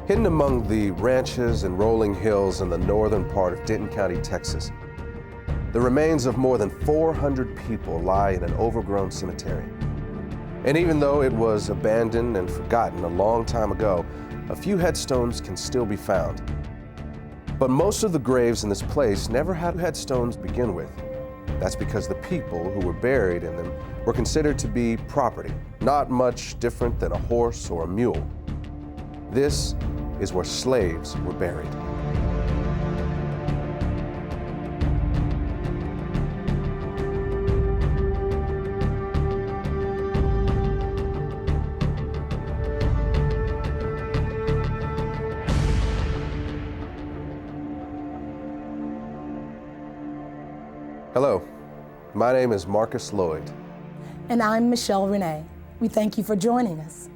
Hidden among the ranches and rolling hills in the northern part of Denton County, Texas, the remains of more than 400 people lie in an overgrown cemetery. And even though it was abandoned and forgotten a long time ago, a few headstones can still be found. But most of the graves in this place never had headstones to begin with. That's because the people who were buried in them were considered to be property, not much different than a horse or a mule. This is where slaves were buried. Hello, my name is Marcus Lloyd. And I'm Michelle Renee. We thank you for joining us.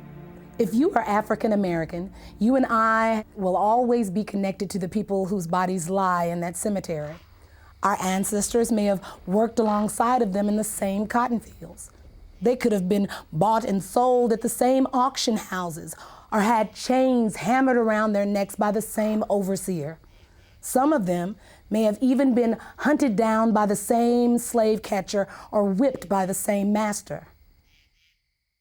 If you are African American, you and I will always be connected to the people whose bodies lie in that cemetery. Our ancestors may have worked alongside of them in the same cotton fields. They could have been bought and sold at the same auction houses or had chains hammered around their necks by the same overseer. Some of them may have even been hunted down by the same slave catcher or whipped by the same master.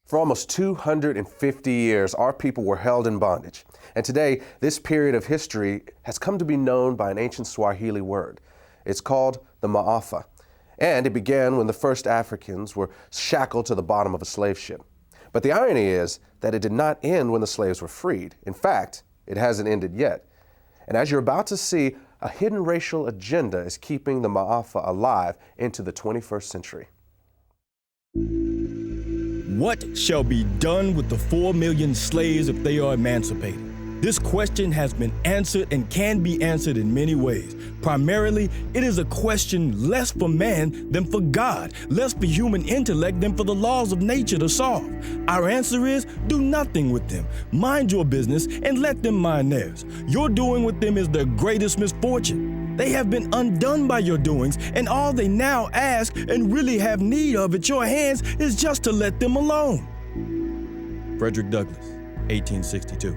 For almost 250 years, our people were held in bondage. And today, this period of history has come to be known by an ancient Swahili word. It's called the MAAFA. And it began when the first Africans were shackled to the bottom of a slave ship. But the irony is that it did not end when the slaves were freed. In fact, it hasn't ended yet. And as you're about to see, a hidden racial agenda is keeping the MAAFA alive into the 21st century. What shall be done with the 4 million slaves if they are emancipated? This question has been answered and can be answered in many ways. Primarily, it is a question less for man than for God, less for human intellect than for the laws of nature to solve. Our answer is, do nothing with them. Mind your business and let them mind theirs. Your doing with them is their greatest misfortune. They have been undone by your doings, and all they now ask and really have need of at your hands is just to let them alone. Frederick Douglass, 1862.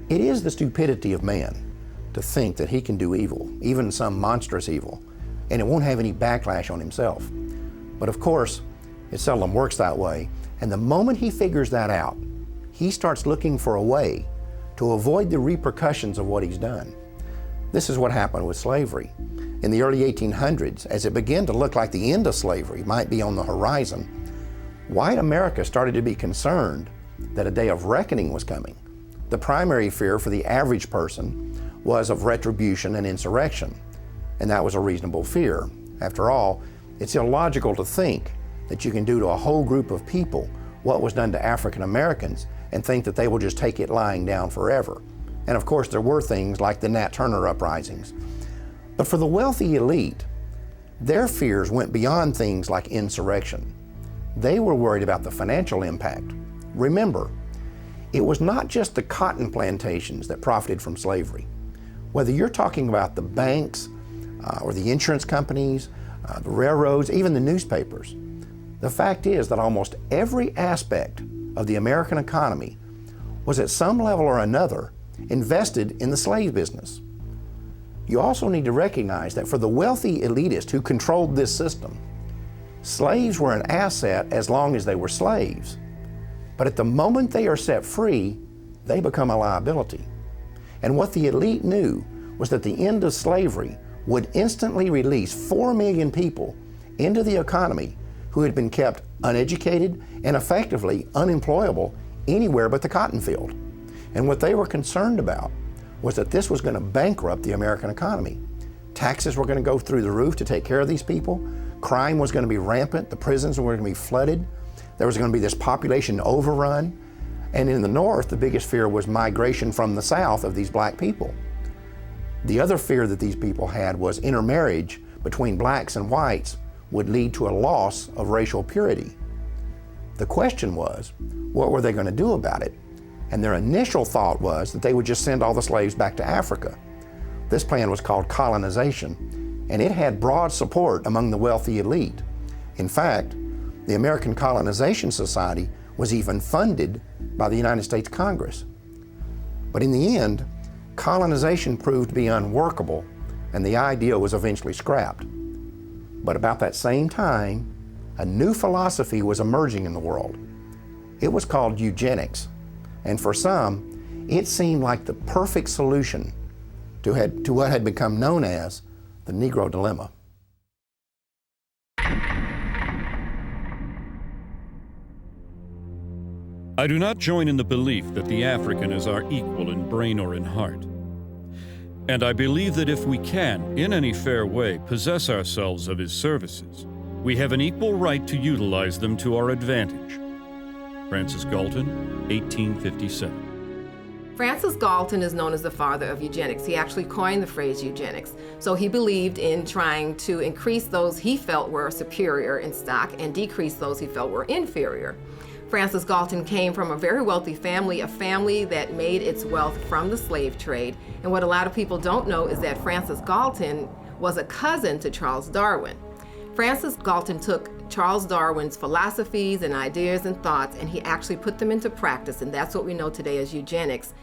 It is the stupidity of man to think that he can do evil, even some monstrous evil, and it won't have any backlash on himself. But of course, it seldom works that way, and the moment he figures that out, he starts looking for a way to avoid the repercussions of what he's done. This is what happened with slavery. In the early 1800s, as it began to look like the end of slavery might be on the horizon, white America started to be concerned that a day of reckoning was coming. The primary fear for the average person was of retribution and insurrection, and that was a reasonable fear. After all, it's illogical to think that you can do to a whole group of people what was done to African Americans and think that they will just take it lying down forever. And of course, there were things like the Nat Turner uprisings. But for the wealthy elite, their fears went beyond things like insurrection. They were worried about the financial impact. Remember, it was not just the cotton plantations that profited from slavery. Whether you're talking about the banks or the insurance companies, the railroads, even the newspapers, the fact is that almost every aspect of the American economy was at some level or another invested in the slave business. You also need to recognize that for the wealthy elitists who controlled this system, slaves were an asset as long as they were slaves. But at the moment they are set free, they become a liability. And what the elite knew was that the end of slavery would instantly release 4 million people into the economy who had been kept uneducated and effectively unemployable anywhere but the cotton field. And what they were concerned about was that this was going to bankrupt the American economy. Taxes were going to go through the roof to take care of these people. Crime was going to be rampant. The prisons were going to be flooded. There was going to be this population overrun. And in the North, the biggest fear was migration from the South of these black people. The other fear that these people had was intermarriage between blacks and whites would lead to a loss of racial purity. The question was, what were they going to do about it? And their initial thought was that they would just send all the slaves back to Africa. This plan was called colonization, and it had broad support among the wealthy elite. In fact, the American Colonization Society was even funded by the United States Congress. But in the end, colonization proved to be unworkable, and the idea was eventually scrapped. But about that same time, a new philosophy was emerging in the world. It was called eugenics, and for some, it seemed like the perfect solution to what had become known as the Negro dilemma. I do not join in the belief that the African is our equal in brain or in heart. And I believe that if we can, in any fair way, possess ourselves of his services, we have an equal right to utilize them to our advantage. Francis Galton, 1857. Francis Galton is known as the father of eugenics. He actually coined the phrase eugenics. So he believed in trying to increase those he felt were superior in stock and decrease those he felt were inferior. Francis Galton came from a very wealthy family, a family that made its wealth from the slave trade. And what a lot of people don't know is that Francis Galton was a cousin to Charles Darwin. Francis Galton took Charles Darwin's philosophies and ideas and thoughts, and he actually put them into practice, and that's what we know today as eugenics.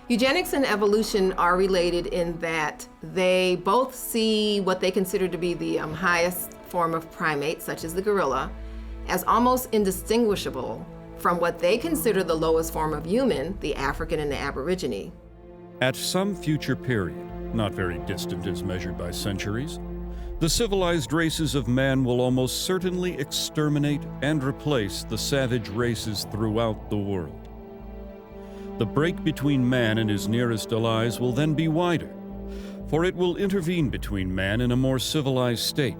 Eugenics and evolution are related in that they both see what they consider to be the highest form of primate, such as the gorilla, as almost indistinguishable from what they consider the lowest form of human, the African and the Aborigine. At some future period, not very distant as measured by centuries, the civilized races of man will almost certainly exterminate and replace the savage races throughout the world. The break between man and his nearest allies will then be wider, for it will intervene between man and a more civilized state,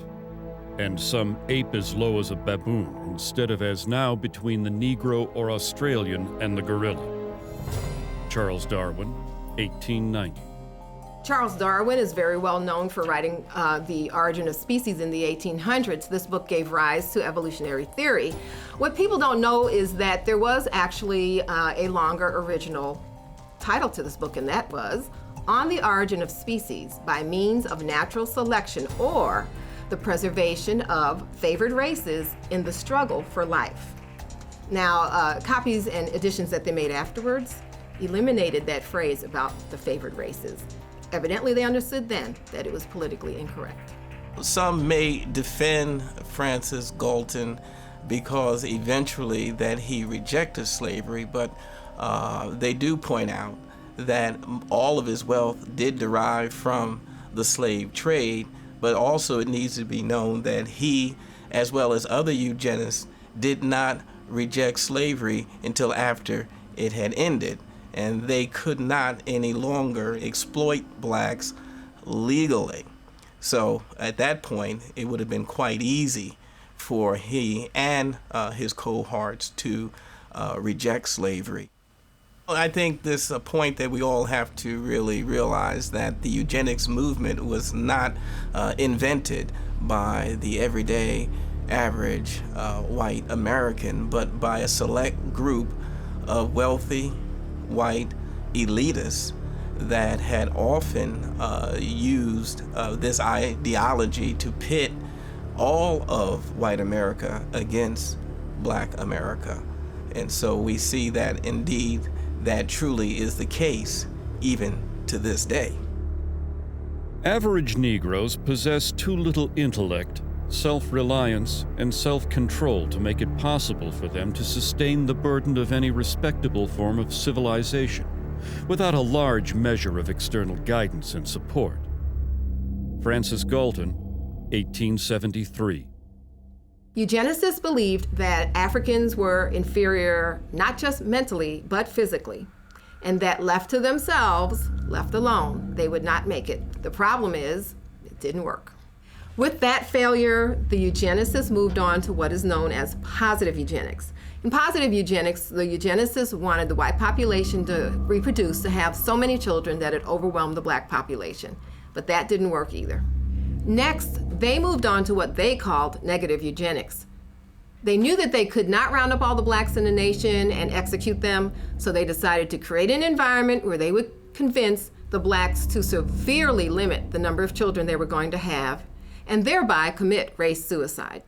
and some ape as low as a baboon instead of as now between the Negro or Australian and the gorilla. Charles Darwin, 1890. Charles Darwin is very well known for writing The Origin of Species in the 1800s. This book gave rise to evolutionary theory. What people don't know is that there was actually a longer original title to this book, and that was On the Origin of Species by Means of Natural Selection, or the Preservation of Favored Races in the Struggle for Life. Now, copies and editions that they made afterwards eliminated that phrase about the favored races. Evidently, they understood then that it was politically incorrect. Some may defend Francis Galton because eventually that he rejected slavery, but they do point out that all of his wealth did derive from the slave trade, but also it needs to be known that he, as well as other eugenists, did not reject slavery until after it had ended. And they could not any longer exploit blacks legally. So at that point, it would have been quite easy for he and his cohorts to reject slavery. I think this is a point that we all have to really realize, that the eugenics movement was not invented by the everyday average white American, but by a select group of wealthy white elitists that had often used this ideology to pit all of white America against black America. And so we see that indeed that truly is the case even to this day. Average Negroes possess too little intellect, self-reliance, and self-control to make it possible for them to sustain the burden of any respectable form of civilization without a large measure of external guidance and support. Francis Galton, 1873. Eugenicists believed that Africans were inferior not just mentally, but physically, and that left to themselves, left alone, they would not make it. The problem is, it didn't work. With that failure, the eugenicists moved on to what is known as positive eugenics. In positive eugenics, the eugenicists wanted the white population to reproduce, to have so many children that it overwhelmed the black population. But that didn't work either. Next, they moved on to what they called negative eugenics. They knew that they could not round up all the blacks in the nation and execute them, so they decided to create an environment where they would convince the blacks to severely limit the number of children they were going to have, and thereby commit race suicide.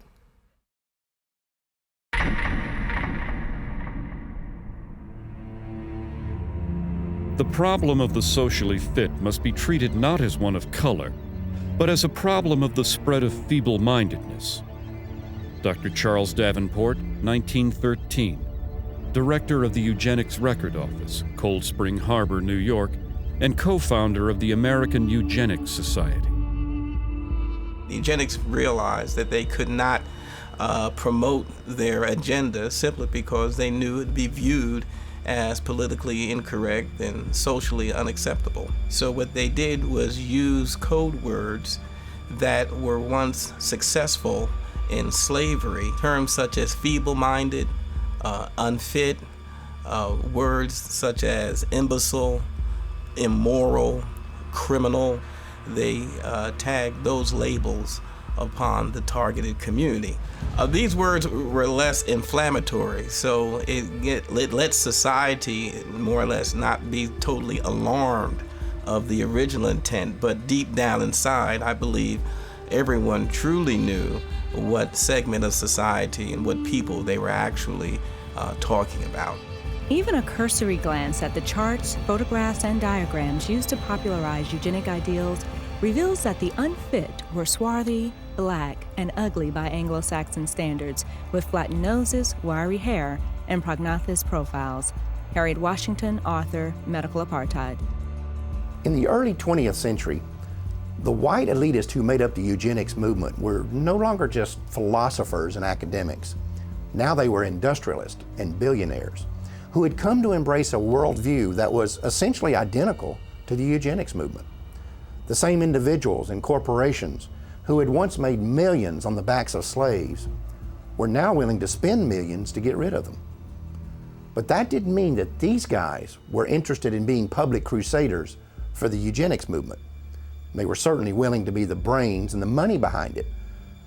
The problem of the socially fit must be treated not as one of color, but as a problem of the spread of feeble-mindedness. Dr. Charles Davenport, 1913, director of the Eugenics Record Office, Cold Spring Harbor, New York, and co-founder of the American Eugenics Society. The Eugenics realized that they could not promote their agenda simply because they knew it would be viewed as politically incorrect and socially unacceptable. So what they did was use code words that were once successful in slavery, terms such as feeble-minded, unfit, words such as imbecile, immoral, criminal. They tagged those labels upon the targeted community. These words were less inflammatory, so it let society more or less not be totally alarmed of the original intent, but deep down inside, I believe everyone truly knew what segment of society and what people they were actually talking about. Even a cursory glance at the charts, photographs, and diagrams used to popularize eugenic ideals reveals that the unfit were swarthy, black, and ugly by Anglo-Saxon standards, with flattened noses, wiry hair, and prognathous profiles. Harriet Washington, author, Medical Apartheid. In the early 20th century, the white elitists who made up the eugenics movement were no longer just philosophers and academics. Now they were industrialists and billionaires who had come to embrace a worldview that was essentially identical to the eugenics movement. The same individuals and corporations who had once made millions on the backs of slaves were now willing to spend millions to get rid of them. But that didn't mean that these guys were interested in being public crusaders for the eugenics movement. They were certainly willing to be the brains and the money behind it,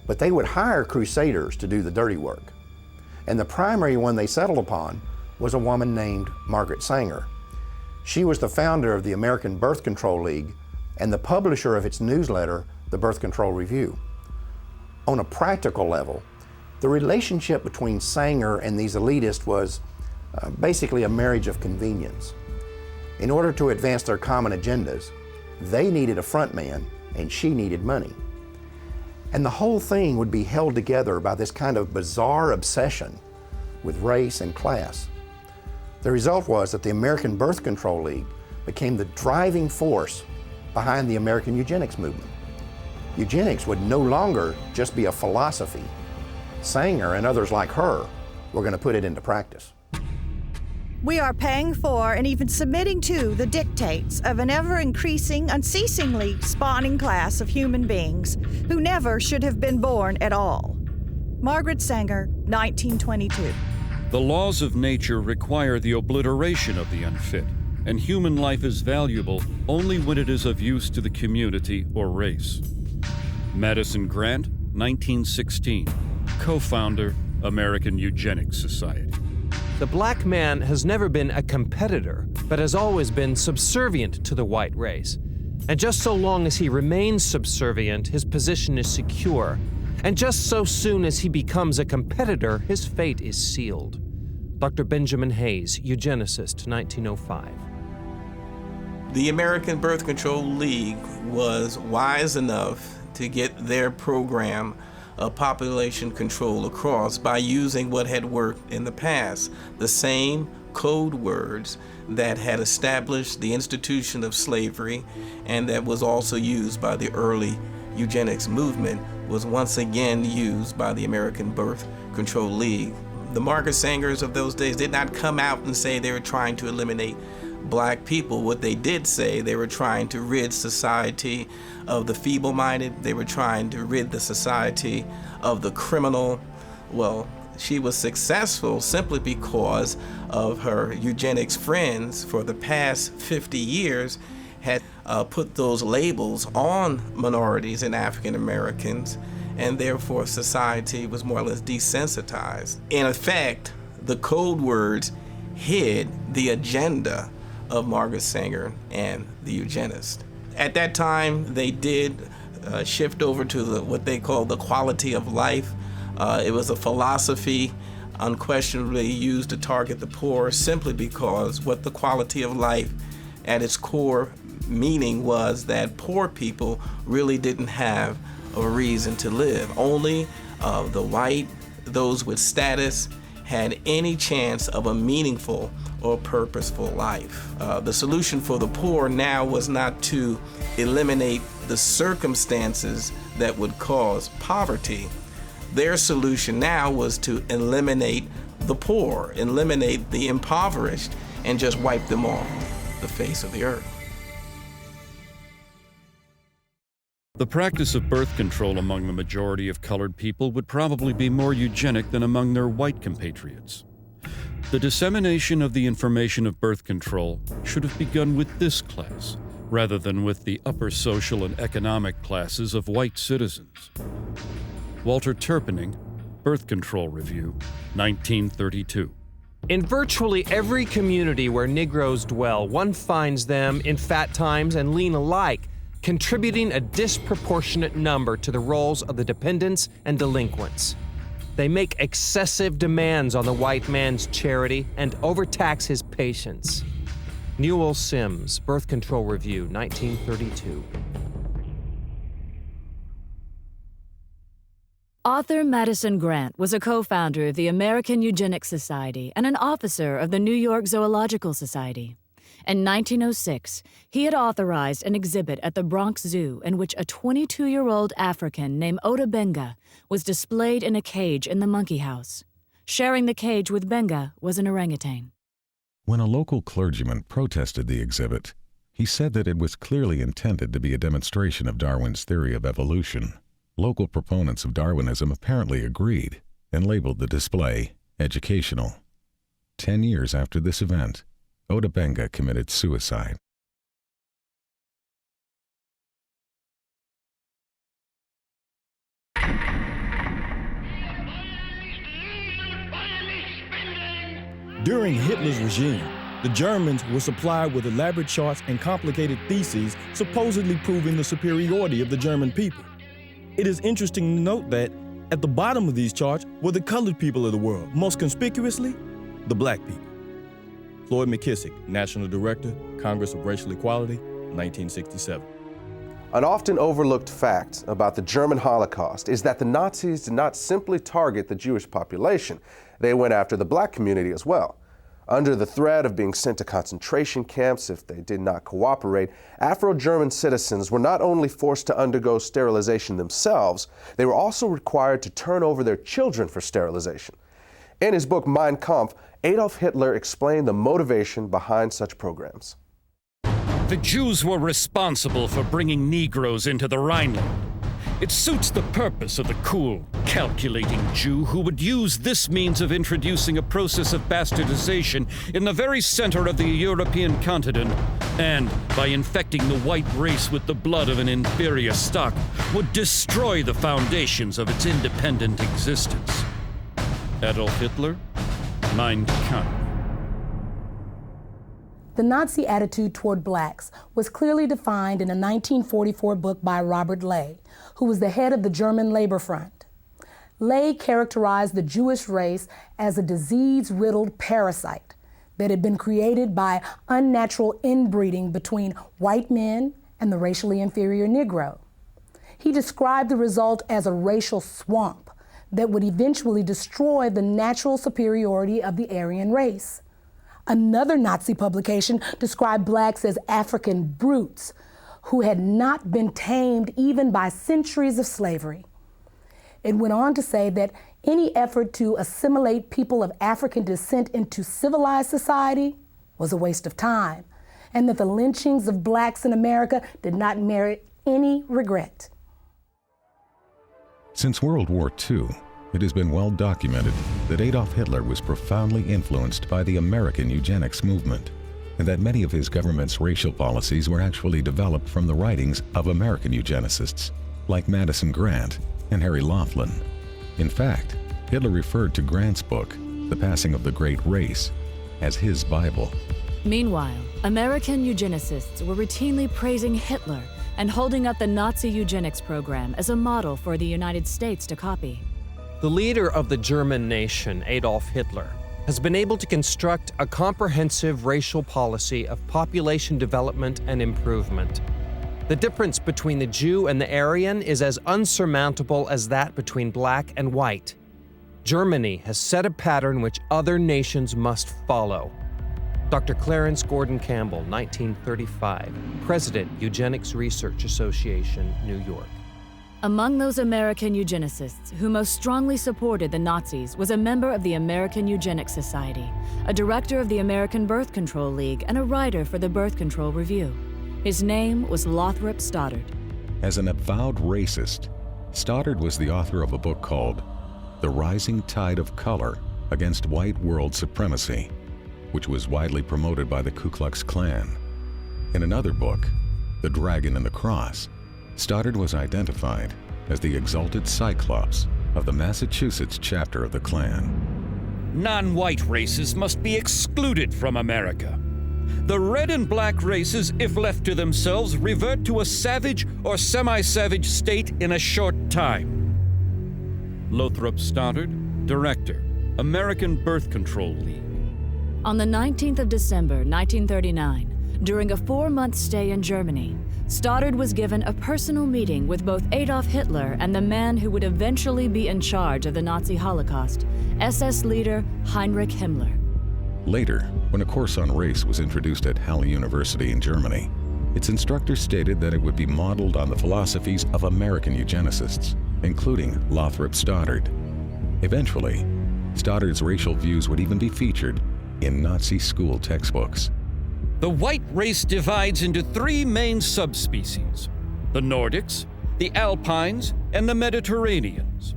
but they would hire crusaders to do the dirty work. And the primary one they settled upon was a woman named Margaret Sanger. She was the founder of the American Birth Control League and the publisher of its newsletter, the Birth Control Review. On a practical level, the relationship between Sanger and these elitists was basically a marriage of convenience. In order to advance their common agendas, they needed a front man and she needed money. And the whole thing would be held together by this kind of bizarre obsession with race and class. The result was that the American Birth Control League became the driving force behind the American eugenics movement. Eugenics would no longer just be a philosophy. Sanger and others like her were going to put it into practice. We are paying for and even submitting to the dictates of an ever-increasing, unceasingly spawning class of human beings who never should have been born at all. Margaret Sanger, 1922. The laws of nature require the obliteration of the unfit, and human life is valuable only when it is of use to the community or race. Madison Grant, 1916, co-founder, American Eugenics Society. The black man has never been a competitor, but has always been subservient to the white race. And just so long as he remains subservient, his position is secure. And just so soon as he becomes a competitor, his fate is sealed. Dr. Benjamin Hayes, eugenicist, 1905. The American Birth Control League was wise enough to get their program of population control across by using what had worked in the past, the same code words that had established the institution of slavery and that was also used by the early eugenics movement was once again used by the American Birth Control League. The Margaret Sangers of those days did not come out and say they were trying to eliminate black people. What they did say, they were trying to rid society of the feeble-minded. They were trying to rid the society of the criminal. Well, she was successful simply because of her eugenics friends for the past 50 years had put those labels on minorities and African Americans, and therefore society was more or less desensitized. In effect, the code words hid the agenda of Margaret Sanger and the eugenists. At that time, they did shift over to what they call the quality of life. It was a philosophy unquestionably used to target the poor simply because what the quality of life at its core meaning was that poor people really didn't have a reason to live. Only the white, those with status, had any chance of a meaningful or purposeful life. The solution for the poor now was not to eliminate the circumstances that would cause poverty. Their solution now was to eliminate the poor, eliminate the impoverished, and just wipe them off the face of the earth. The practice of birth control among the majority of colored people would probably be more eugenic than among their white compatriots. The dissemination of the information of birth control should have begun with this class, rather than with the upper social and economic classes of white citizens. Walter Terpening, Birth Control Review, 1932. In virtually every community where Negroes dwell, one finds them in fat times and lean alike, contributing a disproportionate number to the roles of the dependents and delinquents. They make excessive demands on the white man's charity and overtax his patience. Newell Sims, Birth Control Review, 1932. Author Madison Grant was a co-founder of the American Eugenics Society and an officer of the New York Zoological Society. In 1906, he had authorized an exhibit at the Bronx Zoo in which a 22-year-old African named Ota Benga was displayed in a cage in the monkey house. Sharing the cage with Benga was an orangutan. When a local clergyman protested the exhibit, he said that it was clearly intended to be a demonstration of Darwin's theory of evolution. Local proponents of Darwinism apparently agreed and labeled the display educational. 10 years after this event, Ota Benga committed suicide. During Hitler's regime, the Germans were supplied with elaborate charts and complicated theses supposedly proving the superiority of the German people. It is interesting to note that at the bottom of these charts were the colored people of the world, most conspicuously, the black people. Floyd McKissick, National Director, Congress of Racial Equality, 1967. An often overlooked fact about the German Holocaust is that the Nazis did not simply target the Jewish population. They went after the black community as well. Under the threat of being sent to concentration camps if they did not cooperate, Afro-German citizens were not only forced to undergo sterilization themselves, they were also required to turn over their children for sterilization. In his book Mein Kampf, Adolf Hitler explained the motivation behind such programs. The Jews were responsible for bringing Negroes into the Rhineland. It suits the purpose of the cool, calculating Jew who would use this means of introducing a process of bastardization in the very center of the European continent, and by infecting the white race with the blood of an inferior stock, would destroy the foundations of its independent existence. Adolf Hitler, Mein Kampf. The Nazi attitude toward blacks was clearly defined in a 1944 book by Robert Ley, who was the head of the German Labor Front. Ley characterized the Jewish race as a disease-riddled parasite that had been created by unnatural inbreeding between white men and the racially inferior Negro. He described the result as a racial swamp that would eventually destroy the natural superiority of the Aryan race. Another Nazi publication described blacks as African brutes who had not been tamed even by centuries of slavery. It went on to say that any effort to assimilate people of African descent into civilized society was a waste of time, and that the lynchings of blacks in America did not merit any regret. Since World War II, it has been well documented that Adolf Hitler was profoundly influenced by the American eugenics movement, and that many of his government's racial policies were actually developed from the writings of American eugenicists like Madison Grant and Harry Laughlin. In fact, Hitler referred to Grant's book, The Passing of the Great Race, as his Bible. Meanwhile, American eugenicists were routinely praising Hitler and holding up the Nazi eugenics program as a model for the United States to copy. The leader of the German nation, Adolf Hitler, has been able to construct a comprehensive racial policy of population development and improvement. The difference between the Jew and the Aryan is as unsurmountable as that between black and white. Germany has set a pattern which other nations must follow. Dr. Clarence Gordon Campbell, 1935, President, Eugenics Research Association, New York. Among those American eugenicists who most strongly supported the Nazis was a member of the American Eugenics Society, a director of the American Birth Control League, and a writer for the Birth Control Review. His name was Lothrop Stoddard. As an avowed racist, Stoddard was the author of a book called The Rising Tide of Color Against White World Supremacy, which was widely promoted by the Ku Klux Klan. In another book, The Dragon and the Cross, Stoddard was identified as the exalted Cyclops of the Massachusetts chapter of the Klan. Non-white races must be excluded from America. The red and black races, if left to themselves, revert to a savage or semi-savage state in a short time. Lothrop Stoddard, Director, American Birth Control League. On the 19th of December, 1939, during a 4-month stay in Germany, Stoddard was given a personal meeting with both Adolf Hitler and the man who would eventually be in charge of the Nazi Holocaust, SS leader Heinrich Himmler. Later, when a course on race was introduced at Halle University in Germany, its instructor stated that it would be modeled on the philosophies of American eugenicists, including Lothrop Stoddard. Eventually, Stoddard's racial views would even be featured in Nazi school textbooks. The white race divides into 3 main subspecies: the Nordics, the Alpines, and the Mediterraneans.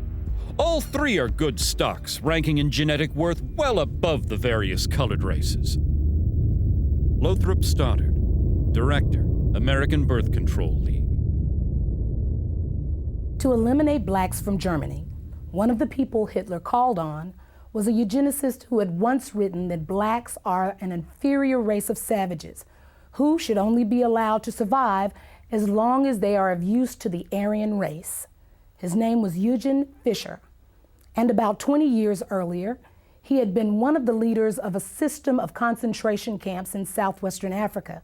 All 3 are good stocks, ranking in genetic worth well above the various colored races. Lothrop Stoddard, Director, American Birth Control League. To eliminate blacks from Germany, one of the people Hitler called on was a eugenicist who had once written that blacks are an inferior race of savages who should only be allowed to survive as long as they are of use to the Aryan race. His name was Eugen Fischer, and about 20 years earlier, he had been one of the leaders of a system of concentration camps in southwestern Africa,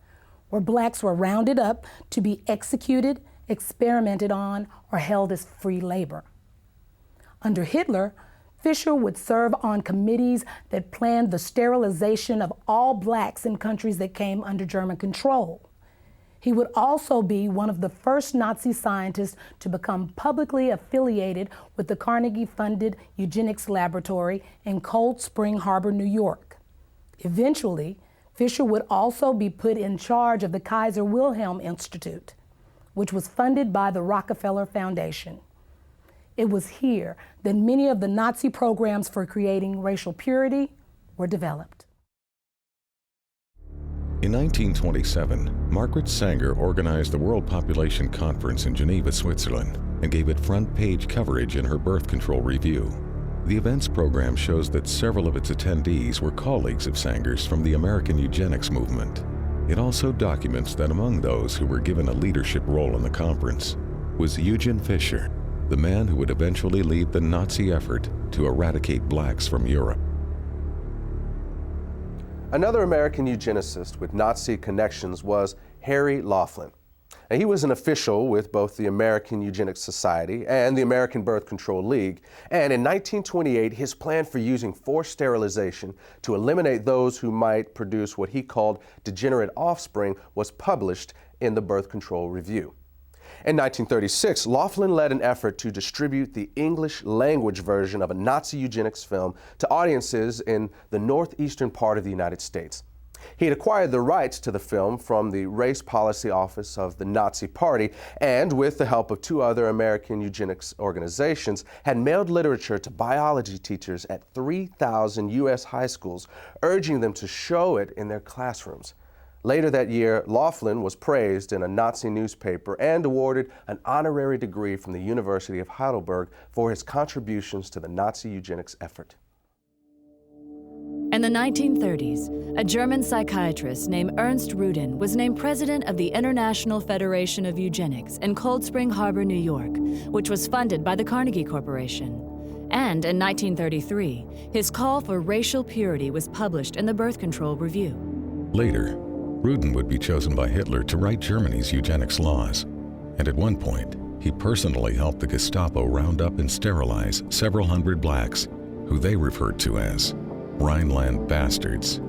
where blacks were rounded up to be executed, experimented on, or held as free labor. Under Hitler, Fischer would serve on committees that planned the sterilization of all blacks in countries that came under German control. He would also be one of the first Nazi scientists to become publicly affiliated with the Carnegie-funded Eugenics Laboratory in Cold Spring Harbor, New York. Eventually, Fischer would also be put in charge of the Kaiser Wilhelm Institute, which was funded by the Rockefeller Foundation. It was here that many of the Nazi programs for creating racial purity were developed. In 1927, Margaret Sanger organized the World Population Conference in Geneva, Switzerland, and gave it front-page coverage in her Birth Control Review. The events program shows that several of its attendees were colleagues of Sanger's from the American Eugenics movement. It also documents that among those who were given a leadership role in the conference was Eugen Fischer, the man who would eventually lead the Nazi effort to eradicate blacks from Europe. Another American eugenicist with Nazi connections was Harry Laughlin. Now, he was an official with both the American Eugenics Society and the American Birth Control League, and in 1928 his plan for using forced sterilization to eliminate those who might produce what he called degenerate offspring was published in the Birth Control Review. In 1936, Laughlin led an effort to distribute the English language version of a Nazi eugenics film to audiences in the northeastern part of the United States. He had acquired the rights to the film from the Race Policy Office of the Nazi Party and, with the help of 2 other American eugenics organizations, had mailed literature to biology teachers at 3,000 U.S. high schools, urging them to show it in their classrooms. Later that year, Laughlin was praised in a Nazi newspaper and awarded an honorary degree from the University of Heidelberg for his contributions to the Nazi eugenics effort. In the 1930s, a German psychiatrist named Ernst Rudin was named president of the International Federation of Eugenics in Cold Spring Harbor, New York, which was funded by the Carnegie Corporation. And in 1933, his call for racial purity was published in the Birth Control Review. Later, Rudin would be chosen by Hitler to write Germany's eugenics laws, and at one point, he personally helped the Gestapo round up and sterilize several hundred blacks, who they referred to as Rhineland bastards.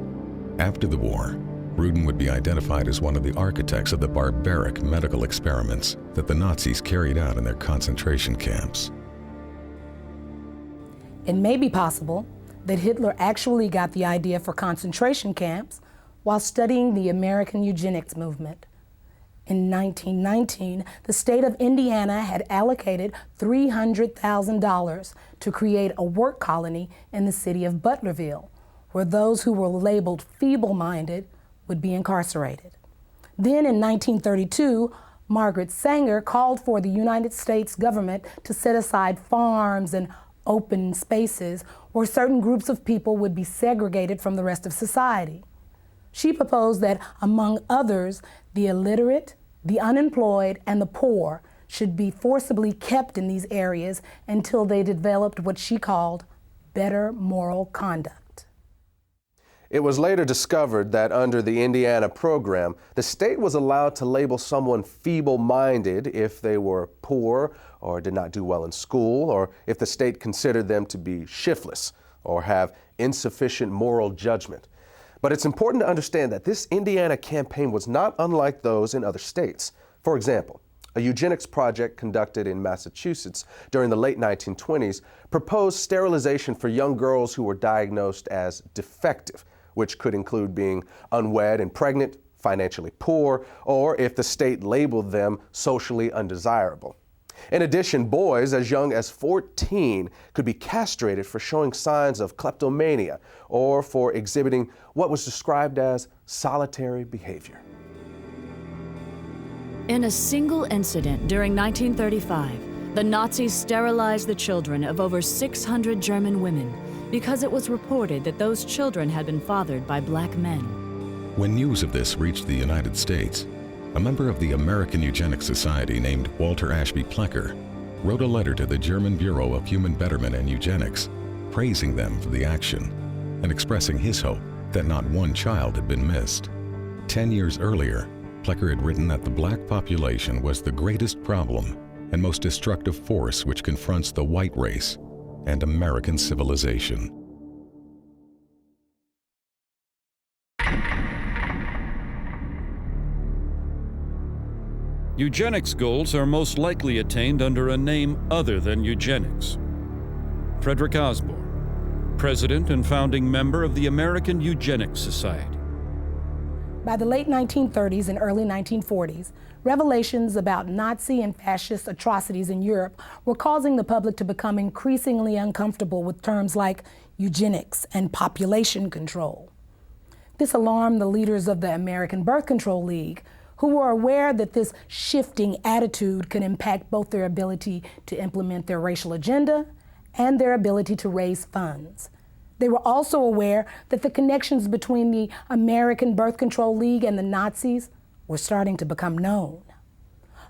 After the war, Rudin would be identified as one of the architects of the barbaric medical experiments that the Nazis carried out in their concentration camps. It may be possible that Hitler actually got the idea for concentration camps while studying the American eugenics movement. In 1919, the state of Indiana had allocated $300,000 to create a work colony in the city of Butlerville, where those who were labeled feeble-minded would be incarcerated. Then in 1932, Margaret Sanger called for the United States government to set aside farms and open spaces where certain groups of people would be segregated from the rest of society. She proposed that, among others, the illiterate, the unemployed, and the poor should be forcibly kept in these areas until they developed what she called better moral conduct. It was later discovered that under the Indiana program, the state was allowed to label someone feeble-minded if they were poor or did not do well in school, or if the state considered them to be shiftless or have insufficient moral judgment. But it's important to understand that this Indiana campaign was not unlike those in other states. For example, a eugenics project conducted in Massachusetts during the late 1920s proposed sterilization for young girls who were diagnosed as defective, which could include being unwed and pregnant, financially poor, or if the state labeled them socially undesirable. In addition, boys as young as 14 could be castrated for showing signs of kleptomania or for exhibiting what was described as solitary behavior. In a single incident during 1935, the Nazis sterilized the children of over 600 German women because it was reported that those children had been fathered by black men. When news of this reached the United States, a member of the American Eugenics Society named Walter Ashby Plecker wrote a letter to the German Bureau of Human Betterment and Eugenics, praising them for the action and expressing his hope that not one child had been missed. 10 years earlier, Plecker had written that the black population was the greatest problem and most destructive force which confronts the white race and American civilization. Eugenics goals are most likely attained under a name other than eugenics. Frederick Osborne, president and founding member of the American Eugenics Society. By the late 1930s and early 1940s, revelations about Nazi and fascist atrocities in Europe were causing the public to become increasingly uncomfortable with terms like eugenics and population control. This alarmed the leaders of the American Birth Control League, who were aware that this shifting attitude could impact both their ability to implement their racial agenda and their ability to raise funds. They were also aware that the connections between the American Birth Control League and the Nazis were starting to become known.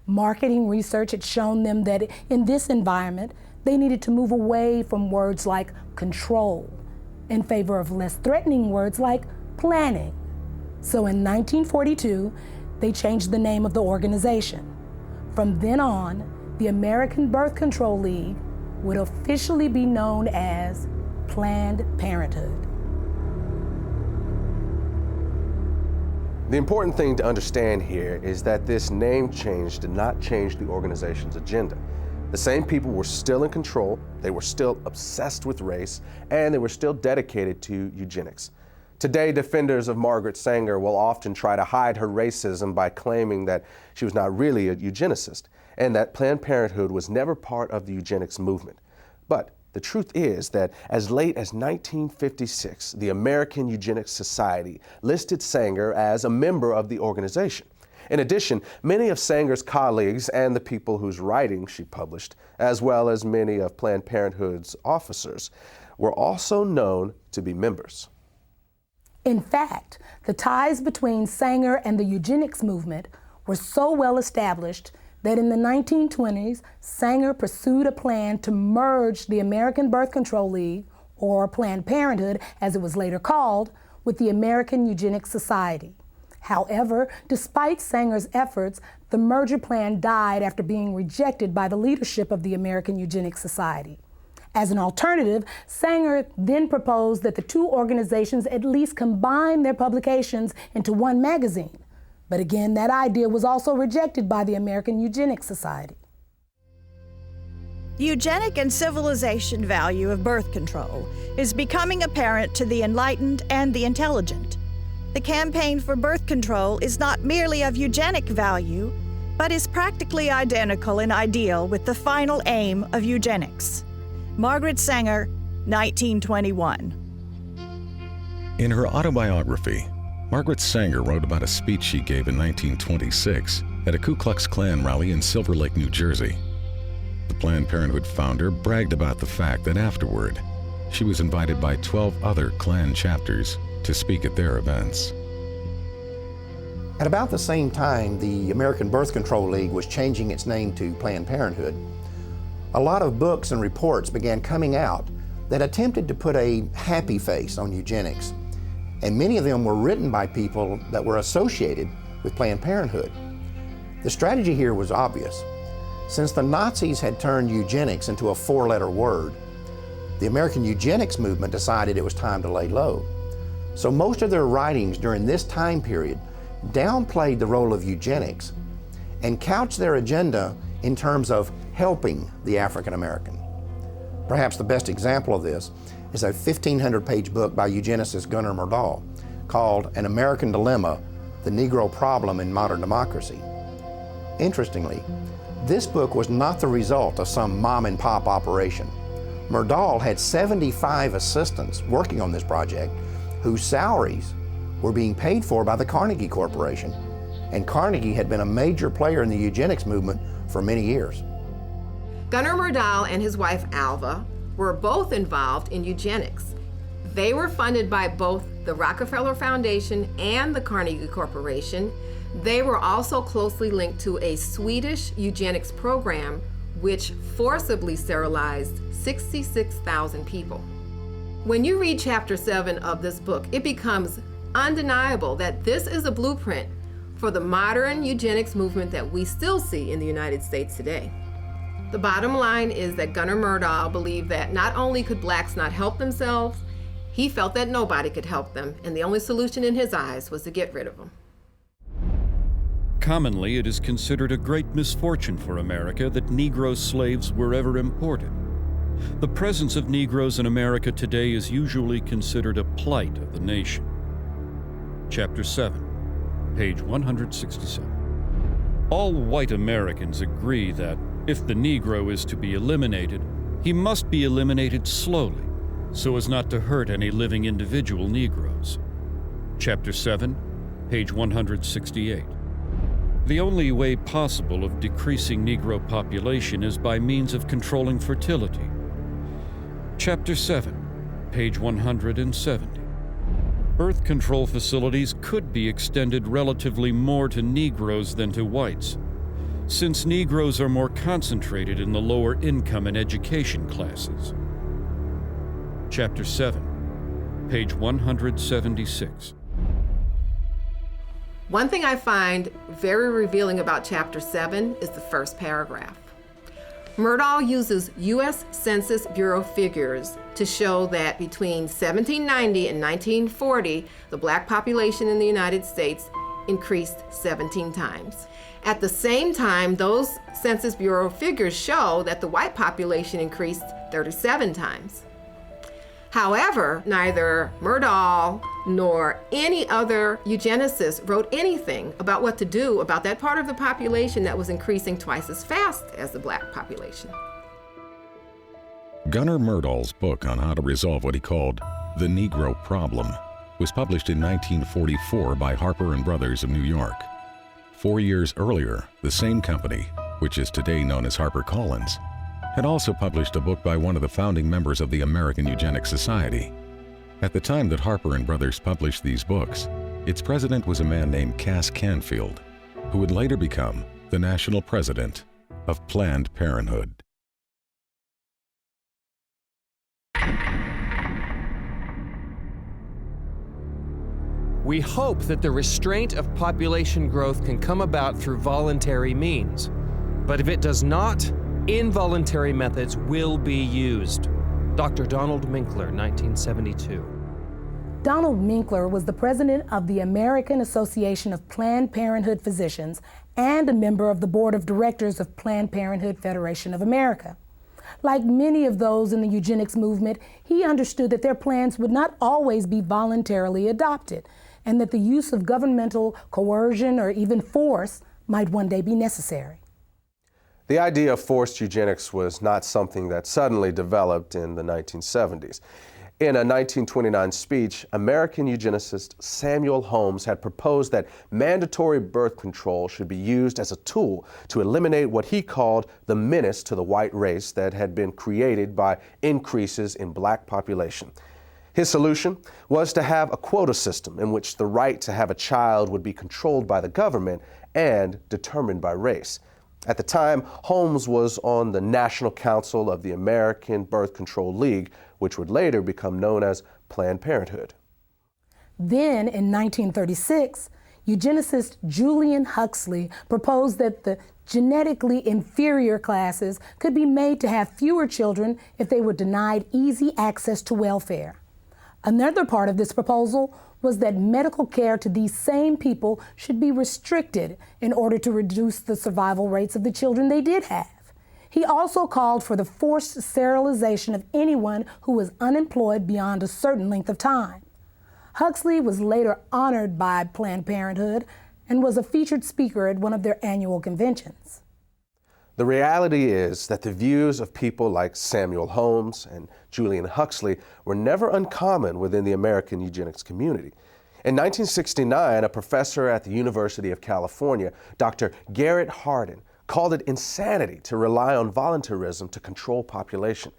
Marketing research had shown them that in this environment, they needed to move away from words like control in favor of less threatening words like planning. So in 1942, they changed the name of the organization. From then on, the American Birth Control League would officially be known as Planned Parenthood. The important thing to understand here is that this name change did not change the organization's agenda. The same people were still in control, they were still obsessed with race, and they were still dedicated to eugenics. Today, defenders of Margaret Sanger will often try to hide her racism by claiming that she was not really a eugenicist and that Planned Parenthood was never part of the eugenics movement. But the truth is that as late as 1956, the American Eugenics Society listed Sanger as a member of the organization. In addition, many of Sanger's colleagues and the people whose writings she published, as well as many of Planned Parenthood's officers, were also known to be members. In fact, the ties between Sanger and the eugenics movement were so well established that in the 1920s, Sanger pursued a plan to merge the American Birth Control League, or Planned Parenthood as it was later called, with the American Eugenics Society. However, despite Sanger's efforts, the merger plan died after being rejected by the leadership of the American Eugenics Society. As an alternative, Sanger then proposed that the two organizations at least combine their publications into one magazine. But again, that idea was also rejected by the American Eugenics Society. The eugenic and civilization value of birth control is becoming apparent to the enlightened and the intelligent. The campaign for birth control is not merely of eugenic value, but is practically identical in ideal with the final aim of eugenics. Margaret Sanger, 1921. In her autobiography, Margaret Sanger wrote about a speech she gave in 1926 at a Ku Klux Klan rally in Silver Lake, New Jersey. The Planned Parenthood founder bragged about the fact that afterward, she was invited by 12 other Klan chapters to speak at their events. At about the same time the American Birth Control League was changing its name to Planned Parenthood, a lot of books and reports began coming out that attempted to put a happy face on eugenics, and many of them were written by people that were associated with Planned Parenthood. The strategy here was obvious. Since the Nazis had turned eugenics into a four-letter word, the American eugenics movement decided it was time to lay low. So most of their writings during this time period downplayed the role of eugenics and couched their agenda in terms of helping the African American. Perhaps the best example of this is a 1,500-page book by eugenicist Gunnar Myrdal called An American Dilemma: The Negro Problem in Modern Democracy. Interestingly, this book was not the result of some mom-and-pop operation. Myrdal had 75 assistants working on this project whose salaries were being paid for by the Carnegie Corporation, and Carnegie had been a major player in the eugenics movement for many years. Gunnar Myrdal and his wife Alva were both involved in eugenics. They were funded by both the Rockefeller Foundation and the Carnegie Corporation. They were also closely linked to a Swedish eugenics program which forcibly sterilized 66,000 people. When you read Chapter 7 of this book, it becomes undeniable that this is a blueprint for the modern eugenics movement that we still see in the United States today. The bottom line is that Gunnar Myrdal believed that not only could blacks not help themselves, he felt that nobody could help them, and the only solution in his eyes was to get rid of them. Commonly, it is considered a great misfortune for America that Negro slaves were ever imported. The presence of Negroes in America today is usually considered a plight of the nation. Chapter 7, page 167. All white Americans agree that if the Negro is to be eliminated, he must be eliminated slowly, so as not to hurt any living individual Negroes. Chapter 7, page 168. The only way possible of decreasing Negro population is by means of controlling fertility. Chapter 7, page 170. Birth control facilities could be extended relatively more to Negroes than to whites, since Negroes are more concentrated in the lower income and education classes. Chapter 7, page 176. One thing I find very revealing about Chapter 7 is the first paragraph. Myrdal uses U.S. Census Bureau figures to show that between 1790 and 1940, the black population in the United States increased 17 times. At the same time, those Census Bureau figures show that the white population increased 37 times. However, neither Myrdal nor any other eugenicist wrote anything about what to do about that part of the population that was increasing twice as fast as the black population. Gunnar Myrdal's book on how to resolve what he called the Negro problem was published in 1944 by Harper and Brothers of New York. 4 years earlier, the same company, which is today known as HarperCollins, had also published a book by one of the founding members of the American Eugenics Society. At the time that Harper and Brothers published these books, its president was a man named Cass Canfield, who would later become the national president of Planned Parenthood. We hope that the restraint of population growth can come about through voluntary means. But if it does not, involuntary methods will be used. Dr. Donald Minkler, 1972. Donald Minkler was the president of the American Association of Planned Parenthood Physicians and a member of the board of directors of Planned Parenthood Federation of America. Like many of those in the eugenics movement, he understood that their plans would not always be voluntarily adopted, and that the use of governmental coercion or even force might one day be necessary. The idea of forced eugenics was not something that suddenly developed in the 1970s. In a 1929 speech, American eugenicist Samuel Holmes had proposed that mandatory birth control should be used as a tool to eliminate what he called the menace to the white race that had been created by increases in black population. His solution was to have a quota system in which the right to have a child would be controlled by the government and determined by race. At the time, Holmes was on the National Council of the American Birth Control League, which would later become known as Planned Parenthood. Then, in 1936, eugenicist Julian Huxley proposed that the genetically inferior classes could be made to have fewer children if they were denied easy access to welfare. Another part of this proposal was that medical care to these same people should be restricted in order to reduce the survival rates of the children they did have. He also called for the forced sterilization of anyone who was unemployed beyond a certain length of time. Huxley was later honored by Planned Parenthood and was a featured speaker at one of their annual conventions. The reality is that the views of people like Samuel Holmes and Julian Huxley were never uncommon within the American eugenics community. In 1969, a professor at the University of California, Dr. Garrett Hardin, called it insanity to rely on voluntarism to control population.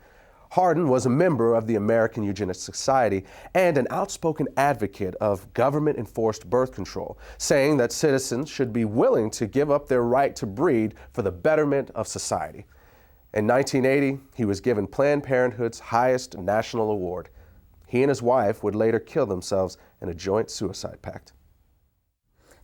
Hardin was a member of the American Eugenics Society and an outspoken advocate of government-enforced birth control, saying that citizens should be willing to give up their right to breed for the betterment of society. In 1980, he was given Planned Parenthood's highest national award. He and his wife would later kill themselves in a joint suicide pact.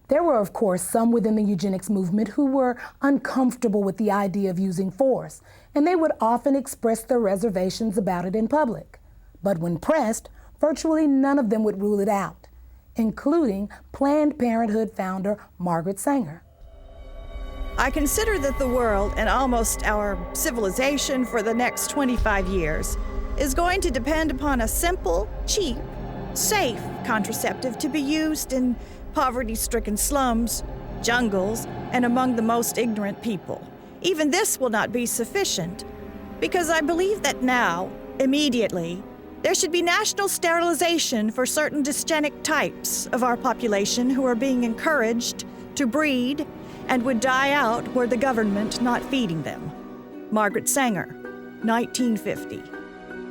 There were, of course, some within the eugenics movement who were uncomfortable with the idea of using force, and they would often express their reservations about it in public. But when pressed, virtually none of them would rule it out, including Planned Parenthood founder Margaret Sanger. I consider that the world and almost our civilization for the next 25 years is going to depend upon a simple, cheap, safe contraceptive to be used in poverty-stricken slums, jungles, and among the most ignorant people. Even this will not be sufficient, because I believe that now, immediately, there should be national sterilization for certain dysgenic types of our population who are being encouraged to breed and would die out were the government not feeding them. Margaret Sanger, 1950.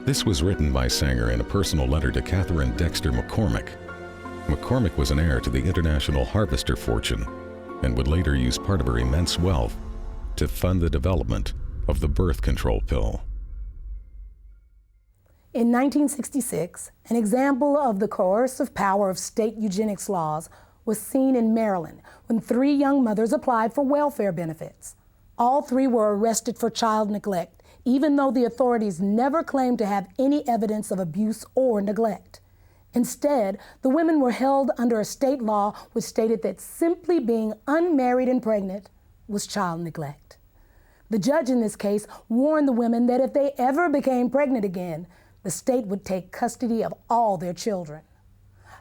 This was written by Sanger in a personal letter to Catherine Dexter McCormick. McCormick was an heir to the international harvester fortune and would later use part of her immense wealth to fund the development of the birth control pill. In 1966, an example of the coercive power of state eugenics laws was seen in Maryland when 3 young mothers applied for welfare benefits. All 3 were arrested for child neglect, even though the authorities never claimed to have any evidence of abuse or neglect. Instead, the women were held under a state law which stated that simply being unmarried and pregnant was child neglect. The judge in this case warned the women that if they ever became pregnant again, the state would take custody of all their children.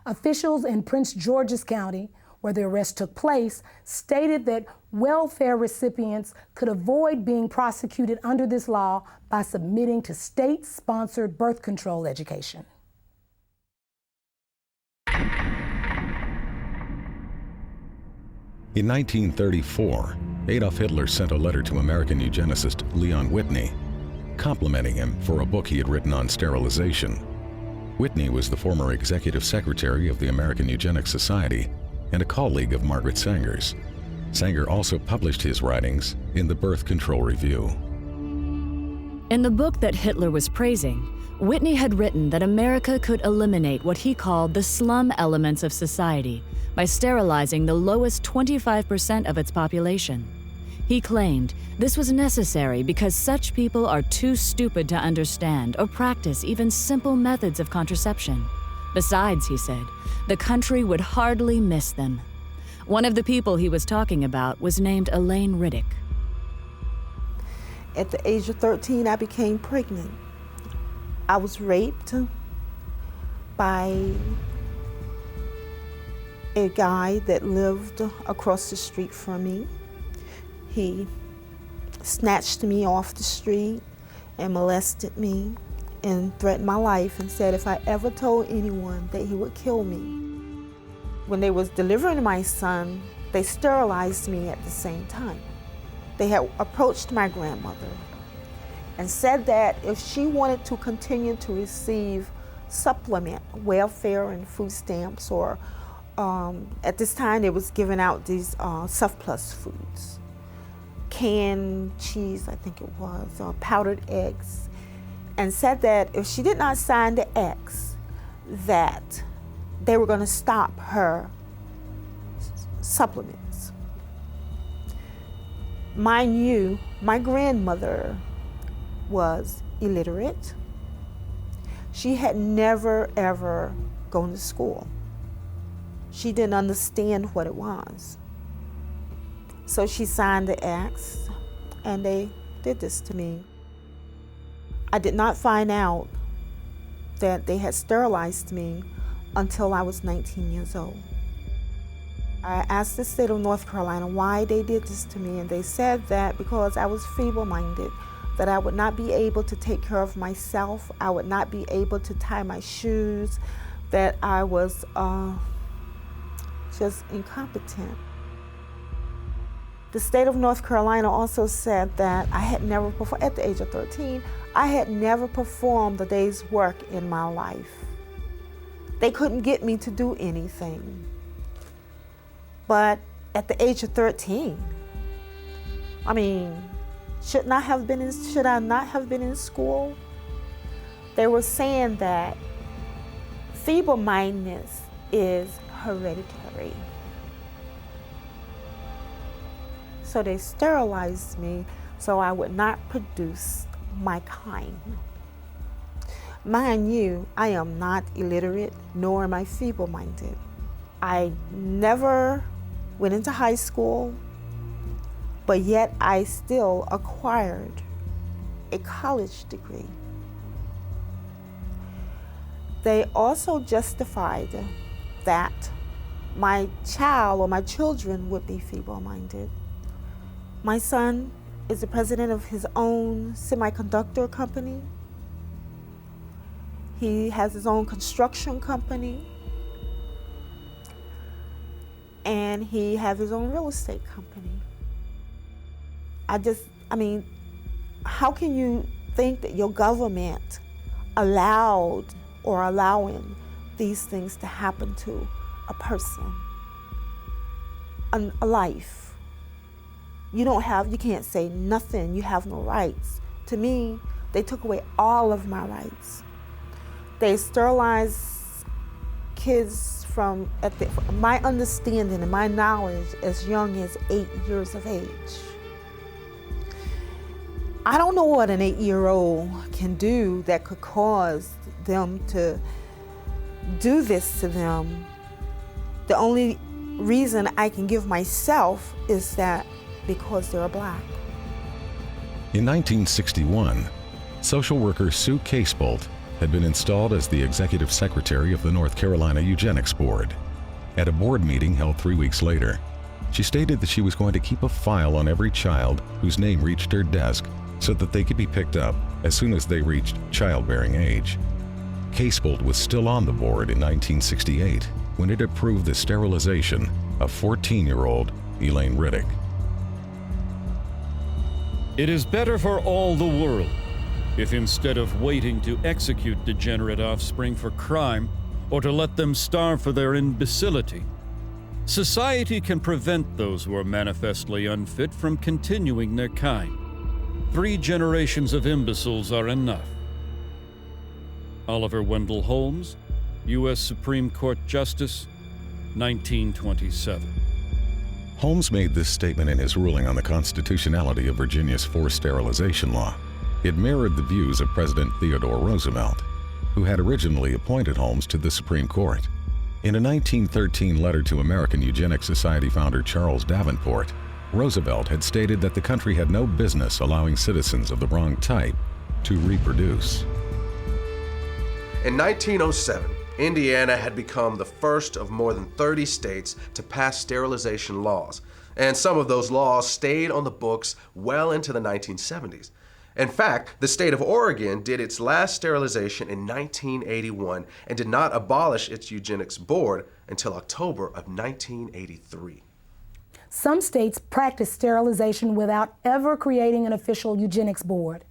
Officials in Prince George's County, where the arrest took place, stated that welfare recipients could avoid being prosecuted under this law by submitting to state-sponsored birth control education. In 1934, Adolf Hitler sent a letter to American eugenicist Leon Whitney, complimenting him for a book he had written on sterilization. Whitney was the former executive secretary of the American Eugenics Society and a colleague of Margaret Sanger's. Sanger also published his writings in the Birth Control Review. In the book that Hitler was praising, Whitney had written that America could eliminate what he called the slum elements of society by sterilizing the lowest 25% of its population. He claimed this was necessary because such people are too stupid to understand or practice even simple methods of contraception. Besides, he said, the country would hardly miss them. One of the people he was talking about was named Elaine Riddick. At the age of 13, I became pregnant. I was raped by a guy that lived across the street from me. He snatched me off the street and molested me and threatened my life and said if I ever told anyone that he would kill me. When they was delivering my son, they sterilized me at the same time. They had approached my grandmother and said that if she wanted to continue to receive supplement, welfare and food stamps, or at this time they was giving out these surplus foods, canned cheese, I think it was, or powdered eggs, and said that if she did not sign the X, that they were going to stop her supplements. Mind you, my grandmother was illiterate. She had never, ever gone to school. She didn't understand what it was. So she signed the acts, and they did this to me. I did not find out that they had sterilized me until I was 19 years old. I asked the state of North Carolina why they did this to me, and they said that because I was feeble-minded, that I would not be able to take care of myself, I would not be able to tie my shoes, that I was just incompetent. The state of North Carolina also said that I had never performed, at the age of 13, I had never performed a day's work in my life. They couldn't get me to do anything. But at the age of 13, I mean, should I not have been in school? They were saying that feeble-mindedness is hereditary. So they sterilized me so I would not produce my kind. Mind you, I am not illiterate, nor am I feeble-minded. I never went into high school, but yet I still acquired a college degree. They also justified that my child or my children would be feeble-minded. My son is the president of his own semiconductor company. He has his own construction company. And he has his own real estate company. I mean, how can you think that your government allowed or allowing these things to happen to a person, a life? You can't say nothing, you have no rights. To me, they took away all of my rights. They sterilized kids from my understanding and my knowledge as young as 8 years of age. I don't know what an 8-year-old can do that could cause them to do this to them. The only reason I can give myself is that because they're Black. In 1961, social worker Sue Casebolt had been installed as the executive secretary of the North Carolina Eugenics Board. At a board meeting held 3 weeks later, she stated that she was going to keep a file on every child whose name reached her desk so that they could be picked up as soon as they reached childbearing age. Casebolt was still on the board in 1968 when it approved the sterilization of 14-year-old Elaine Riddick. It is better for all the world if instead of waiting to execute degenerate offspring for crime or to let them starve for their imbecility, Society can prevent those who are manifestly unfit from continuing their kind. 3 generations of imbeciles are enough. Oliver Wendell Holmes, U.S. Supreme Court Justice, 1927. Holmes made this statement in his ruling on the constitutionality of Virginia's forced sterilization law. It mirrored the views of President Theodore Roosevelt, who had originally appointed Holmes to the Supreme Court. In a 1913 letter to American Eugenics Society founder Charles Davenport, Roosevelt had stated that the country had no business allowing citizens of the wrong type to reproduce. In 1907, Indiana had become the first of more than 30 states to pass sterilization laws, and some of those laws stayed on the books well into the 1970s. In fact, the state of Oregon did its last sterilization in 1981 and did not abolish its eugenics board until October of 1983. Some states practice sterilization without ever creating an official eugenics board.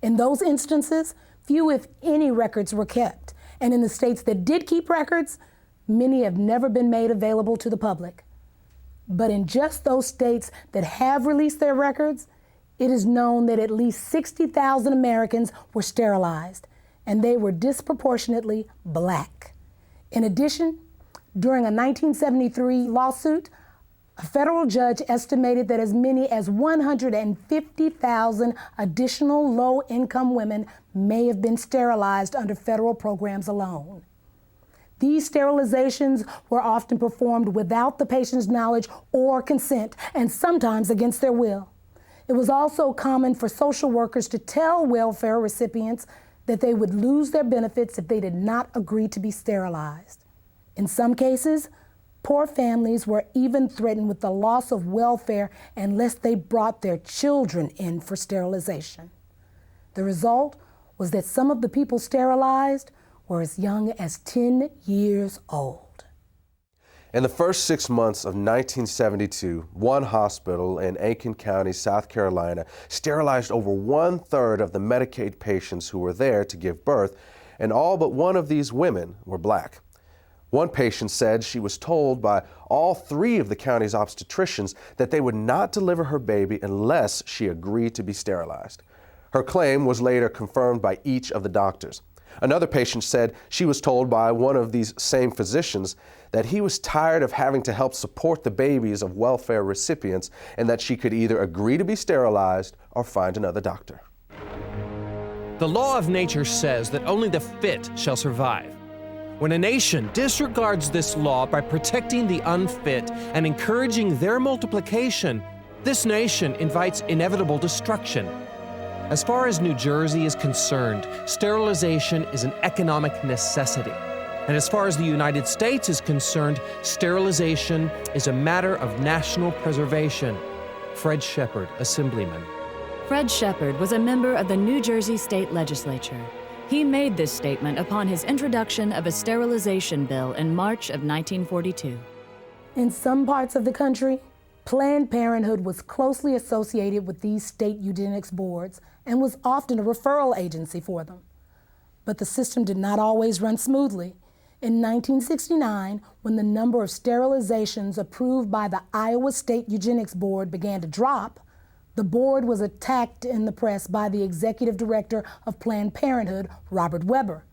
In those instances, few if any records were kept, and in the states that did keep records, many have never been made available to the public. But in just those states that have released their records, it is known that at least 60,000 Americans were sterilized, and they were disproportionately Black. In addition, during a 1973 lawsuit, a federal judge estimated that as many as 150,000 additional low-income women may have been sterilized under federal programs alone. These sterilizations were often performed without the patient's knowledge or consent, and sometimes against their will. It was also common for social workers to tell welfare recipients that they would lose their benefits if they did not agree to be sterilized. In some cases, poor families were even threatened with the loss of welfare unless they brought their children in for sterilization. The result was that some of the people sterilized were as young as 10 years old. In the first 6 months of 1972, one hospital in Aiken County, South Carolina, sterilized over 1/3 of the Medicaid patients who were there to give birth, and all but one of these women were Black. One patient said she was told by all 3 of the county's obstetricians that they would not deliver her baby unless she agreed to be sterilized. Her claim was later confirmed by each of the doctors. Another patient said she was told by one of these same physicians that he was tired of having to help support the babies of welfare recipients and that she could either agree to be sterilized or find another doctor. The law of nature says that only the fit shall survive. When a nation disregards this law by protecting the unfit and encouraging their multiplication, this nation invites inevitable destruction. As far as New Jersey is concerned, sterilization is an economic necessity. And as far as the United States is concerned, sterilization is a matter of national preservation. Fred Shepard, Assemblyman. Fred Shepard was a member of the New Jersey State Legislature. He made this statement upon his introduction of a sterilization bill in March of 1942. In some parts of the country, Planned Parenthood was closely associated with these state eugenics boards and was often a referral agency for them. But the system did not always run smoothly. In 1969, when the number of sterilizations approved by the Iowa State Eugenics Board began to drop, the board was attacked in the press by the executive director of Planned Parenthood, Robert Weber.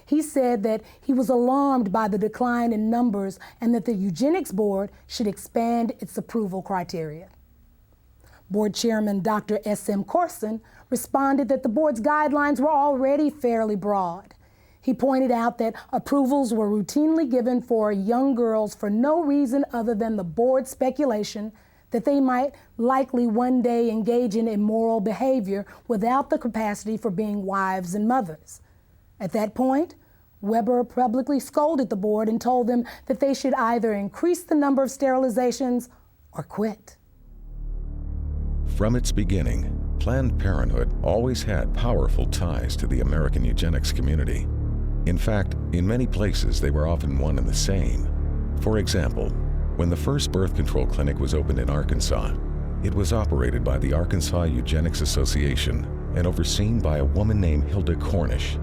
He said that he was alarmed by the decline in numbers and that the Eugenics Board should expand its approval criteria. Board Chairman Dr. S.M. Corson responded that the board's guidelines were already fairly broad. He pointed out that approvals were routinely given for young girls for no reason other than the board's speculation that they might likely one day engage in immoral behavior without the capacity for being wives and mothers. At that point, Weber publicly scolded the board and told them that they should either increase the number of sterilizations or quit. From its beginning, Planned Parenthood always had powerful ties to the American eugenics community. In fact, in many places they were often one and the same. For example, when the first birth control clinic was opened in Arkansas, it was operated by the Arkansas Eugenics Association and overseen by a woman named Hilda Cornish.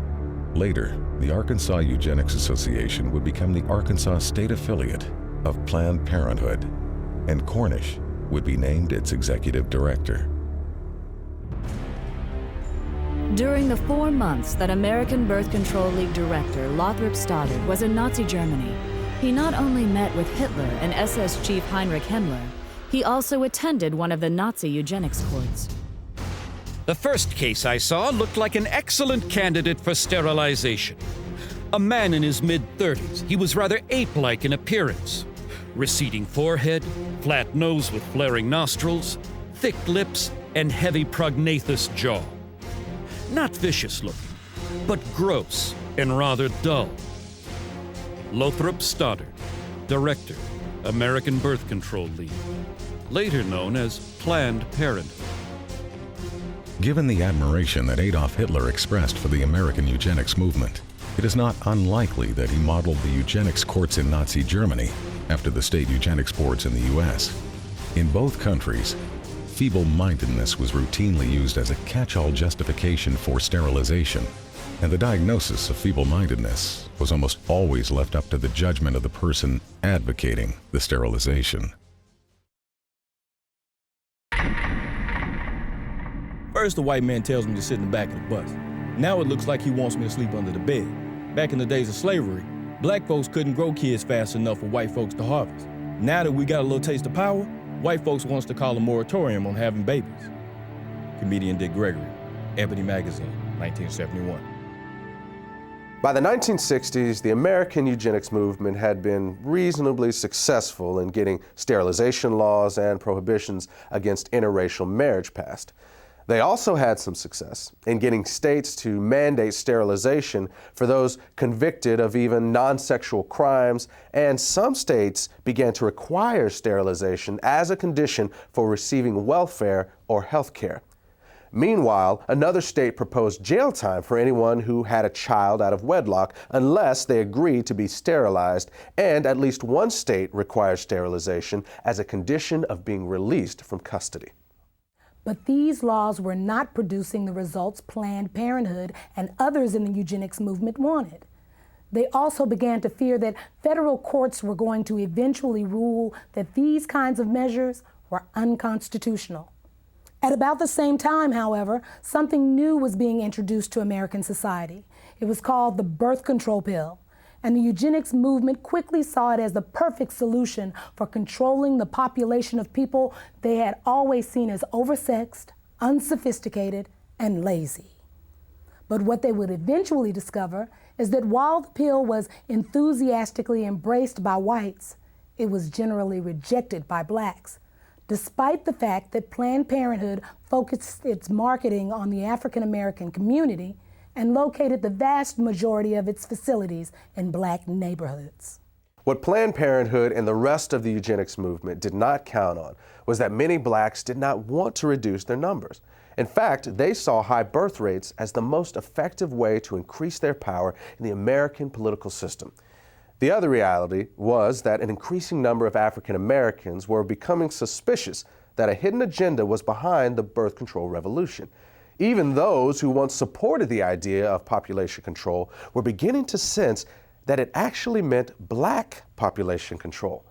Later, the Arkansas Eugenics Association would become the Arkansas State Affiliate of Planned Parenthood, and Cornish would be named its executive director. During the 4 months that American Birth Control League director Lothrop Stoddard was in Nazi Germany, he not only met with Hitler and SS chief Heinrich Himmler, he also attended one of the Nazi eugenics courts. The first case I saw looked like an excellent candidate for sterilization. A man in his mid-30s, he was rather ape-like in appearance. Receding forehead, flat nose with flaring nostrils, thick lips, and heavy prognathous jaw. Not vicious looking, but gross and rather dull. Lothrop Stoddard, Director, American Birth Control League, later known as Planned Parenthood. Given the admiration that Adolf Hitler expressed for the American eugenics movement, it is not unlikely that he modeled the eugenics courts in Nazi Germany after the state eugenics boards in the U.S. In both countries, feeble-mindedness was routinely used as a catch-all justification for sterilization, and the diagnosis of feeble-mindedness was almost always left up to the judgment of the person advocating the sterilization. First, the white man tells me to sit in the back of the bus. Now it looks like he wants me to sleep under the bed. Back in the days of slavery, black folks couldn't grow kids fast enough for white folks to harvest. Now that we got a little taste of power, white folks wants to call a moratorium on having babies. Comedian Dick Gregory, Ebony Magazine, 1971. By the 1960s, the American eugenics movement had been reasonably successful in getting sterilization laws and prohibitions against interracial marriage passed. They also had some success in getting states to mandate sterilization for those convicted of even non-sexual crimes, and some states began to require sterilization as a condition for receiving welfare or health care. Meanwhile, another state proposed jail time for anyone who had a child out of wedlock unless they agreed to be sterilized, and at least one state required sterilization as a condition of being released from custody. But these laws were not producing the results Planned Parenthood and others in the eugenics movement wanted. They also began to fear that federal courts were going to eventually rule that these kinds of measures were unconstitutional. At about the same time, however, something new was being introduced to American society. It was called the birth control pill, and the eugenics movement quickly saw it as the perfect solution for controlling the population of people they had always seen as oversexed, unsophisticated, and lazy. But what they would eventually discover is that while the pill was enthusiastically embraced by whites, it was generally rejected by blacks, despite the fact that Planned Parenthood focused its marketing on the African American community and located the vast majority of its facilities in black neighborhoods. What Planned Parenthood and the rest of the eugenics movement did not count on was that many blacks did not want to reduce their numbers. In fact, they saw high birth rates as the most effective way to increase their power in the American political system. The other reality was that an increasing number of African Americans were becoming suspicious that a hidden agenda was behind the birth control revolution. Even those who once supported the idea of population control were beginning to sense that it actually meant black population control.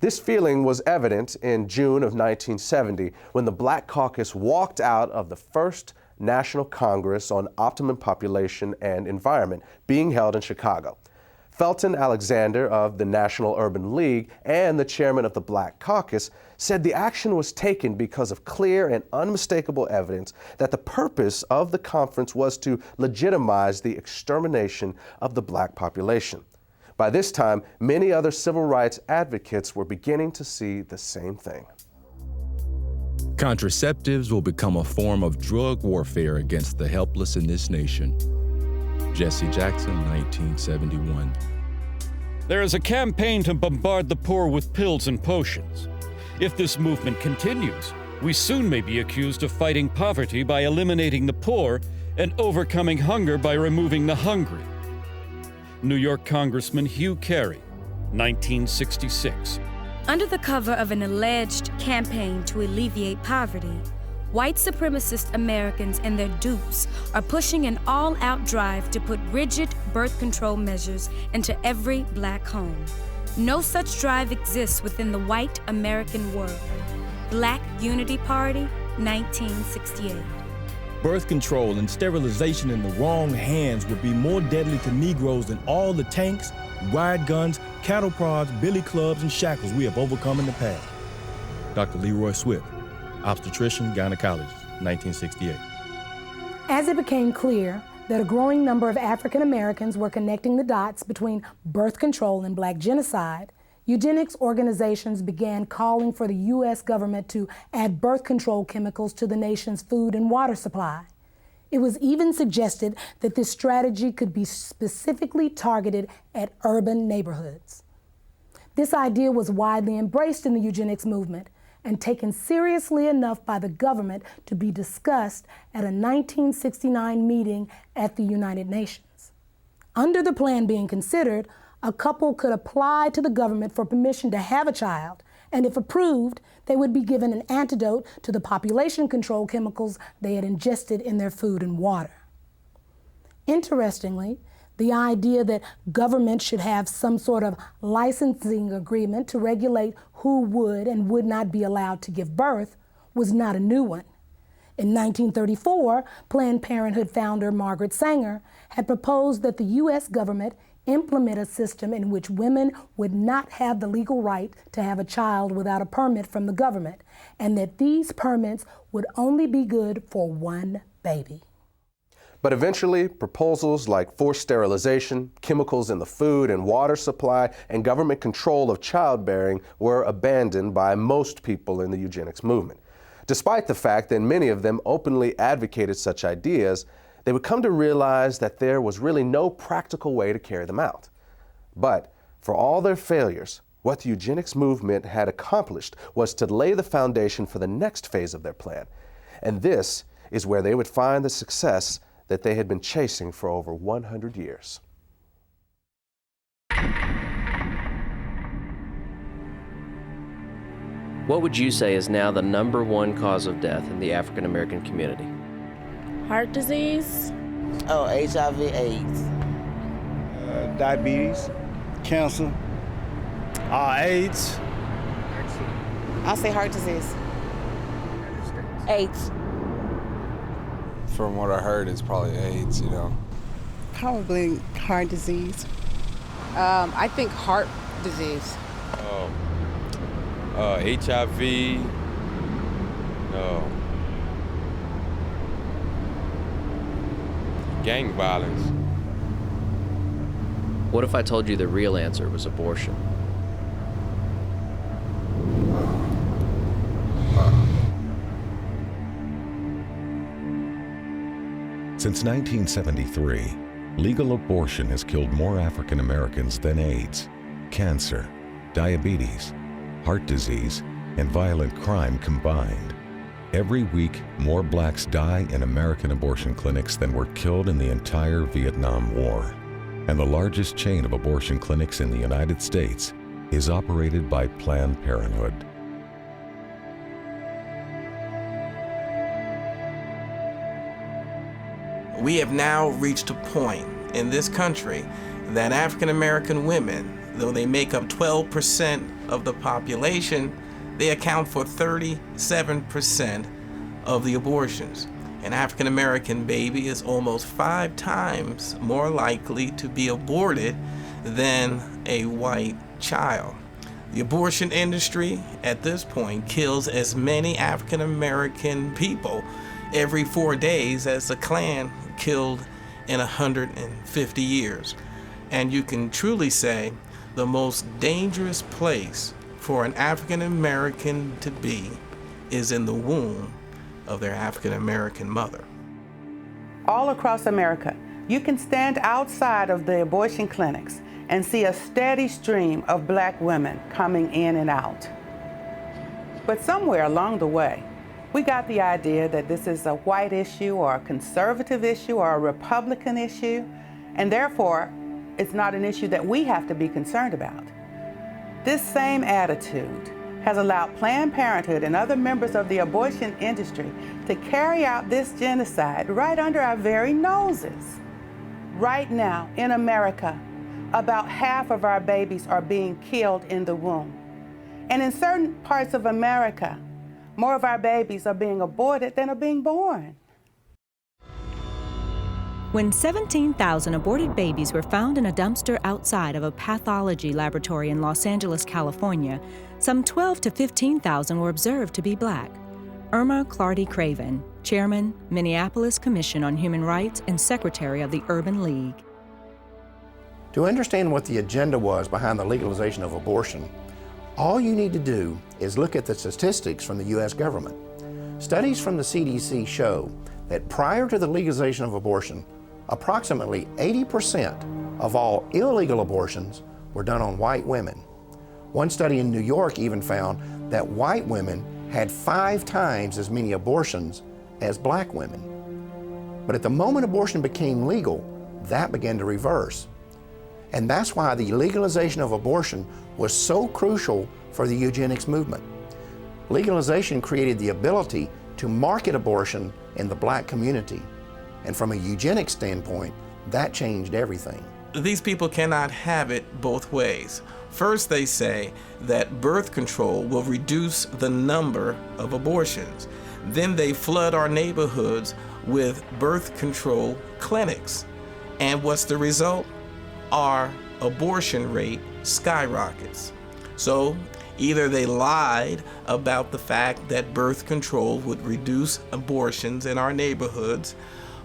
This feeling was evident in June of 1970 when the Black Caucus walked out of the first National Congress on Optimum Population and Environment being held in Chicago. Felton Alexander of the National Urban League and the chairman of the Black Caucus said the action was taken because of clear and unmistakable evidence that the purpose of the conference was to legitimize the extermination of the black population. By this time, many other civil rights advocates were beginning to see the same thing. Contraceptives will become a form of drug warfare against the helpless in this nation. Jesse Jackson, 1971. There is a campaign to bombard the poor with pills and potions. If this movement continues, we soon may be accused of fighting poverty by eliminating the poor and overcoming hunger by removing the hungry. New York Congressman Hugh Carey, 1966. Under the cover of an alleged campaign to alleviate poverty, white supremacist Americans and their dupes are pushing an all-out drive to put rigid birth control measures into every black home. No such drive exists within the white American world. Black Unity Party, 1968. Birth control and sterilization in the wrong hands would be more deadly to Negroes than all the tanks, riot guns, cattle prods, billy clubs, and shackles we have overcome in the past. Dr. Leroy Swift, obstetrician, gynecologist, 1968. As it became clear that a growing number of African Americans were connecting the dots between birth control and black genocide, eugenics organizations began calling for the U.S. government to add birth control chemicals to the nation's food and water supply. It was even suggested that this strategy could be specifically targeted at urban neighborhoods. This idea was widely embraced in the eugenics movement and taken seriously enough by the government to be discussed at a 1969 meeting at the United Nations. Under the plan being considered, a couple could apply to the government for permission to have a child, and if approved, they would be given an antidote to the population control chemicals they had ingested in their food and water. Interestingly, the idea that government should have some sort of licensing agreement to regulate who would and would not be allowed to give birth was not a new one. In 1934, Planned Parenthood founder Margaret Sanger had proposed that the U.S. government implement a system in which women would not have the legal right to have a child without a permit from the government, and that these permits would only be good for one baby. But eventually, proposals like forced sterilization, chemicals in the food and water supply, and government control of childbearing were abandoned by most people in the eugenics movement. Despite the fact that many of them openly advocated such ideas, they would come to realize that there was really no practical way to carry them out. But for all their failures, what the eugenics movement had accomplished was to lay the foundation for the next phase of their plan. And this is where they would find the success that they had been chasing for over 100 years. What would you say is now the #1 cause of death in the African American community? Heart disease. Oh, HIV/AIDS. Diabetes, cancer, AIDS. I'll say heart disease. AIDS. From what I heard, it's probably AIDS, you know. Probably heart disease. I think heart disease. HIV. Gang violence. What if I told you the real answer was abortion? Since 1973, legal abortion has killed more African Americans than AIDS, cancer, diabetes, heart disease, and violent crime combined. Every week, more blacks die in American abortion clinics than were killed in the entire Vietnam War. And the largest chain of abortion clinics in the United States is operated by Planned Parenthood. We have now reached a point in this country that African American women, though they make up 12% of the population, they account for 37% of the abortions. An African American baby is almost 5 times more likely to be aborted than a white child. The abortion industry at this point kills as many African American people every 4 days as the Klan killed in 150 years. And you can truly say the most dangerous place for an African American to be is in the womb of their African American mother. All across America, you can stand outside of the abortion clinics and see a steady stream of black women coming in and out. But somewhere along the way, we got the idea that this is a white issue or a conservative issue or a Republican issue, and therefore, it's not an issue that we have to be concerned about. This same attitude has allowed Planned Parenthood and other members of the abortion industry to carry out this genocide right under our very noses. Right now, in America, about half of our babies are being killed in the womb. And in certain parts of America, more of our babies are being aborted than are being born. When 17,000 aborted babies were found in a dumpster outside of a pathology laboratory in Los Angeles, California, some 12 to 15,000 were observed to be Black. Irma Clardy Craven, Chairman, Minneapolis Commission on Human Rights and Secretary of the Urban League. To understand what the agenda was behind the legalization of abortion, all you need to do is look at the statistics from the U.S. government. Studies from the CDC show that prior to the legalization of abortion, approximately 80% of all illegal abortions were done on white women. One study in New York even found that white women had 5 times as many abortions as Black women. But at the moment abortion became legal, that began to reverse. And that's why the legalization of abortion was so crucial for the eugenics movement. Legalization created the ability to market abortion in the Black community. And from a eugenics standpoint, that changed everything. These people cannot have it both ways. First, they say that birth control will reduce the number of abortions. Then they flood our neighborhoods with birth control clinics. And what's the result? Our abortion rate skyrockets. So either they lied about the fact that birth control would reduce abortions in our neighborhoods,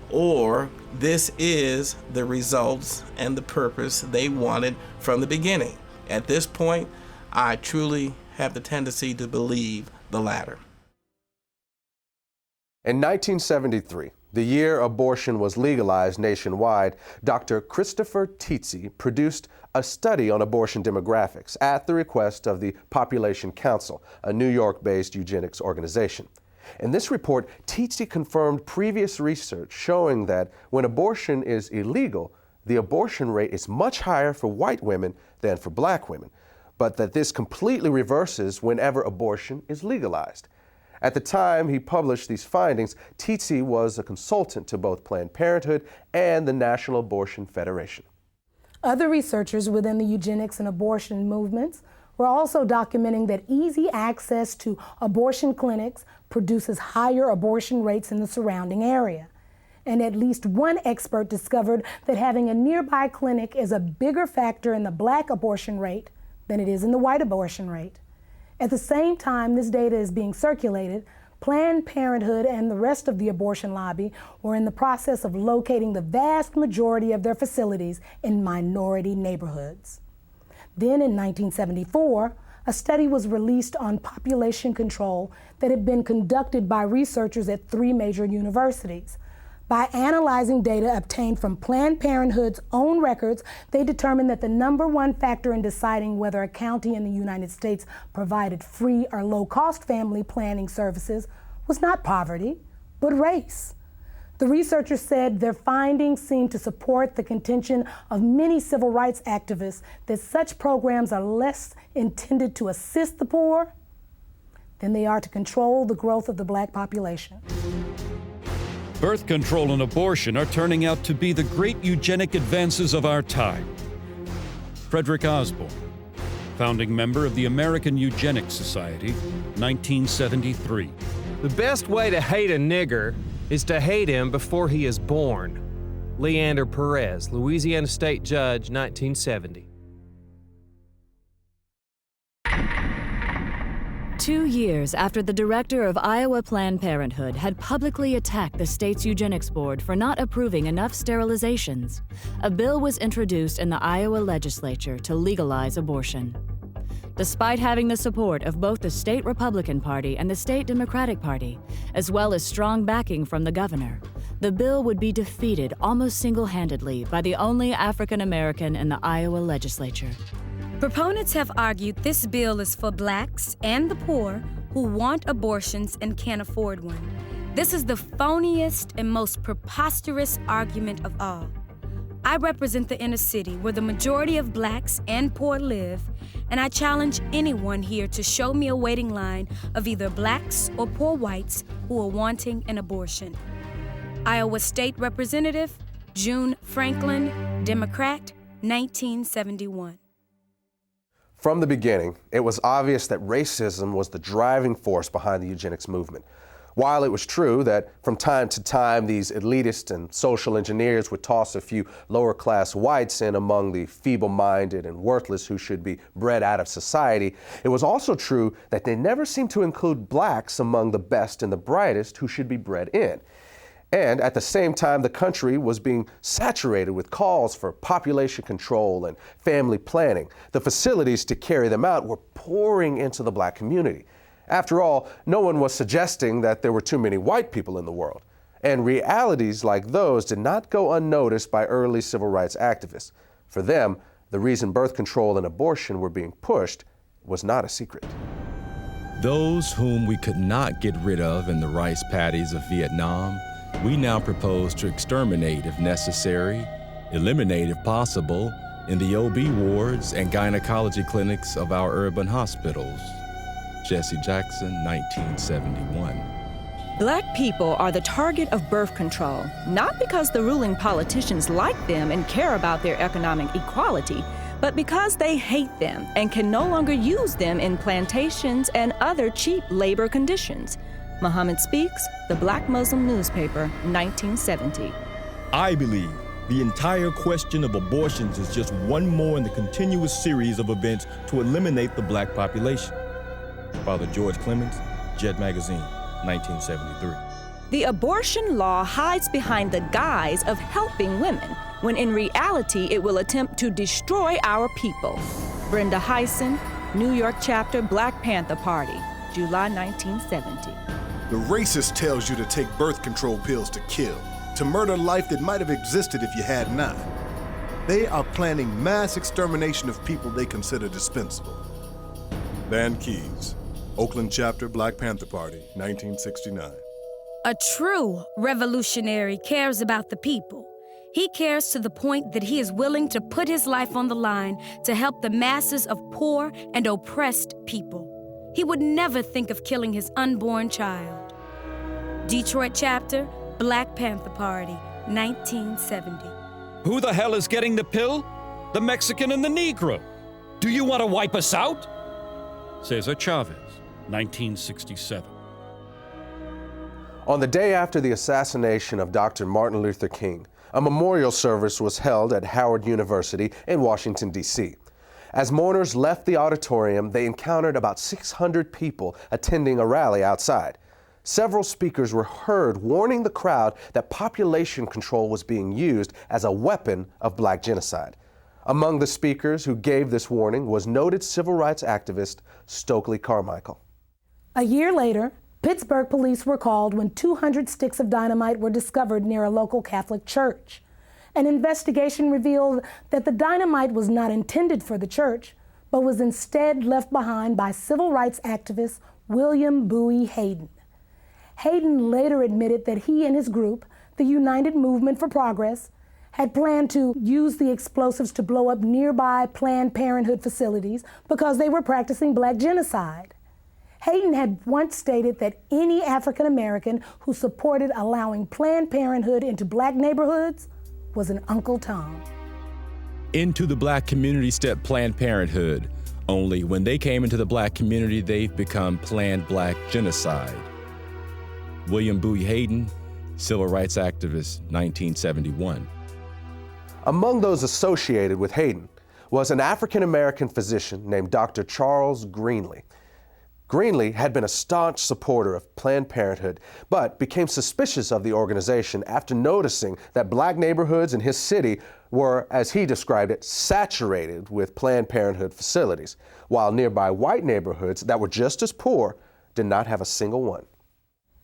or this is the results and the purpose they wanted from the beginning. At this point, I truly have the tendency to believe the latter. In 1973, the year abortion was legalized nationwide, Dr. Christopher Tietze produced a study on abortion demographics at the request of the Population Council, a New York-based eugenics organization. In this report, Tietze confirmed previous research showing that when abortion is illegal, the abortion rate is much higher for white women than for Black women, but that this completely reverses whenever abortion is legalized. At the time he published these findings, Tietze was a consultant to both Planned Parenthood and the National Abortion Federation. Other researchers within the eugenics and abortion movements were also documenting that easy access to abortion clinics produces higher abortion rates in the surrounding area. And at least one expert discovered that having a nearby clinic is a bigger factor in the Black abortion rate than it is in the white abortion rate. At the same time this data is being circulated, Planned Parenthood and the rest of the abortion lobby were in the process of locating the vast majority of their facilities in minority neighborhoods. Then in 1974, a study was released on population control that had been conducted by researchers at 3 major universities. By analyzing data obtained from Planned Parenthood's own records, they determined that the #1 factor in deciding whether a county in the United States provided free or low-cost family planning services was not poverty, but race. The researchers said their findings seemed to support the contention of many civil rights activists that such programs are less intended to assist the poor than they are to control the growth of the Black population. Birth control and abortion are turning out to be the great eugenic advances of our time. Frederick Osborne, founding member of the American Eugenics Society, 1973. The best way to hate a nigger is to hate him before he is born. Leander Perez, Louisiana State Judge, 1970. 2 years after the director of Iowa Planned Parenthood had publicly attacked the state's eugenics board for not approving enough sterilizations, a bill was introduced in the Iowa legislature to legalize abortion. Despite having the support of both the state Republican Party and the state Democratic Party, as well as strong backing from the governor, the bill would be defeated almost single-handedly by the only African American in the Iowa legislature. Proponents have argued this bill is for Blacks and the poor who want abortions and can't afford one. This is the phoniest and most preposterous argument of all. I represent the inner city where the majority of Blacks and poor live, and I challenge anyone here to show me a waiting line of either Blacks or poor whites who are wanting an abortion. Iowa State Representative June Franklin, Democrat, 1971. From the beginning, it was obvious that racism was the driving force behind the eugenics movement. While it was true that from time to time these elitists and social engineers would toss a few lower-class whites in among the feeble-minded and worthless who should be bred out of society, it was also true that they never seemed to include blacks among the best and the brightest who should be bred in. And at the same time, the country was being saturated with calls for population control and family planning. The facilities to carry them out were pouring into the black community. After all, no one was suggesting that there were too many white people in the world. And realities like those did not go unnoticed by early civil rights activists. For them, the reason birth control and abortion were being pushed was not a secret. Those whom we could not get rid of in the rice paddies of Vietnam, we now propose to exterminate if necessary, eliminate if possible, in the OB wards and gynecology clinics of our urban hospitals. Jesse Jackson, 1971. Black people are the target of birth control, not because the ruling politicians like them and care about their economic equality, but because they hate them and can no longer use them in plantations and other cheap labor conditions. Muhammad Speaks, The Black Muslim Newspaper, 1970. I believe the entire question of abortions is just one more in the continuous series of events to eliminate the black population. Father George Clemens, Jet Magazine, 1973. The abortion law hides behind the guise of helping women, when in reality it will attempt to destroy our people. Brenda Hyson, New York chapter, Black Panther Party, July 1970. The racist tells you to take birth control pills to kill, to murder life that might have existed if you had not. They are planning mass extermination of people they consider dispensable. Van Keys, Oakland chapter, Black Panther Party, 1969. A true revolutionary cares about the people. He cares to the point that he is willing to put his life on the line to help the masses of poor and oppressed people. He would never think of killing his unborn child. Detroit chapter, Black Panther Party, 1970. Who the hell is getting the pill? The Mexican and the Negro. Do you want to wipe us out? Cesar Chavez, 1967. On the day after the assassination of Dr. Martin Luther King, a memorial service was held at Howard University in Washington, D.C. As mourners left the auditorium, they encountered about 600 people attending a rally outside. Several speakers were heard warning the crowd that population control was being used as a weapon of black genocide. Among the speakers who gave this warning was noted civil rights activist Stokely Carmichael. A year later, Pittsburgh police were called when 200 sticks of dynamite were discovered near a local Catholic church. An investigation revealed that the dynamite was not intended for the church, but was instead left behind by civil rights activist William Bowie Hayden. Hayden later admitted that he and his group, the United Movement for Progress, had planned to use the explosives to blow up nearby Planned Parenthood facilities because they were practicing black genocide. Hayden had once stated that any African American who supported allowing Planned Parenthood into black neighborhoods was an Uncle Tom. Into the black community stepped Planned Parenthood. Only when they came into the black community, they've become Planned Black Genocide. William Bowie Hayden, civil rights activist, 1971. Among those associated with Hayden was an African-American physician named Dr. Charles Greenlee. Greenlee had been a staunch supporter of Planned Parenthood, but became suspicious of the organization after noticing that black neighborhoods in his city were, as he described it, saturated with Planned Parenthood facilities, while nearby white neighborhoods that were just as poor did not have a single one.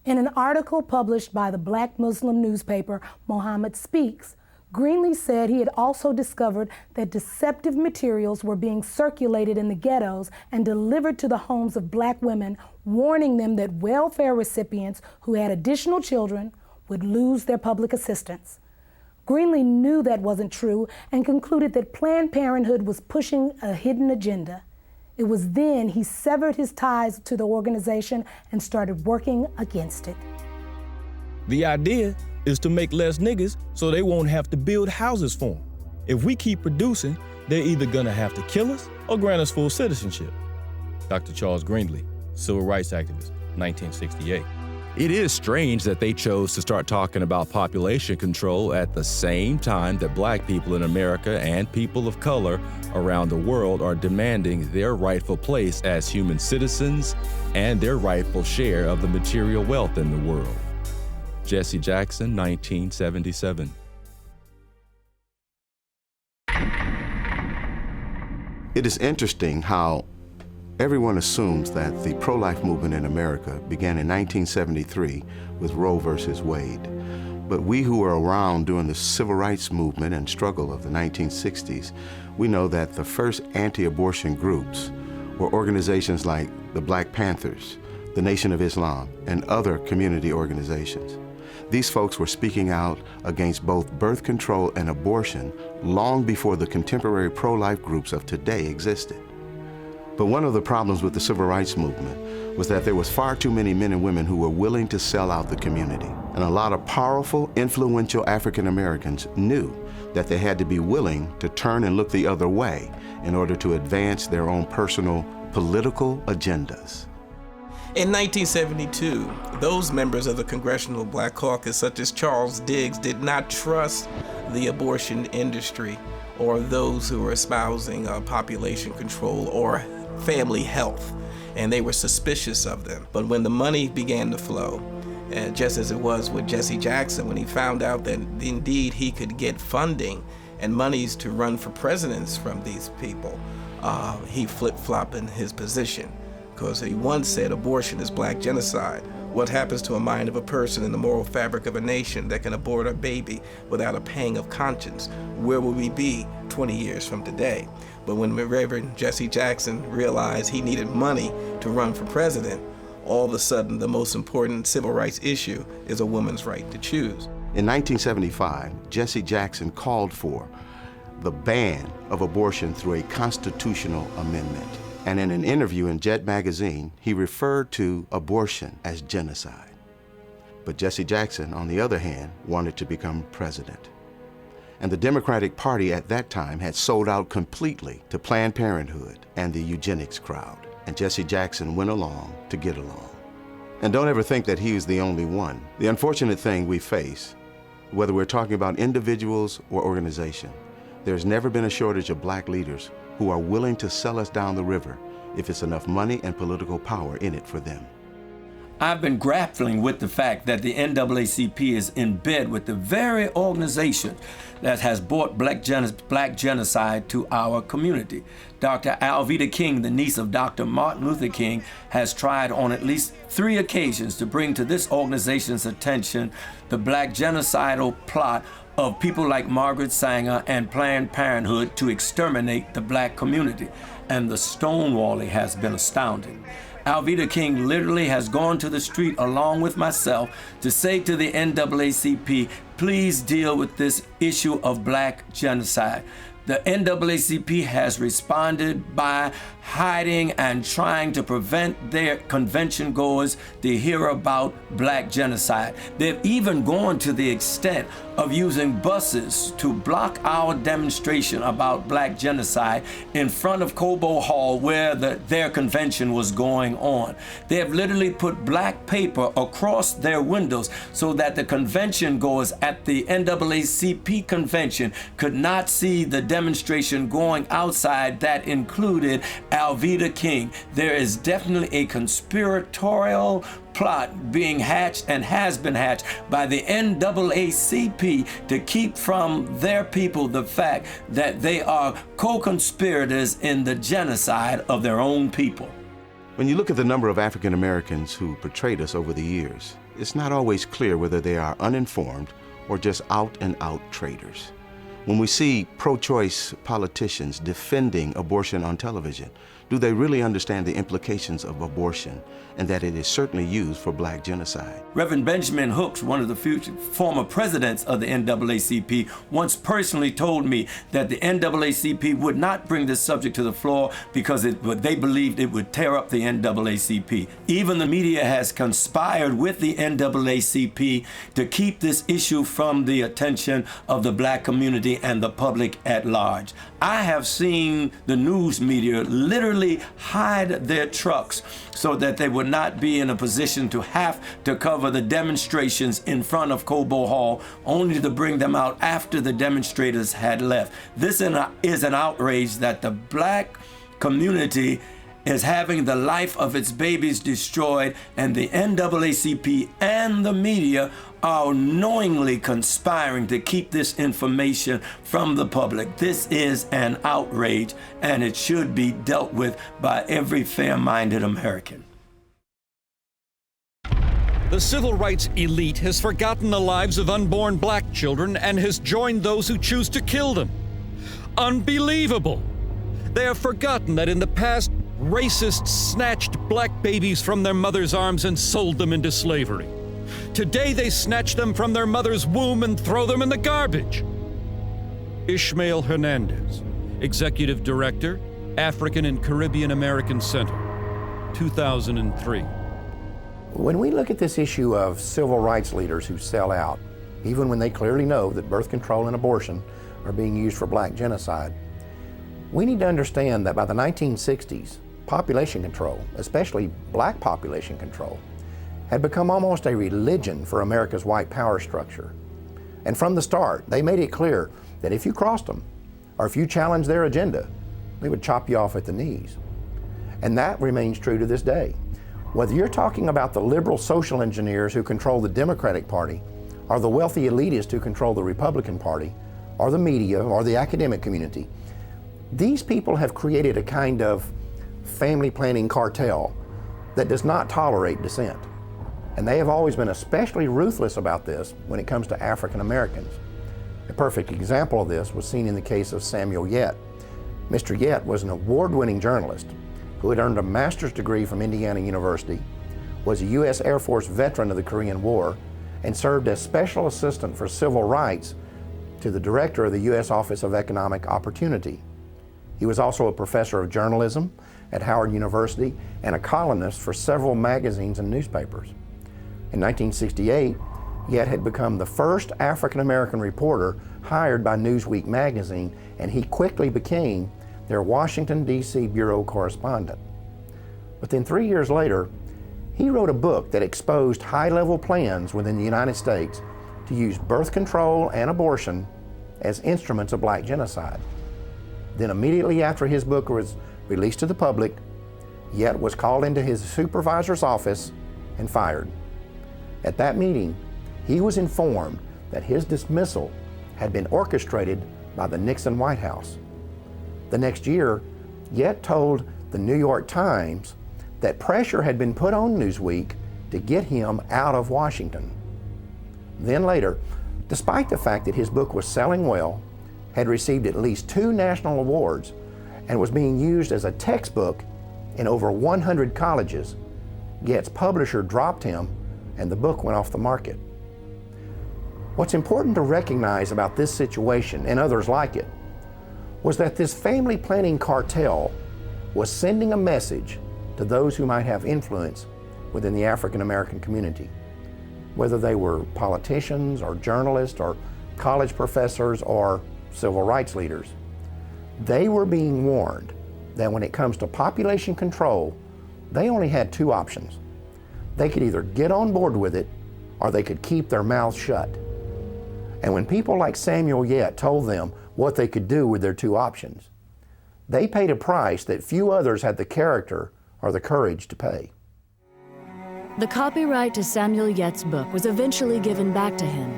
In an article published by the Black Muslim newspaper Muhammad Speaks, Greenlee said he had also discovered that deceptive materials were being circulated in the ghettos and delivered to the homes of black women, warning them that welfare recipients who had additional children would lose their public assistance. Greenlee knew that wasn't true and concluded that Planned Parenthood was pushing a hidden agenda. It was then he severed his ties to the organization and started working against it. The idea is to make less niggas so they won't have to build houses for them. If we keep producing, they're either gonna have to kill us or grant us full citizenship. Dr. Charles Greenlee, civil rights activist, 1968. It is strange that they chose to start talking about population control at the same time that Black people in America and people of color around the world are demanding their rightful place as human citizens and their rightful share of the material wealth in the world. Jesse Jackson, 1977. It is interesting how everyone assumes that the pro-life movement in America began in 1973 with Roe versus Wade. But we who were around during the civil rights movement and struggle of the 1960s, we know that the first anti-abortion groups were organizations like the Black Panthers, the Nation of Islam, and other community organizations. These folks were speaking out against both birth control and abortion long before the contemporary pro-life groups of today existed. But one of the problems with the civil rights movement was that there was far too many men and women who were willing to sell out the community. And a lot of powerful, influential African Americans knew that they had to be willing to turn and look the other way in order to advance their own personal political agendas. In 1972, those members of the Congressional Black Caucus, such as Charles Diggs, did not trust the abortion industry or those who were espousing population control or family health, and they were suspicious of them. But when the money began to flow, just as it was with Jesse Jackson, when he found out that indeed he could get funding and monies to run for presidents from these people, he flip-flopped in his position. Because he once said abortion is black genocide. What happens to a mind of a person in the moral fabric of a nation that can abort a baby without a pang of conscience? Where will we be 20 years from today? But when Reverend Jesse Jackson realized he needed money to run for president, all of a sudden the most important civil rights issue is a woman's right to choose. In 1975, Jesse Jackson called for the ban of abortion through a constitutional amendment. And in an interview in Jet magazine, he referred to abortion as genocide. But Jesse Jackson, on the other hand, wanted to become president. And the Democratic Party at that time had sold out completely to Planned Parenthood and the eugenics crowd. And Jesse Jackson went along to get along. And don't ever think that he was the only one. The unfortunate thing we face, whether we're talking about individuals or organization, there's never been a shortage of black leaders who are willing to sell us down the river if it's enough money and political power in it for them. I've been grappling with the fact that the NAACP is in bed with the very organization that has brought black genocide to our community. Dr. Alveda King, the niece of Dr. Martin Luther King, has tried on at least 3 occasions to bring to this organization's attention the black genocidal plot of people like Margaret Sanger and Planned Parenthood to exterminate the black community. And the stonewalling has been astounding. Alveda King literally has gone to the street along with myself to say to the NAACP, please deal with this issue of black genocide. The NAACP has responded by hiding and trying to prevent their convention goers to hear about black genocide. They've even gone to the extent of using buses to block our demonstration about black genocide in front of Cobo Hall where their convention was going on. They have literally put black paper across their windows so that the convention goers at the NAACP convention could not see the demonstration going outside that included Alveda King. There is definitely a conspiratorial plot being hatched and has been hatched by the NAACP to keep from their people the fact that they are co-conspirators in the genocide of their own people. When you look at the number of African Americans who portrayed us over the years, it's not always clear whether they are uninformed or just out and out traitors. When we see pro-choice politicians defending abortion on television, do they really understand the implications of abortion and that it is certainly used for black genocide? Reverend Benjamin Hooks, one of the former presidents of the NAACP, once personally told me that the NAACP would not bring this subject to the floor because they believed it would tear up the NAACP. Even the media has conspired with the NAACP to keep this issue from the attention of the black community family and the public at large. I have seen the news media literally hide their trucks so that they would not be in a position to have to cover the demonstrations in front of Cobo Hall, only to bring them out after the demonstrators had left. This is an outrage that the black community is having the life of its babies destroyed, and the NAACP and the media are knowingly conspiring to keep this information from the public. This is an outrage, and it should be dealt with by every fair-minded American. The civil rights elite has forgotten the lives of unborn black children and has joined those who choose to kill them. Unbelievable! They have forgotten that in the past, racists snatched black babies from their mother's arms and sold them into slavery. Today they snatch them from their mother's womb and throw them in the garbage. Ishmael Hernandez, Executive Director, African and Caribbean American Center, 2003. When we look at this issue of civil rights leaders who sell out, even when they clearly know that birth control and abortion are being used for black genocide, we need to understand that by the 1960s, population control, especially black population control, had become almost a religion for America's white power structure. And from the start, they made it clear that if you crossed them, or if you challenged their agenda, they would chop you off at the knees. And that remains true to this day. Whether you're talking about the liberal social engineers who control the Democratic Party, or the wealthy elitists who control the Republican Party, or the media, or the academic community, these people have created a kind of family planning cartel that does not tolerate dissent. And they have always been especially ruthless about this when it comes to African Americans. A perfect example of this was seen in the case of Samuel Yet. Mr. Yet was an award-winning journalist who had earned a master's degree from Indiana University, was a U.S. Air Force veteran of the Korean War, and served as special assistant for civil rights to the director of the U.S. Office of Economic Opportunity. He was also a professor of journalism at Howard University and a columnist for several magazines and newspapers. In 1968, Yet had become the first African-American reporter hired by Newsweek magazine, and he quickly became their Washington, D.C. bureau correspondent. But then 3 years later, he wrote a book that exposed high-level plans within the United States to use birth control and abortion as instruments of black genocide. Then immediately after his book was released to the public, Yet was called into his supervisor's office and fired. At that meeting, he was informed that his dismissal had been orchestrated by the Nixon White House. The next year, Yet told the New York Times that pressure had been put on Newsweek to get him out of Washington. Then later, despite the fact that his book was selling well, had received at least 2 national awards, and was being used as a textbook in over 100 colleges, Yet's publisher dropped him and the book went off the market. What's important to recognize about this situation and others like it was that this family planning cartel was sending a message to those who might have influence within the African American community, whether they were politicians or journalists or college professors or civil rights leaders. They were being warned that when it comes to population control, they only had 2 options. They could either get on board with it or they could keep their mouths shut. And when people like Samuel Yet told them what they could do with their 2 options, they paid a price that few others had the character or the courage to pay. The copyright to Samuel Yet's book was eventually given back to him.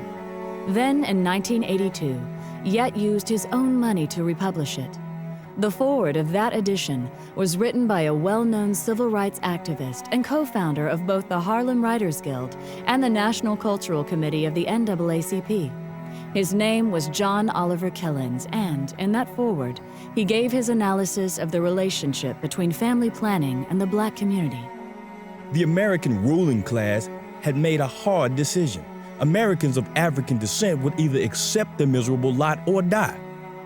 Then, in 1982, Yet used his own money to republish it. The foreword of that edition was written by a well-known civil rights activist and co-founder of both the Harlem Writers Guild and the National Cultural Committee of the NAACP. His name was John Oliver Killens, and in that foreword, he gave his analysis of the relationship between family planning and the black community. The American ruling class had made a hard decision. Americans of African descent would either accept the miserable lot or die.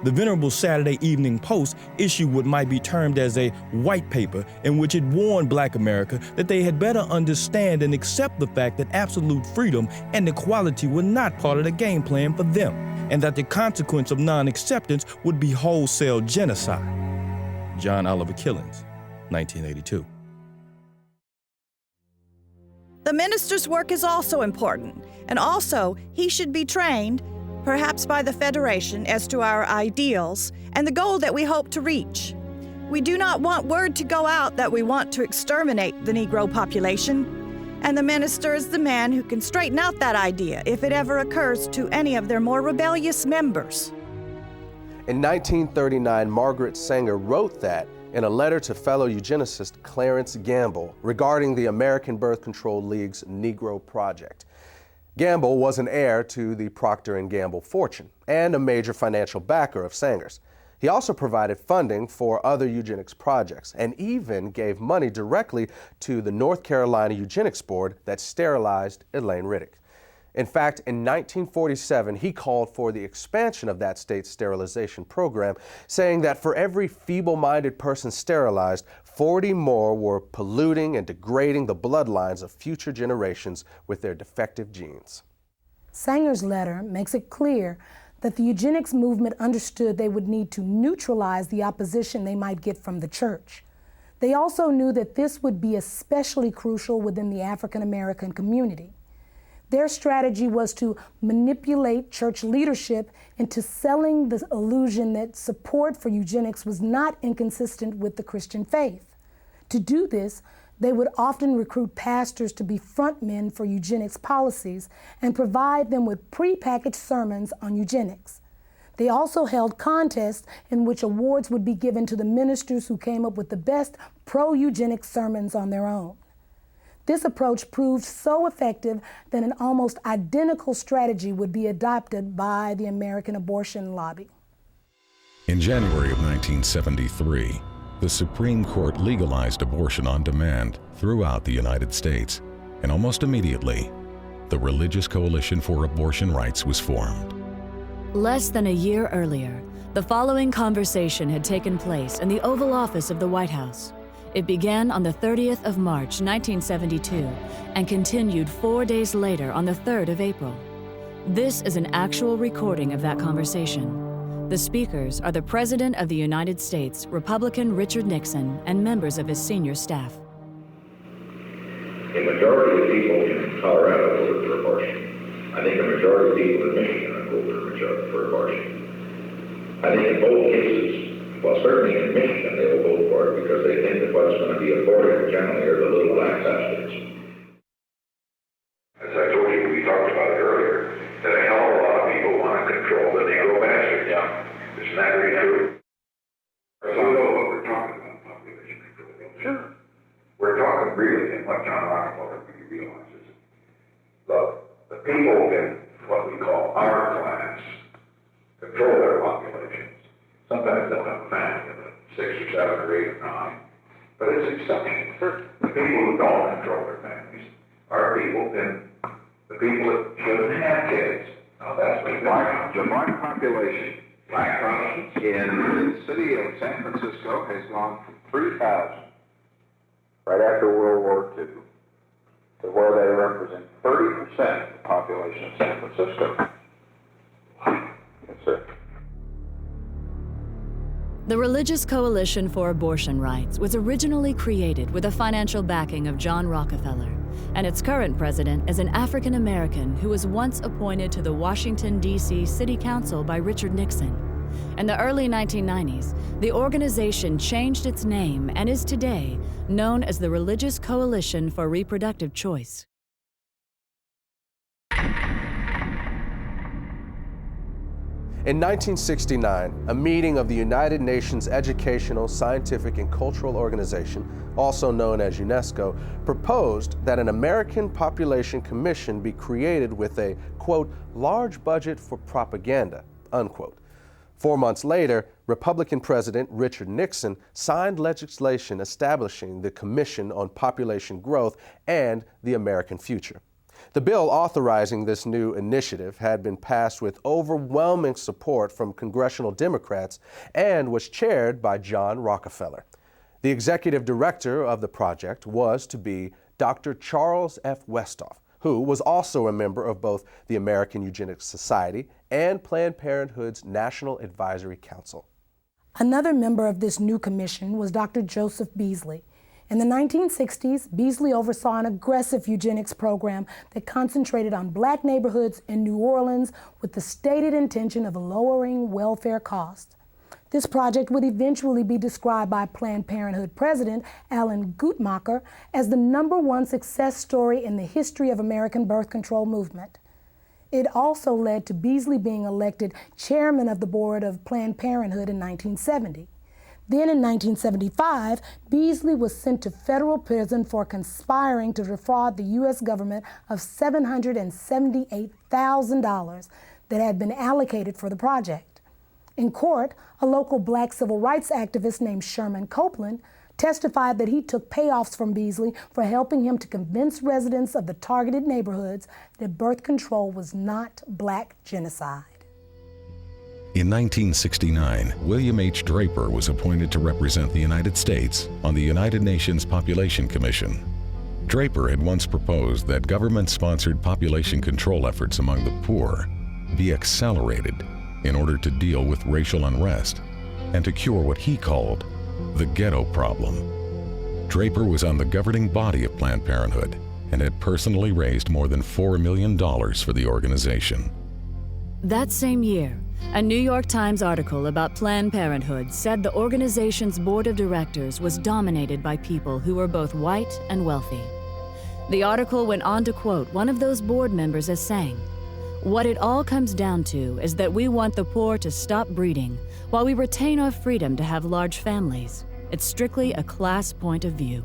The venerable Saturday Evening Post issued what might be termed as a white paper in which it warned Black America that they had better understand and accept the fact that absolute freedom and equality were not part of the game plan for them. and that the consequence of non-acceptance would be wholesale genocide. John Oliver Killings, 1982. The minister's work is also important, and also he should be trained, perhaps by the Federation, as to our ideals and the goal that we hope to reach. We do not want word to go out that we want to exterminate the Negro population, and the minister is the man who can straighten out that idea if it ever occurs to any of their more rebellious members. In 1939, Margaret Sanger wrote that in a letter to fellow eugenicist Clarence Gamble regarding the American Birth Control League's Negro Project. Gamble was an heir to the Procter & Gamble fortune and a major financial backer of Sanger's. He also provided funding for other eugenics projects and even gave money directly to the North Carolina Eugenics Board that sterilized Elaine Riddick. In fact, in 1947, he called for the expansion of that state's sterilization program, saying that for every feeble-minded person sterilized, 40 more were polluting and degrading the bloodlines of future generations with their defective genes. Sanger's letter makes it clear that the eugenics movement understood they would need to neutralize the opposition they might get from the church. They also knew that this would be especially crucial within the African American community. Their strategy was to manipulate church leadership into selling the illusion that support for eugenics was not inconsistent with the Christian faith. To do this, they would often recruit pastors to be frontmen for eugenics policies and provide them with prepackaged sermons on eugenics. They also held contests in which awards would be given to the ministers who came up with the best pro-eugenics sermons on their own. This approach proved so effective that an almost identical strategy would be adopted by the American abortion lobby. In January of 1973, the Supreme Court legalized abortion on demand throughout the United States, and almost immediately, the Religious Coalition for Abortion Rights was formed. Less than a year earlier, the following conversation had taken place in the Oval Office of the White House. It began on the 30th of March, 1972, and continued 4 days later on the 3rd of April. This is an actual recording of that conversation. The speakers are the President of the United States, Republican Richard Nixon, and members of his senior staff. A majority of people in Colorado voted for abortion. I think a majority of people in Michigan voted for abortion. I think in both cases, well, certainly in Michigan, they will vote for it because they think that what's going to be aborted generally are the little black substitutes. As I told you, we talked about it earlier, that a hell of a lot of people want to control the Negro bastard. Yeah. Isn't that really true? So we know what we're talking about, population control. Sure. We're talking really, and what John Rockefeller really realizes. Look, the people in what we call our class control their populations. Sometimes they'll have a family of 6 or 7 or 8 or 9, but it's exceptional. The people who don't control their families are people in the people that shouldn't have kids. Now that's what the black population, black Protestants in the city of San Francisco has gone from 3,000 right after World War II to where they represent 30% of the population of San Francisco. Yes, sir. The Religious Coalition for Abortion Rights was originally created with the financial backing of John Rockefeller, and its current president is an African American who was once appointed to the Washington, D.C. City Council by Richard Nixon. In the early 1990s, the organization changed its name and is today known as the Religious Coalition for Reproductive Choice. In 1969, a meeting of the United Nations Educational, Scientific, and Cultural Organization, also known as UNESCO, proposed that an American Population Commission be created with a, quote, large budget for propaganda, unquote. 4 months later, Republican President Richard Nixon signed legislation establishing the Commission on Population Growth and the American Future. The bill authorizing this new initiative had been passed with overwhelming support from congressional Democrats and was chaired by John Rockefeller. The executive director of the project was to be Dr. Charles F. Westhoff, who was also a member of both the American Eugenics Society and Planned Parenthood's National Advisory Council. Another member of this new commission was Dr. Joseph Beasley. In the 1960s, Beasley oversaw an aggressive eugenics program that concentrated on black neighborhoods in New Orleans with the stated intention of lowering welfare costs. This project would eventually be described by Planned Parenthood President Alan Guttmacher as the #1 success story in the history of American birth control movement. It also led to Beasley being elected chairman of the board of Planned Parenthood in 1970. Then in 1975, Beasley was sent to federal prison for conspiring to defraud the U.S. government of $778,000 that had been allocated for the project. In court, a local black civil rights activist named Sherman Copeland testified that he took payoffs from Beasley for helping him to convince residents of the targeted neighborhoods that birth control was not black genocide. In 1969, William H. Draper was appointed to represent the United States on the United Nations Population Commission. Draper had once proposed that government-sponsored population control efforts among the poor be accelerated in order to deal with racial unrest and to cure what he called the ghetto problem. Draper was on the governing body of Planned Parenthood and had personally raised more than $4 million for the organization. That same year, a New York Times article about Planned Parenthood said the organization's board of directors was dominated by people who were both white and wealthy. The article went on to quote one of those board members as saying, "What it all comes down to is that we want the poor to stop breeding while we retain our freedom to have large families. It's strictly a class point of view."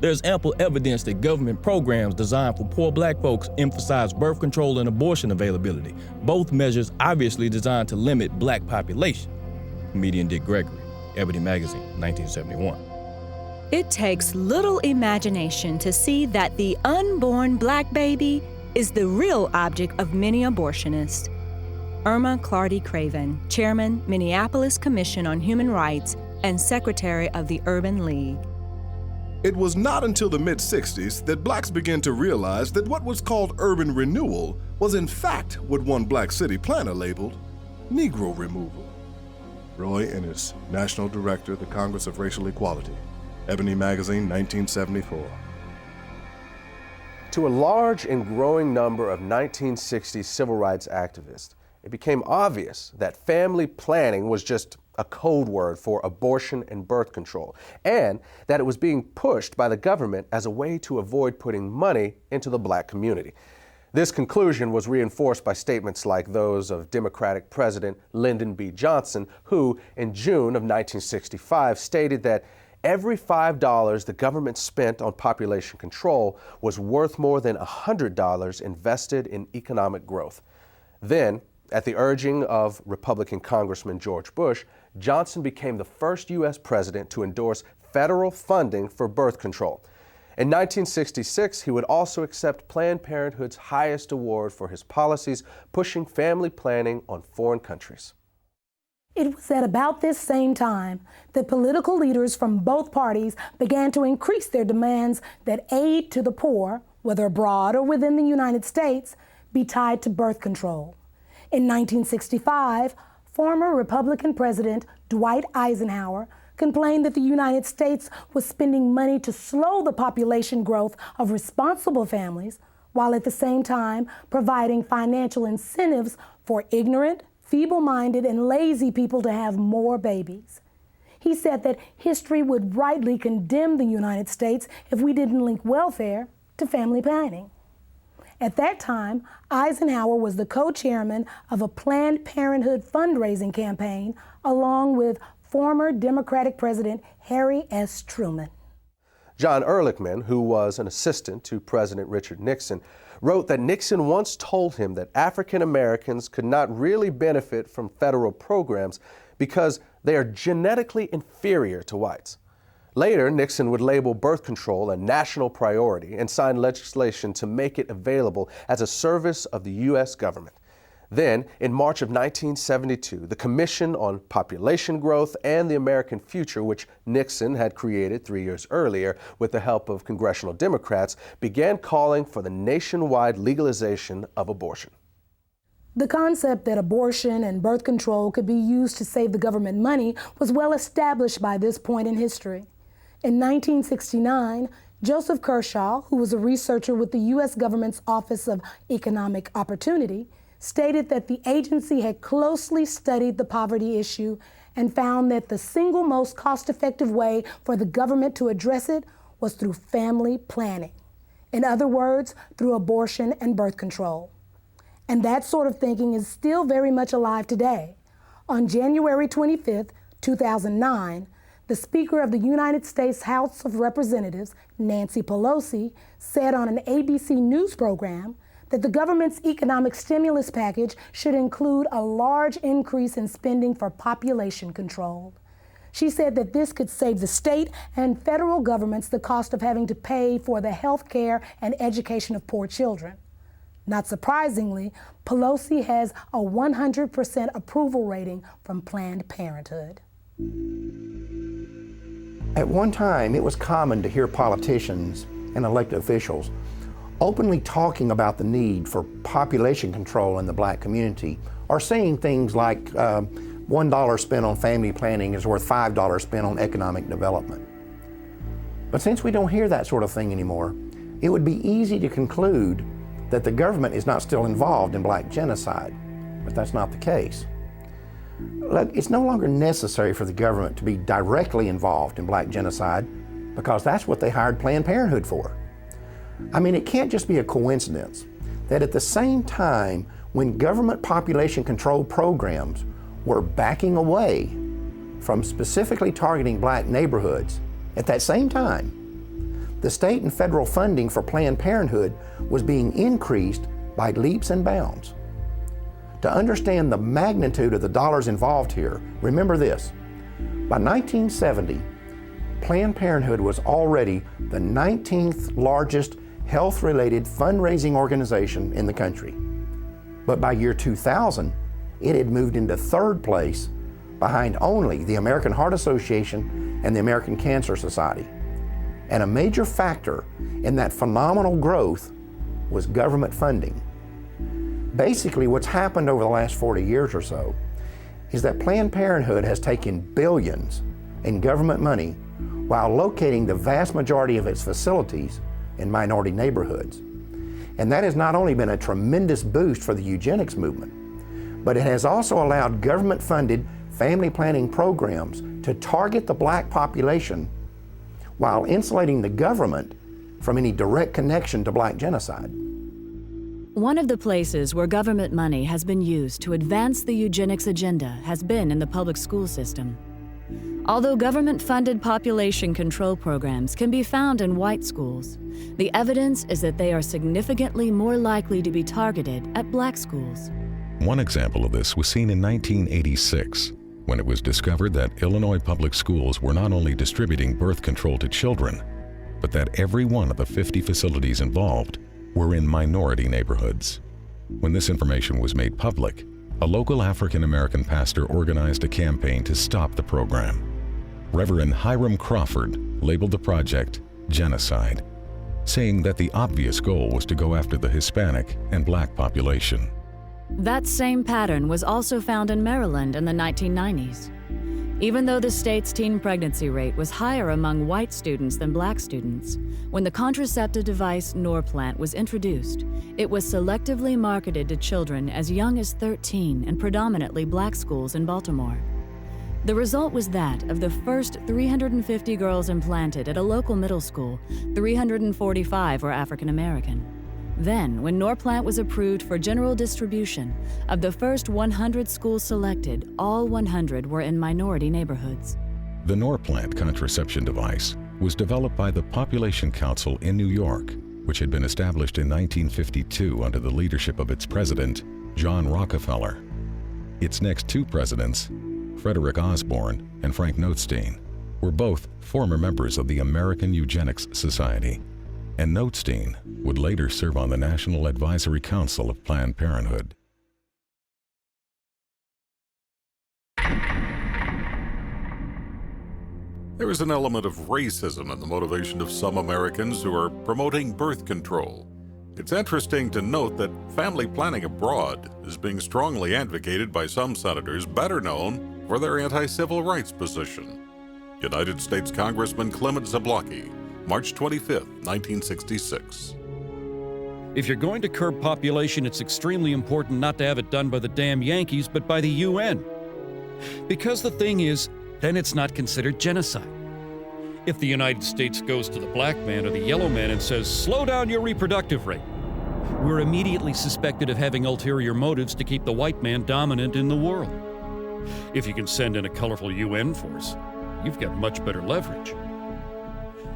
There's ample evidence that government programs designed for poor black folks emphasize birth control and abortion availability, both measures obviously designed to limit black population. Comedian Dick Gregory, Ebony Magazine, 1971. It takes little imagination to see that the unborn black baby is the real object of many abortionists. Irma Clardy Craven, Chairman, Minneapolis Commission on Human Rights and Secretary of the Urban League. It was not until the mid-60s that blacks began to realize that what was called urban renewal was in fact what one black city planner labeled Negro removal. Roy Ennis, National Director of the Congress of Racial Equality, Ebony Magazine, 1974. To a large and growing number of 1960s civil rights activists, it became obvious that family planning was just a code word for abortion and birth control, and that it was being pushed by the government as a way to avoid putting money into the black community. This conclusion was reinforced by statements like those of Democratic President Lyndon B. Johnson, who in June of 1965 stated that every $5 the government spent on population control was worth more than $100 invested in economic growth. Then, at the urging of Republican Congressman George Bush, Johnson became the first U.S. president to endorse federal funding for birth control. In 1966, he would also accept Planned Parenthood's highest award for his policies pushing family planning on foreign countries. It was at about this same time that political leaders from both parties began to increase their demands that aid to the poor, whether abroad or within the United States, be tied to birth control. In 1965, former Republican President Dwight Eisenhower complained that the United States was spending money to slow the population growth of responsible families, while at the same time providing financial incentives for ignorant, feeble-minded, and lazy people to have more babies. He said that history would rightly condemn the United States if we didn't link welfare to family planning. At that time, Eisenhower was the co-chairman of a Planned Parenthood fundraising campaign, along with former Democratic President Harry S. Truman. John Ehrlichman, who was an assistant to President Richard Nixon, wrote that Nixon once told him that African Americans could not really benefit from federal programs because they are genetically inferior to whites. Later, Nixon would label birth control a national priority and sign legislation to make it available as a service of the U.S. government. Then, in March of 1972, the Commission on Population Growth and the American Future, which Nixon had created 3 years earlier with the help of congressional Democrats, began calling for the nationwide legalization of abortion. The concept that abortion and birth control could be used to save the government money was well established by this point in history. In 1969, Joseph Kershaw, who was a researcher with the U.S. government's Office of Economic Opportunity, stated that the agency had closely studied the poverty issue and found that the single most cost-effective way for the government to address it was through family planning. In other words, through abortion and birth control. And that sort of thinking is still very much alive today. On January 25th, 2009, the Speaker of the United States House of Representatives, Nancy Pelosi, said on an ABC News program that the government's economic stimulus package should include a large increase in spending for population control. She said that this could save the state and federal governments the cost of having to pay for the health care and education of poor children. Not surprisingly, Pelosi has a 100% approval rating from Planned Parenthood. At one time, it was common to hear politicians and elected officials openly talking about the need for population control in the Black community, or saying things like $1 spent on family planning is worth $5 spent on economic development. But since we don't hear that sort of thing anymore, it would be easy to conclude that the government is not still involved in Black genocide, but that's not the case. Look, it's no longer necessary for the government to be directly involved in Black genocide because that's what they hired Planned Parenthood for. I mean, it can't just be a coincidence that at the same time when government population control programs were backing away from specifically targeting Black neighborhoods, at that same time, the state and federal funding for Planned Parenthood was being increased by leaps and bounds. To understand the magnitude of the dollars involved here, remember this. By 1970, Planned Parenthood was already the 19th largest health-related fundraising organization in the country. But by year 2000, it had moved into third place behind only the American Heart Association and the American Cancer Society. And a major factor in that phenomenal growth was government funding. Basically, what's happened over the last 40 years or so is that Planned Parenthood has taken billions in government money while locating the vast majority of its facilities in minority neighborhoods. And that has not only been a tremendous boost for the eugenics movement, but it has also allowed government-funded family planning programs to target the Black population while insulating the government from any direct connection to Black genocide. One of the places where government money has been used to advance the eugenics agenda has been in the public school system. Although government-funded population control programs can be found in white schools, the evidence is that they are significantly more likely to be targeted at Black schools. One example of this was seen in 1986, when it was discovered that Illinois public schools were not only distributing birth control to children, but that every one of the 50 facilities involved were in minority neighborhoods. When this information was made public, a local African-American pastor organized a campaign to stop the program. Reverend Hiram Crawford labeled the project genocide, saying that the obvious goal was to go after the Hispanic and Black population. That same pattern was also found in Maryland in the 1990s. Even though the state's teen pregnancy rate was higher among white students than Black students, when the contraceptive device Norplant was introduced, it was selectively marketed to children as young as 13 in predominantly Black schools in Baltimore. The result was that of the first 350 girls implanted at a local middle school, 345 were African American. Then, when Norplant was approved for general distribution, of the first 100 schools selected, all 100 were in minority neighborhoods. The Norplant contraception device was developed by the Population Council in New York, which had been established in 1952 under the leadership of its president, John Rockefeller. Its next two presidents, Frederick Osborne and Frank Notestein, were both former members of the American Eugenics Society, and Notestein would later serve on the National Advisory Council of Planned Parenthood. There is an element of racism in the motivation of some Americans who are promoting birth control. It's interesting to note that family planning abroad is being strongly advocated by some senators better known for their anti-civil rights position. United States Congressman Clement Zablocki, March 25, 1966. If you're going to curb population, it's extremely important not to have it done by the damn Yankees, but by the UN. Because the thing is, then it's not considered genocide. If the United States goes to the black man or the yellow man and says, slow down your reproductive rate, we're immediately suspected of having ulterior motives to keep the white man dominant in the world. If you can send in a colorful UN force, you've got much better leverage.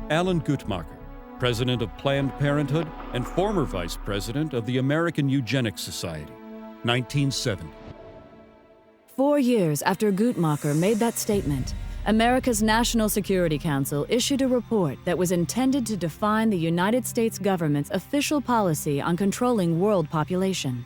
Alan Guttmacher, president of Planned Parenthood and former vice president of the American Eugenics Society, 1970. 4 years after Guttmacher made that statement, America's National Security Council issued a report that was intended to define the United States government's official policy on controlling world population.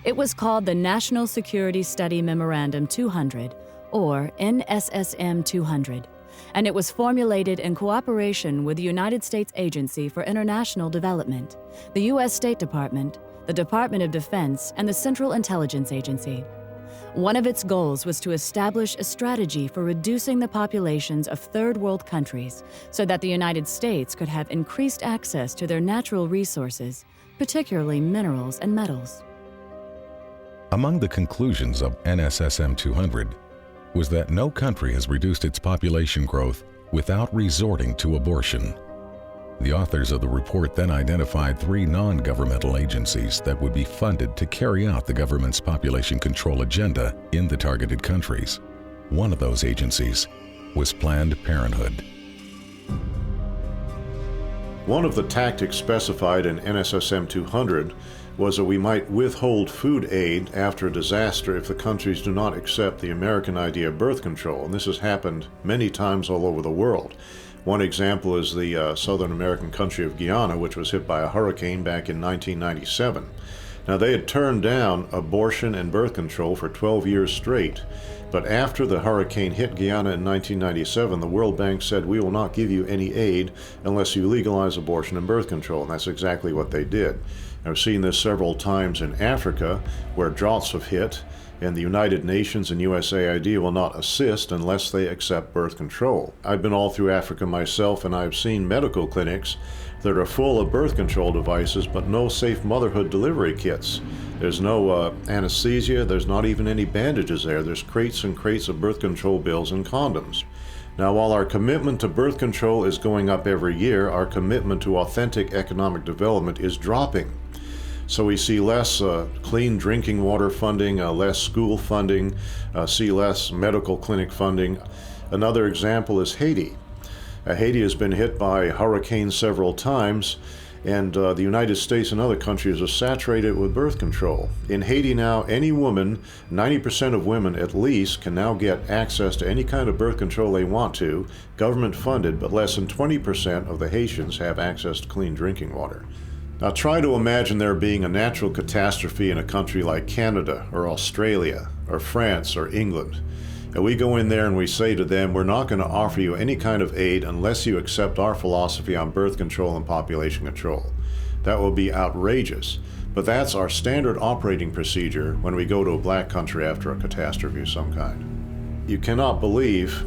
It was called the National Security Study Memorandum 200, or NSSM 200, and it was formulated in cooperation with the United States Agency for International Development, the U.S. State Department, the Department of Defense, and the Central Intelligence Agency. One of its goals was to establish a strategy for reducing the populations of third world countries so that the United States could have increased access to their natural resources, particularly minerals and metals. Among the conclusions of NSSM 200 was that no country has reduced its population growth without resorting to abortion. The authors of the report then identified 3 non-governmental agencies that would be funded to carry out the government's population control agenda in the targeted countries. One of those agencies was Planned Parenthood. One of the tactics specified in NSSM 200 was that we might withhold food aid after a disaster if the countries do not accept the American idea of birth control, and this has happened many times all over the world. One example is the Southern American country of Guyana, which was hit by a hurricane back in 1997. Now, they had turned down abortion and birth control for 12 years straight, but after the hurricane hit Guyana in 1997, the World Bank said, we will not give you any aid unless you legalize abortion and birth control, and that's exactly what they did. I've seen this several times in Africa, where droughts have hit, and the United Nations and USAID will not assist unless they accept birth control. I've been all through Africa myself, and I've seen medical clinics that are full of birth control devices, but no safe motherhood delivery kits. There's no anesthesia, there's not even any bandages there. There's crates and crates of birth control pills and condoms. Now, while our commitment to birth control is going up every year, our commitment to authentic economic development is dropping. So we see less clean drinking water funding, less school funding, see less medical clinic funding. Another example is Haiti. Haiti has been hit by hurricanes several times, and the United States and other countries are saturated with birth control. In Haiti now, any woman, 90% of women at least, can now get access to any kind of birth control they want to, government funded, but less than 20% of the Haitians have access to clean drinking water. Now try to imagine there being a natural catastrophe in a country like Canada or Australia or France or England. And we go in there and we say to them, we're not going to offer you any kind of aid unless you accept our philosophy on birth control and population control. That will be outrageous. But that's our standard operating procedure when we go to a black country after a catastrophe of some kind. You cannot believe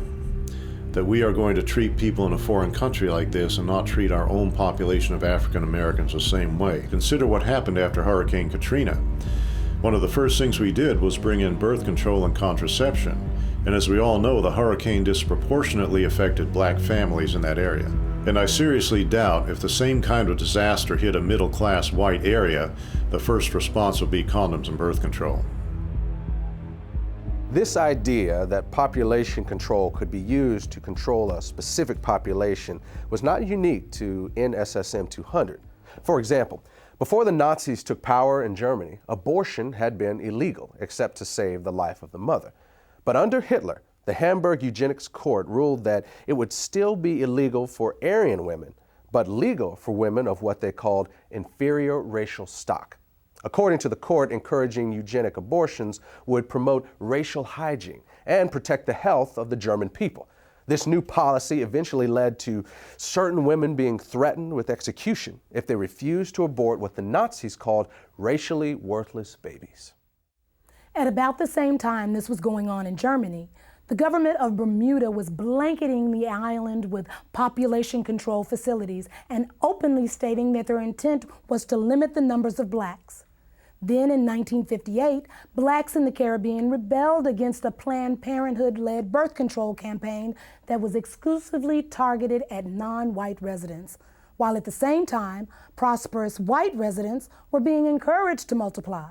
that we are going to treat people in a foreign country like this and not treat our own population of African Americans the same way. Consider what happened after Hurricane Katrina. One of the first things we did was bring in birth control and contraception. And as we all know, the hurricane disproportionately affected black families in that area. And I seriously doubt if the same kind of disaster hit a middle-class white area, the first response would be condoms and birth control. This idea that population control could be used to control a specific population was not unique to NSSM 200. For example, before the Nazis took power in Germany, abortion had been illegal except to save the life of the mother. But under Hitler, the Hamburg Eugenics Court ruled that it would still be illegal for Aryan women, but legal for women of what they called inferior racial stock. According to the court, encouraging eugenic abortions would promote racial hygiene and protect the health of the German people. This new policy eventually led to certain women being threatened with execution if they refused to abort what the Nazis called racially worthless babies. At about the same time this was going on in Germany, the government of Bermuda was blanketing the island with population control facilities and openly stating that their intent was to limit the numbers of blacks. Then in 1958, blacks in the Caribbean rebelled against a Planned Parenthood-led birth control campaign that was exclusively targeted at non-white residents, while at the same time, prosperous white residents were being encouraged to multiply.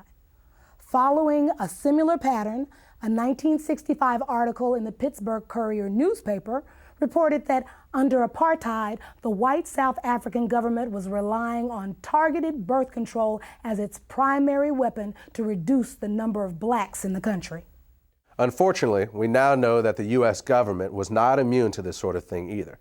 Following a similar pattern, a 1965 article in the Pittsburgh Courier newspaper reported that under apartheid, the white South African government was relying on targeted birth control as its primary weapon to reduce the number of blacks in the country. Unfortunately, we now know that the U.S. government was not immune to this sort of thing either.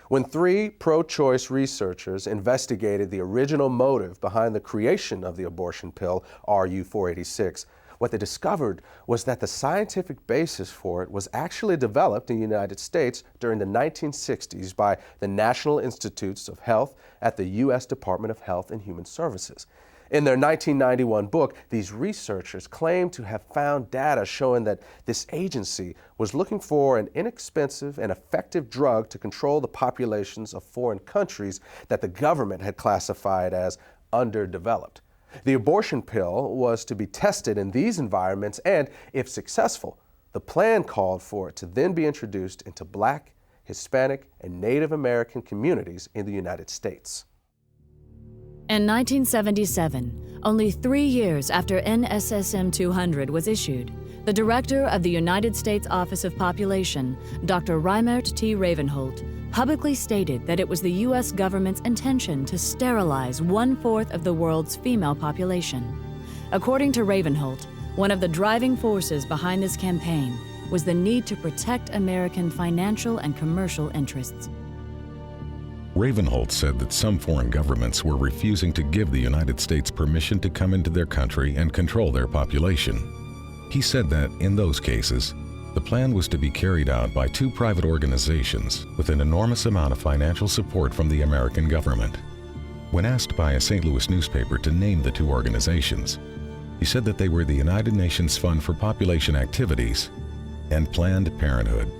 When 3 pro-choice researchers investigated the original motive behind the creation of the abortion pill, RU-486, what they discovered was that the scientific basis for it was actually developed in the United States during the 1960s by the National Institutes of Health at the U.S. Department of Health and Human Services. In their 1991 book, these researchers claimed to have found data showing that this agency was looking for an inexpensive and effective drug to control the populations of foreign countries that the government had classified as underdeveloped. The abortion pill was to be tested in these environments and, if successful, the plan called for it to then be introduced into Black, Hispanic, and Native American communities in the United States. In 1977, only 3 years after NSSM 200 was issued, the director of the United States Office of Population, Dr. Reimert T. Ravenholt, publicly stated that it was the U.S. government's intention to sterilize 1/4 of the world's female population. According to Ravenholt, one of the driving forces behind this campaign was the need to protect American financial and commercial interests. Ravenholt said that some foreign governments were refusing to give the United States permission to come into their country and control their population. He said that, in those cases, the plan was to be carried out by 2 private organizations with an enormous amount of financial support from the American government. When asked by a St. Louis newspaper to name the 2 organizations, he said that they were the United Nations Fund for Population Activities and Planned Parenthood.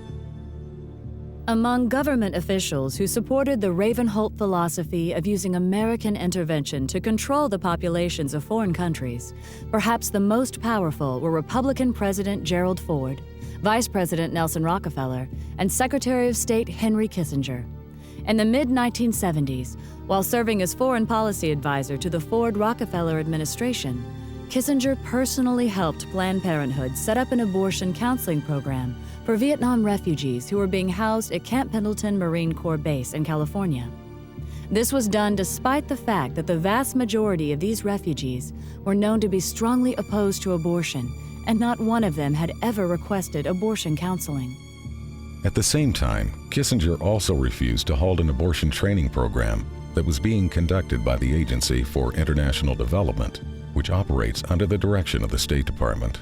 Among government officials who supported the Ravenholt philosophy of using American intervention to control the populations of foreign countries, perhaps the most powerful were Republican President Gerald Ford, Vice President Nelson Rockefeller, and Secretary of State Henry Kissinger. In the mid-1970s, while serving as foreign policy advisor to the Ford-Rockefeller administration, Kissinger personally helped Planned Parenthood set up an abortion counseling program for Vietnam refugees who were being housed at Camp Pendleton Marine Corps Base in California. This was done despite the fact that the vast majority of these refugees were known to be strongly opposed to abortion, and not one of them had ever requested abortion counseling. At the same time, Kissinger also refused to hold an abortion training program that was being conducted by the Agency for International Development, which operates under the direction of the State Department.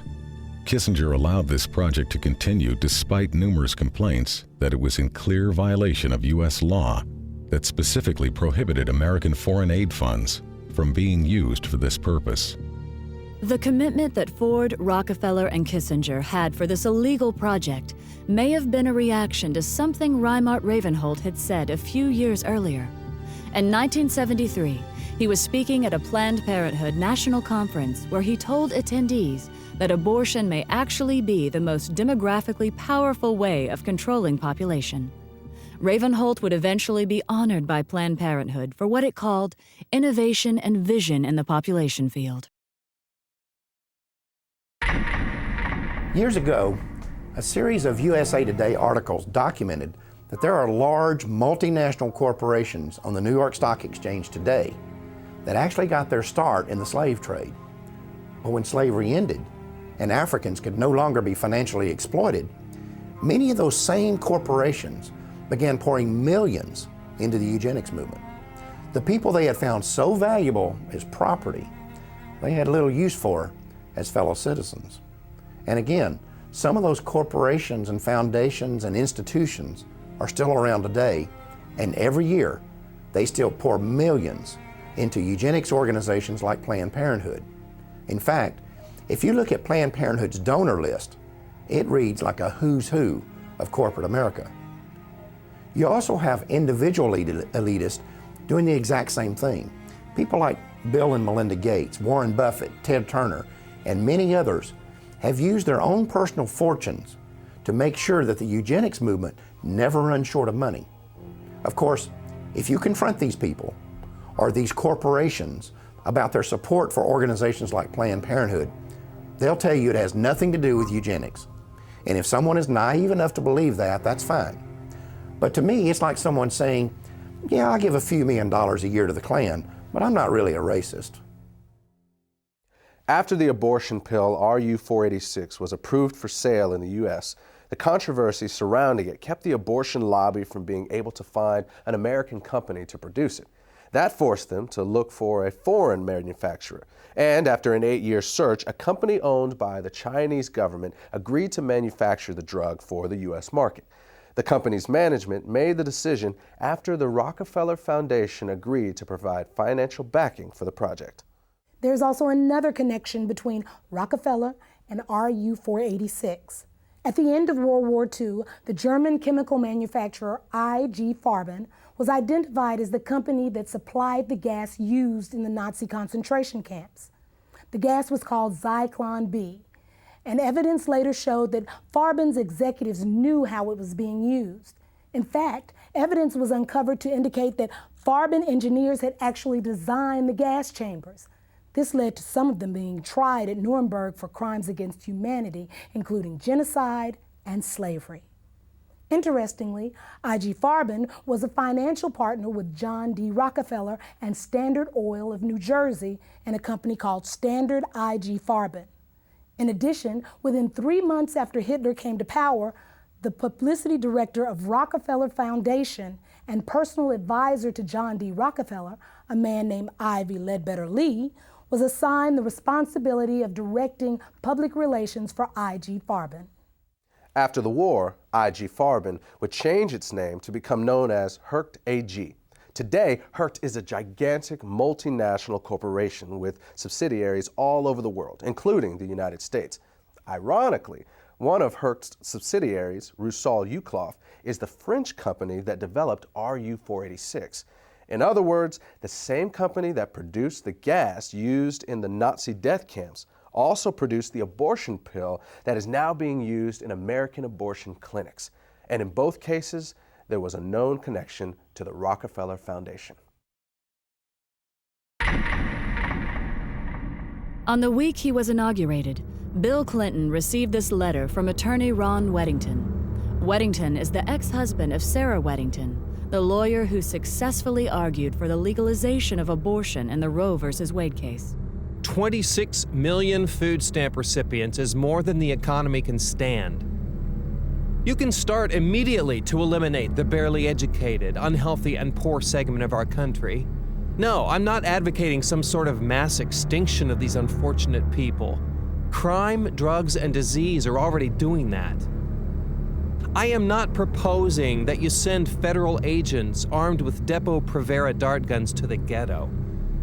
Kissinger allowed this project to continue despite numerous complaints that it was in clear violation of U.S. law that specifically prohibited American foreign aid funds from being used for this purpose. The commitment that Ford, Rockefeller, and Kissinger had for this illegal project may have been a reaction to something Reimert Ravenholt had said a few years earlier. In 1973, he was speaking at a Planned Parenthood national conference where he told attendees that abortion may actually be the most demographically powerful way of controlling population. Ravenholt would eventually be honored by Planned Parenthood for what it called innovation and vision in the population field. Years ago, a series of USA Today articles documented that there are large multinational corporations on the New York Stock Exchange today that actually got their start in the slave trade. But when slavery ended and Africans could no longer be financially exploited, many of those same corporations began pouring millions into the eugenics movement. The people they had found so valuable as property, they had little use for as fellow citizens. And again, some of those corporations and foundations and institutions are still around today, and every year they still pour millions into eugenics organizations like Planned Parenthood. In fact, if you look at Planned Parenthood's donor list, it reads like a who's who of corporate America. You also have individual elitists doing the exact same thing. People like Bill and Melinda Gates, Warren Buffett, Ted Turner, and many others have used their own personal fortunes to make sure that the eugenics movement never runs short of money. Of course, if you confront these people or these corporations about their support for organizations like Planned Parenthood, they'll tell you it has nothing to do with eugenics. And if someone is naive enough to believe that, that's fine. But to me, it's like someone saying, yeah, I give a few $1 million a year to the Klan, but I'm not really a racist. After the abortion pill RU-486 was approved for sale in the U.S., the controversy surrounding it kept the abortion lobby from being able to find an American company to produce it. That forced them to look for a foreign manufacturer. And after an 8-year search, a company owned by the Chinese government agreed to manufacture the drug for the U.S. market. The company's management made the decision after the Rockefeller Foundation agreed to provide financial backing for the project. There's also another connection between Rockefeller and RU-486. At the end of World War II, the German chemical manufacturer IG Farben was identified as the company that supplied the gas used in the Nazi concentration camps. The gas was called Zyklon B, and evidence later showed that Farben's executives knew how it was being used. In fact, evidence was uncovered to indicate that Farben engineers had actually designed the gas chambers. This led to some of them being tried at Nuremberg for crimes against humanity, including genocide and slavery. Interestingly, IG Farben was a financial partner with John D. Rockefeller and Standard Oil of New Jersey in a company called Standard IG Farben. In addition, within 3 months after Hitler came to power, the publicity director of Rockefeller Foundation and personal advisor to John D. Rockefeller, a man named Ivy Ledbetter Lee, was assigned the responsibility of directing public relations for IG Farben. After the war, IG Farben would change its name to become known as Hercht AG. Today, Hercht is a gigantic multinational corporation with subsidiaries all over the world, including the United States. Ironically, one of Hercht's subsidiaries, Rusal-Yuclof, is the French company that developed RU-486. In other words, the same company that produced the gas used in the Nazi death camps also produced the abortion pill that is now being used in American abortion clinics. And in both cases, there was a known connection to the Rockefeller Foundation. On the week he was inaugurated, Bill Clinton received this letter from attorney Ron Weddington. Weddington is the ex-husband of Sarah Weddington, the lawyer who successfully argued for the legalization of abortion in the Roe v. Wade case. 26 million food stamp recipients is more than the economy can stand. You can start immediately to eliminate the barely educated, unhealthy, and poor segment of our country. No, I'm not advocating some sort of mass extinction of these unfortunate people. Crime, drugs, and disease are already doing that. I am not proposing that you send federal agents armed with Depo-Provera dart guns to the ghetto.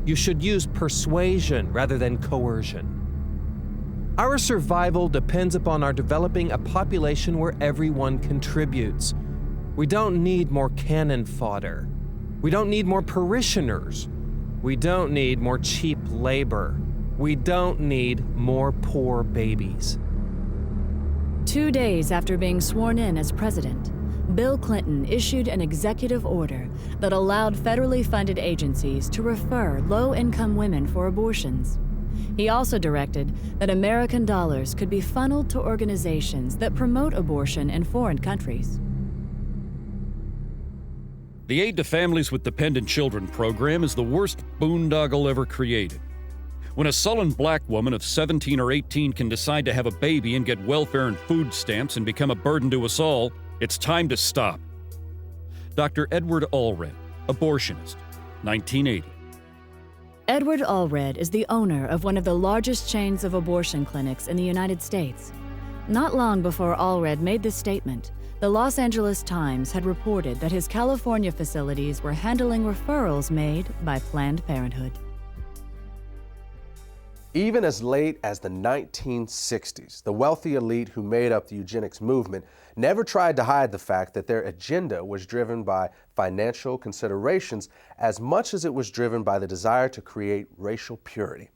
You should use persuasion rather than coercion. Our survival depends upon our developing a population where everyone contributes. We don't need more cannon fodder. We don't need more parishioners. We don't need more cheap labor. We don't need more poor babies. 2 days after being sworn in as president, Bill Clinton issued an executive order that allowed federally funded agencies to refer low-income women for abortions. He also directed that American dollars could be funneled to organizations that promote abortion in foreign countries. The Aid to Families with Dependent Children program is the worst boondoggle ever created. When a sullen black woman of 17 or 18 can decide to have a baby and get welfare and food stamps and become a burden to us all, it's time to stop. Dr. Edward Allred, abortionist, 1980. Edward Allred is the owner of one of the largest chains of abortion clinics in the United States. Not long before Allred made this statement, The Los Angeles Times had reported that his California facilities were handling referrals made by Planned Parenthood. Even as late as the 1960s, the wealthy elite who made up the eugenics movement never tried to hide the fact that their agenda was driven by financial considerations as much as it was driven by the desire to create racial purity.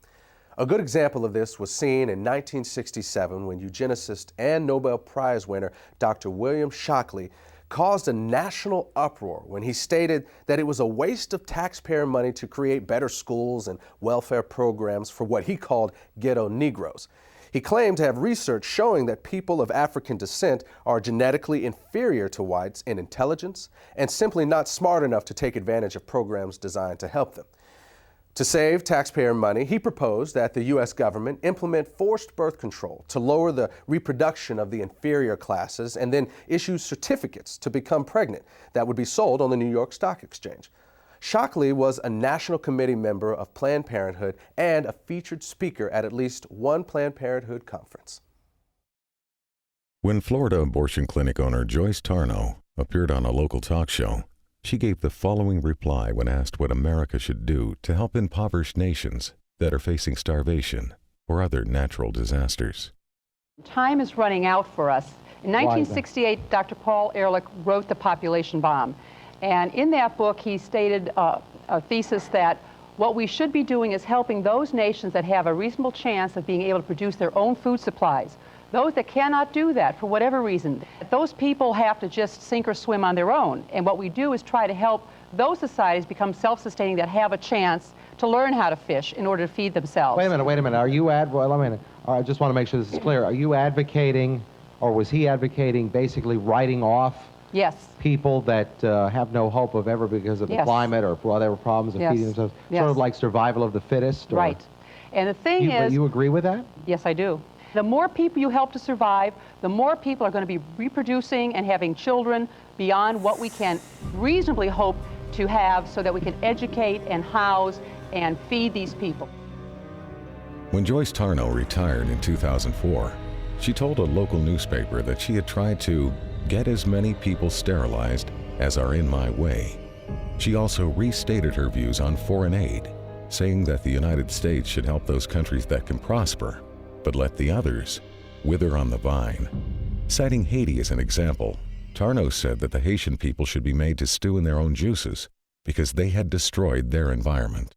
A good example of this was seen in 1967 when eugenicist and Nobel Prize winner Dr. William Shockley caused a national uproar when he stated that it was a waste of taxpayer money to create better schools and welfare programs for what he called ghetto Negroes. He claimed to have research showing that people of African descent are genetically inferior to whites in intelligence and simply not smart enough to take advantage of programs designed to help them. To save taxpayer money, he proposed that the U.S. government implement forced birth control to lower the reproduction of the inferior classes and then issue certificates to become pregnant that would be sold on the New York Stock Exchange. Shockley was a National Committee member of Planned Parenthood and a featured speaker at least one Planned Parenthood conference. When Florida abortion clinic owner Joyce Tarnow appeared on a local talk show, she gave the following reply when asked what America should do to help impoverished nations that are facing starvation or other natural disasters. Time is running out for us. In 1968, Dr. Paul Ehrlich wrote The Population Bomb. And in that book, he stated a thesis that what we should be doing is helping those nations that have a reasonable chance of being able to produce their own food supplies. Those that cannot do that for whatever reason, those people have to just sink or swim on their own. And what we do is try to help those societies become self-sustaining that have a chance to learn how to fish in order to feed themselves. Wait a minute. Are you I just want to make sure this is clear. Are you advocating, or was he advocating, basically writing off people that have no hope of ever because of the climate or whatever problems of feeding themselves? Sort of like survival of the fittest? Or? Right. And the thing is... You agree with that? Yes, I do. The more people you help to survive, the more people are going to be reproducing and having children beyond what we can reasonably hope to have so that we can educate and house and feed these people. When Joyce Tarnow retired in 2004, she told a local newspaper that she had tried to get as many people sterilized as are in my way. She also restated her views on foreign aid, saying that the United States should help those countries that can prosper, but let the others wither on the vine. Citing Haiti as an example, Tarnow said that the Haitian people should be made to stew in their own juices because they had destroyed their environment.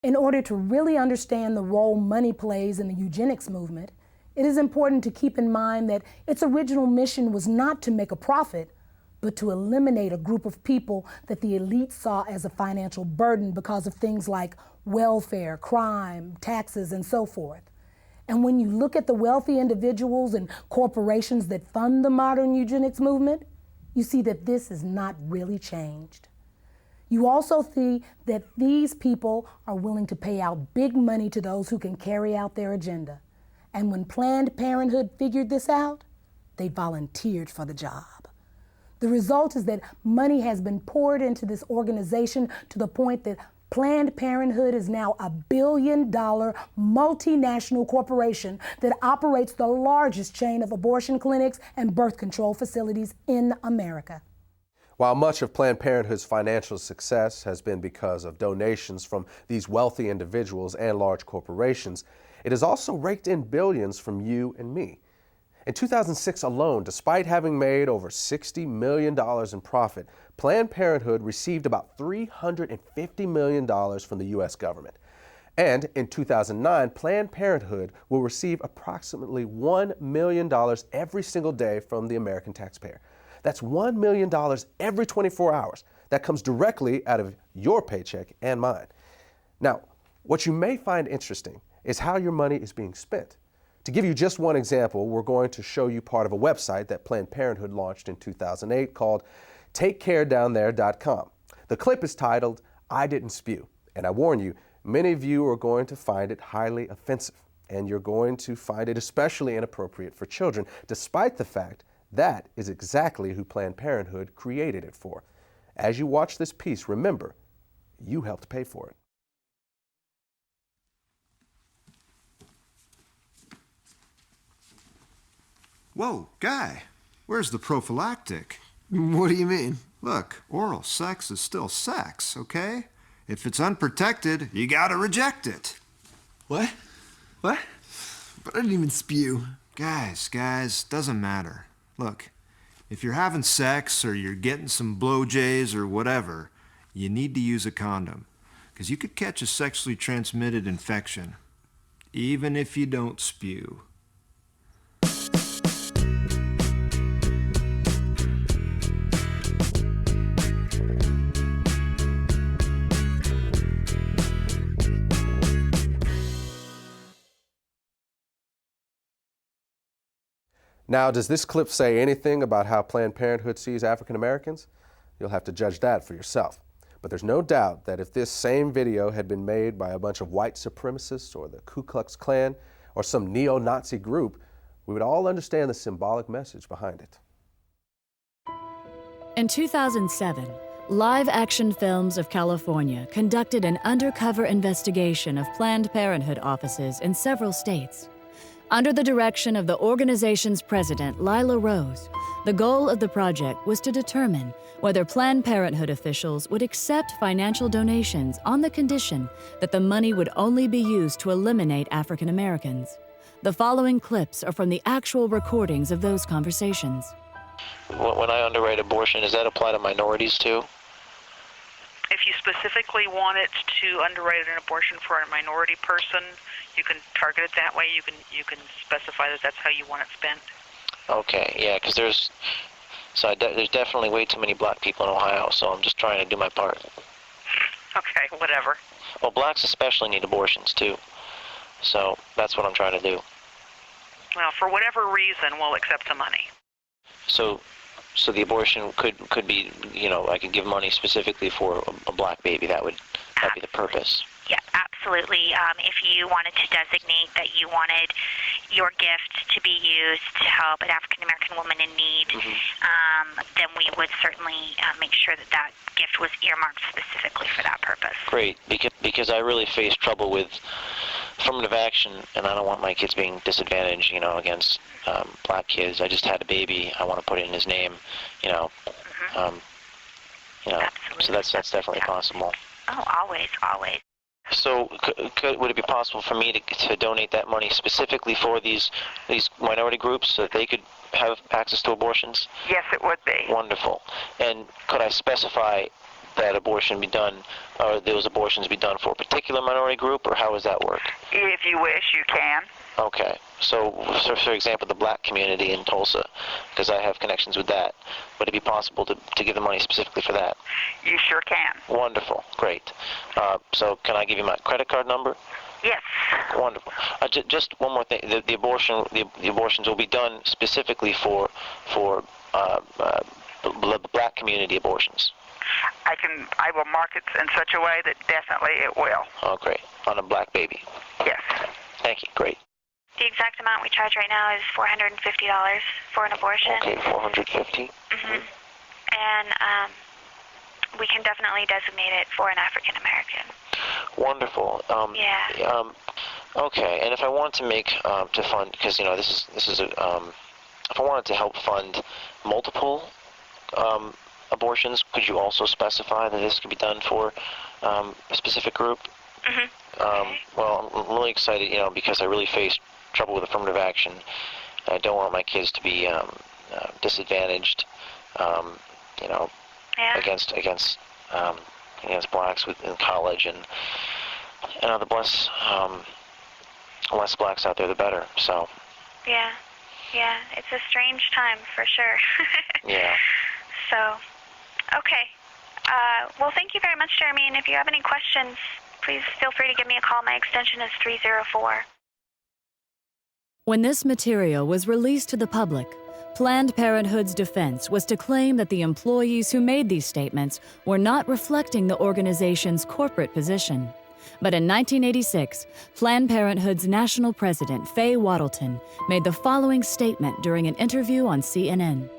In order to really understand the role money plays in the eugenics movement, it is important to keep in mind that its original mission was not to make a profit, but to eliminate a group of people that the elite saw as a financial burden because of things like welfare, crime, taxes, and so forth. And when you look at the wealthy individuals and corporations that fund the modern eugenics movement, you see that this has not really changed. You also see that these people are willing to pay out big money to those who can carry out their agenda. And when Planned Parenthood figured this out, they volunteered for the job. The result is that money has been poured into this organization to the point that Planned Parenthood is now a $1 billion multinational corporation that operates the largest chain of abortion clinics and birth control facilities in America. While much of Planned Parenthood's financial success has been because of donations from these wealthy individuals and large corporations, it has also raked in billions from you and me. In 2006 alone, despite having made over $60 million in profit, Planned Parenthood received about $350 million from the U.S. government. And in 2009, Planned Parenthood will receive approximately $1 million every single day from the American taxpayer. That's $1 million every 24 hours. That comes directly out of your paycheck and mine. Now, what you may find interesting is how your money is being spent. To give you just one example, we're going to show you part of a website that Planned Parenthood launched in 2008 called TakeCareDownThere.com. The clip is titled, "I Didn't Spew," and I warn you, many of you are going to find it highly offensive, and you're going to find it especially inappropriate for children, despite the fact that is exactly who Planned Parenthood created it for. As you watch this piece, remember, you helped pay for it. Whoa, Guy, Where's the prophylactic? What do you mean? Look, oral sex is still sex, okay? If it's unprotected, you gotta reject it. What? What? But I didn't even spew. Guys, doesn't matter. Look, if you're having sex or you're getting some blowjays or whatever, you need to use a condom, because you could catch a sexually transmitted infection, even if you don't spew. Now, does this clip say anything about how Planned Parenthood sees African Americans? You'll have to judge that for yourself. But there's no doubt that if this same video had been made by a bunch of white supremacists or the Ku Klux Klan or some neo-Nazi group, we would all understand the symbolic message behind it. In 2007, Live Action Films of California conducted an undercover investigation of Planned Parenthood offices in several states. Under the direction of the organization's president, Lila Rose, the goal of the project was to determine whether Planned Parenthood officials would accept financial donations on the condition that the money would only be used to eliminate African Americans. The following clips are from the actual recordings of those conversations. When I underwrite abortion, does that apply to minorities too? If you specifically want it to underwrite an abortion for a minority person, you can target it that way. You can specify that that's how you want it spent. Okay, yeah, because there's definitely way too many black people in Ohio, so I'm just trying to do my part. Okay, whatever. Well, blacks especially need abortions too, so that's what I'm trying to do. Well, for whatever reason, we'll accept the money. So the abortion could be, you know, I could give money specifically for a black baby. That'd be the purpose. Yeah, absolutely. If you wanted to designate that you wanted your gift to be used to help an African-American woman in need, then we would certainly make sure that that gift was earmarked specifically for that purpose. Great, because I really face trouble with affirmative action, and I don't want my kids being disadvantaged, you know, against black kids. I just had a baby. I want to put it in his name, you know. You know, so that's definitely possible. Oh, always. So would it be possible for me to donate that money specifically for these minority groups so that they could have access to abortions? Yes, it would be. Wonderful. And could I specify that abortion be done, or those abortions be done for a particular minority group, or how does that work? If you wish, you can. Okay. So for example, the black community in Tulsa, because I have connections with that, would it be possible to give the money specifically for that? You sure can. Wonderful. Great. So can I give you my credit card number? Yes. Wonderful. Just one more thing. The abortions will be done specifically for the black community abortions. I will mark it in such a way that definitely it will. Oh, great. On a black baby. Yes. Thank you. Great. The exact amount we charge right now is $450 for an abortion. Okay, $450. And we can definitely designate it for an African American. Wonderful. Yeah. Okay, and if I want to make to fund, because you know this is a if I wanted to help fund multiple abortions, could you also specify that this could be done for a specific group? Well, I'm really excited, you know, because I really face trouble with affirmative action. I don't want my kids to be disadvantaged, you know, against blacks in college, and the less blacks out there, the better. So. Yeah, it's a strange time for sure. Yeah. So, okay. Well, thank you very much, Jeremy. And if you have any questions, please feel free to give me a call. My extension is 304. When this material was released to the public, Planned Parenthood's defense was to claim that the employees who made these statements were not reflecting the organization's corporate position. But in 1986, Planned Parenthood's national president, Faye Wattleton, made the following statement during an interview on CNN.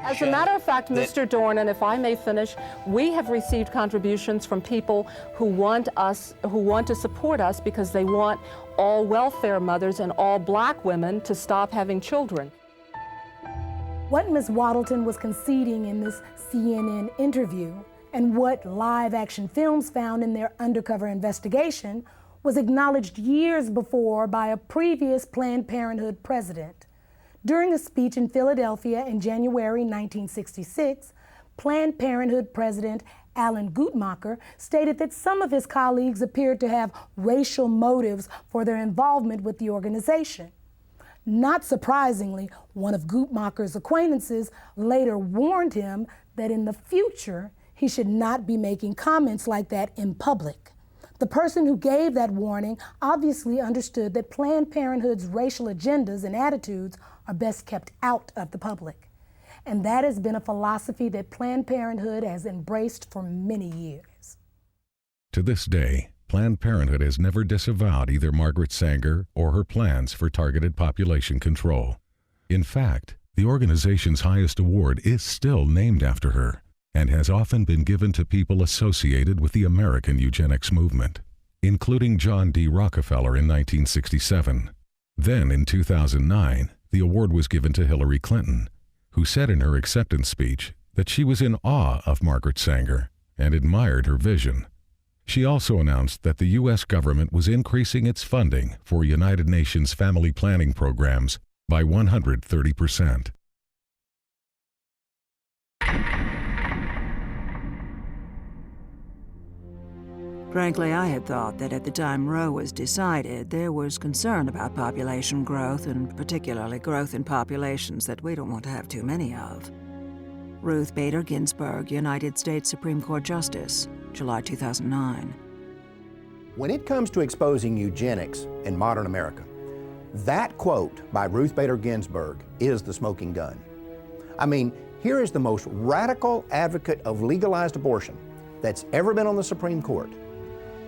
As a matter of fact, Mr. Dorn, and if I may finish, we have received contributions from people who want to support us because they want all welfare mothers and all black women to stop having children. What Ms. Waddleton was conceding in this CNN interview and what live action films found in their undercover investigation was acknowledged years before by a previous Planned Parenthood president. During a speech in Philadelphia in January 1966, Planned Parenthood President Alan Guttmacher stated that some of his colleagues appeared to have racial motives for their involvement with the organization. Not surprisingly, one of Guttmacher's acquaintances later warned him that in the future, he should not be making comments like that in public. The person who gave that warning obviously understood that Planned Parenthood's racial agendas and attitudes are best kept out of the public. And that has been a philosophy that Planned Parenthood has embraced for many years. To this day, Planned Parenthood has never disavowed either Margaret Sanger or her plans for targeted population control. In fact, the organization's highest award is still named after her and has often been given to people associated with the American eugenics movement, including John D. Rockefeller in 1967. Then, in 2009, the award was given to Hillary Clinton, who said in her acceptance speech that she was in awe of Margaret Sanger and admired her vision. She also announced that the U.S. government was increasing its funding for United Nations family planning programs by 130%. Frankly, I had thought that at the time Roe was decided, there was concern about population growth, and particularly growth in populations that we don't want to have too many of. Ruth Bader Ginsburg, United States Supreme Court Justice, July 2009. When it comes to exposing eugenics in modern America, that quote by Ruth Bader Ginsburg is the smoking gun. I mean, here is the most radical advocate of legalized abortion that's ever been on the Supreme Court,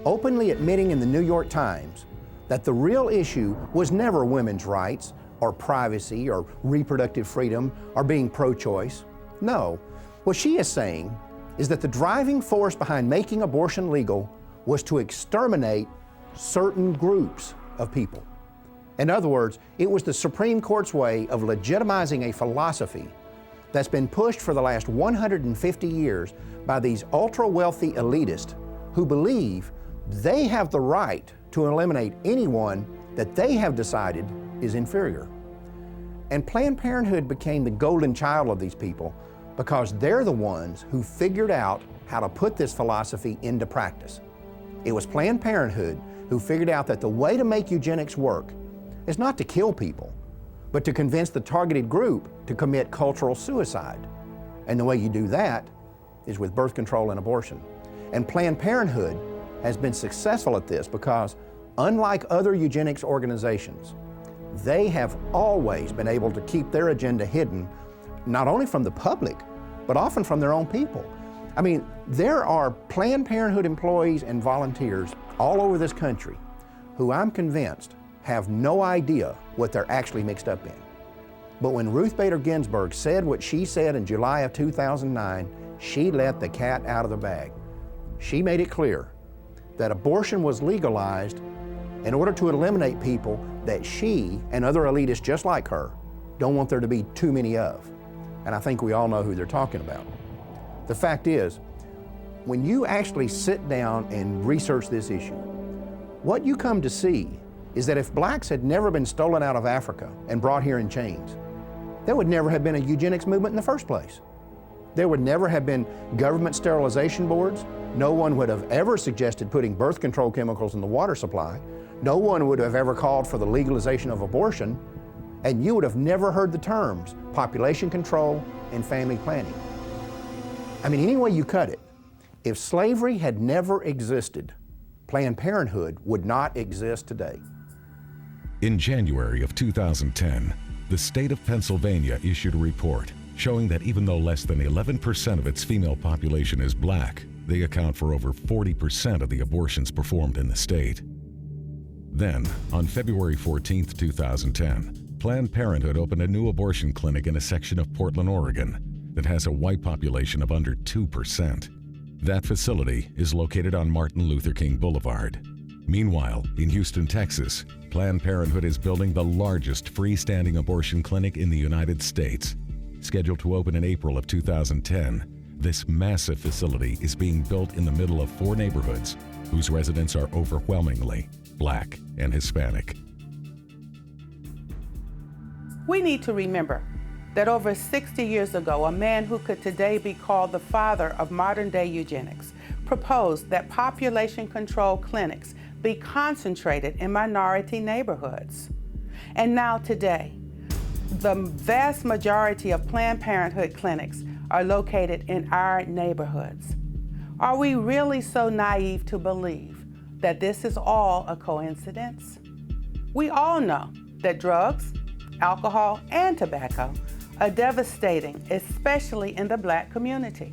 openly admitting in the New York Times that the real issue was never women's rights or privacy or reproductive freedom or being pro-choice. No, what she is saying is that the driving force behind making abortion legal was to exterminate certain groups of people. In other words, it was the Supreme Court's way of legitimizing a philosophy that's been pushed for the last 150 years by these ultra-wealthy elitists who believe they have the right to eliminate anyone that they have decided is inferior. And Planned Parenthood became the golden child of these people because they're the ones who figured out how to put this philosophy into practice. It was Planned Parenthood who figured out that the way to make eugenics work is not to kill people, but to convince the targeted group to commit cultural suicide. And the way you do that is with birth control and abortion. And Planned Parenthood has been successful at this because, unlike other eugenics organizations, they have always been able to keep their agenda hidden, not only from the public, but often from their own people. I mean, there are Planned Parenthood employees and volunteers all over this country who I'm convinced have no idea what they're actually mixed up in. But when Ruth Bader Ginsburg said what she said in July of 2009, she let the cat out of the bag. She made it clear that abortion was legalized in order to eliminate people that she and other elitists just like her don't want there to be too many of. And I think we all know who they're talking about. The fact is, when you actually sit down and research this issue, what you come to see is that if blacks had never been stolen out of Africa and brought here in chains, there would never have been a eugenics movement in the first place. There would never have been government sterilization boards. No one would have ever suggested putting birth control chemicals in the water supply. No one would have ever called for the legalization of abortion. And you would have never heard the terms population control and family planning. I mean, any way you cut it, if slavery had never existed, Planned Parenthood would not exist today. In January of 2010, the state of Pennsylvania issued a report showing that even though less than 11% of its female population is black, they account for over 40% of the abortions performed in the state. Then, on February 14, 2010, Planned Parenthood opened a new abortion clinic in a section of Portland, Oregon that has a white population of under 2%. That facility is located on Martin Luther King Boulevard. Meanwhile, in Houston, Texas, Planned Parenthood is building the largest freestanding abortion clinic in the United States. Scheduled to open in April of 2010, this massive facility is being built in the middle of 4 neighborhoods whose residents are overwhelmingly Black and Hispanic. We need to remember that over 60 years ago, a man who could today be called the father of modern-day eugenics proposed that population control clinics be concentrated in minority neighborhoods. And now today, the vast majority of Planned Parenthood clinics are located in our neighborhoods. Are we really so naive to believe that this is all a coincidence? We all know that drugs, alcohol, and tobacco are devastating, especially in the Black community.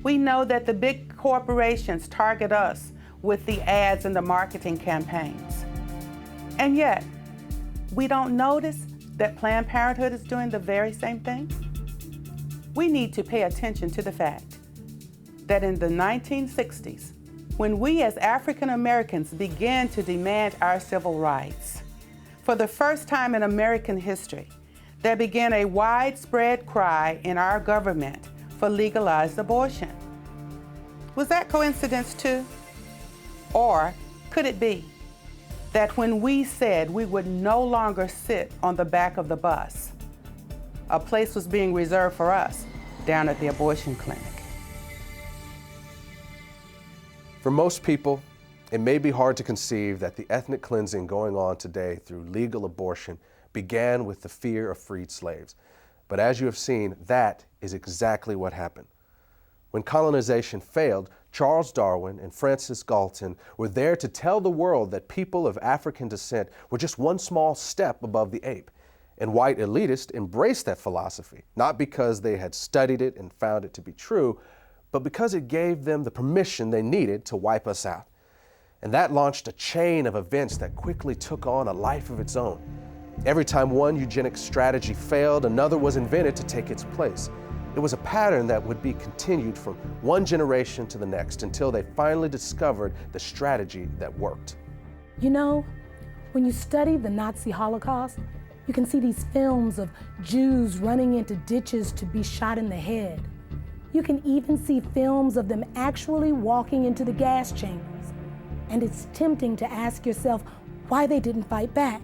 We know that the big corporations target us with the ads and the marketing campaigns. And yet, we don't notice that Planned Parenthood is doing the very same thing? We need to pay attention to the fact that in the 1960s, when we as African Americans began to demand our civil rights, for the first time in American history, there began a widespread cry in our government for legalized abortion. Was that coincidence too? Or could it be that when we said we would no longer sit on the back of the bus, a place was being reserved for us down at the abortion clinic? For most people, it may be hard to conceive that the ethnic cleansing going on today through legal abortion began with the fear of freed slaves. But as you have seen, that is exactly what happened. When colonization failed, Charles Darwin and Francis Galton were there to tell the world that people of African descent were just one small step above the ape. And white elitists embraced that philosophy, not because they had studied it and found it to be true, but because it gave them the permission they needed to wipe us out. And that launched a chain of events that quickly took on a life of its own. Every time one eugenics strategy failed, another was invented to take its place. It was a pattern that would be continued from one generation to the next until they finally discovered the strategy that worked. You know, when you study the Nazi Holocaust, you can see these films of Jews running into ditches to be shot in the head. You can even see films of them actually walking into the gas chambers. And it's tempting to ask yourself why they didn't fight back.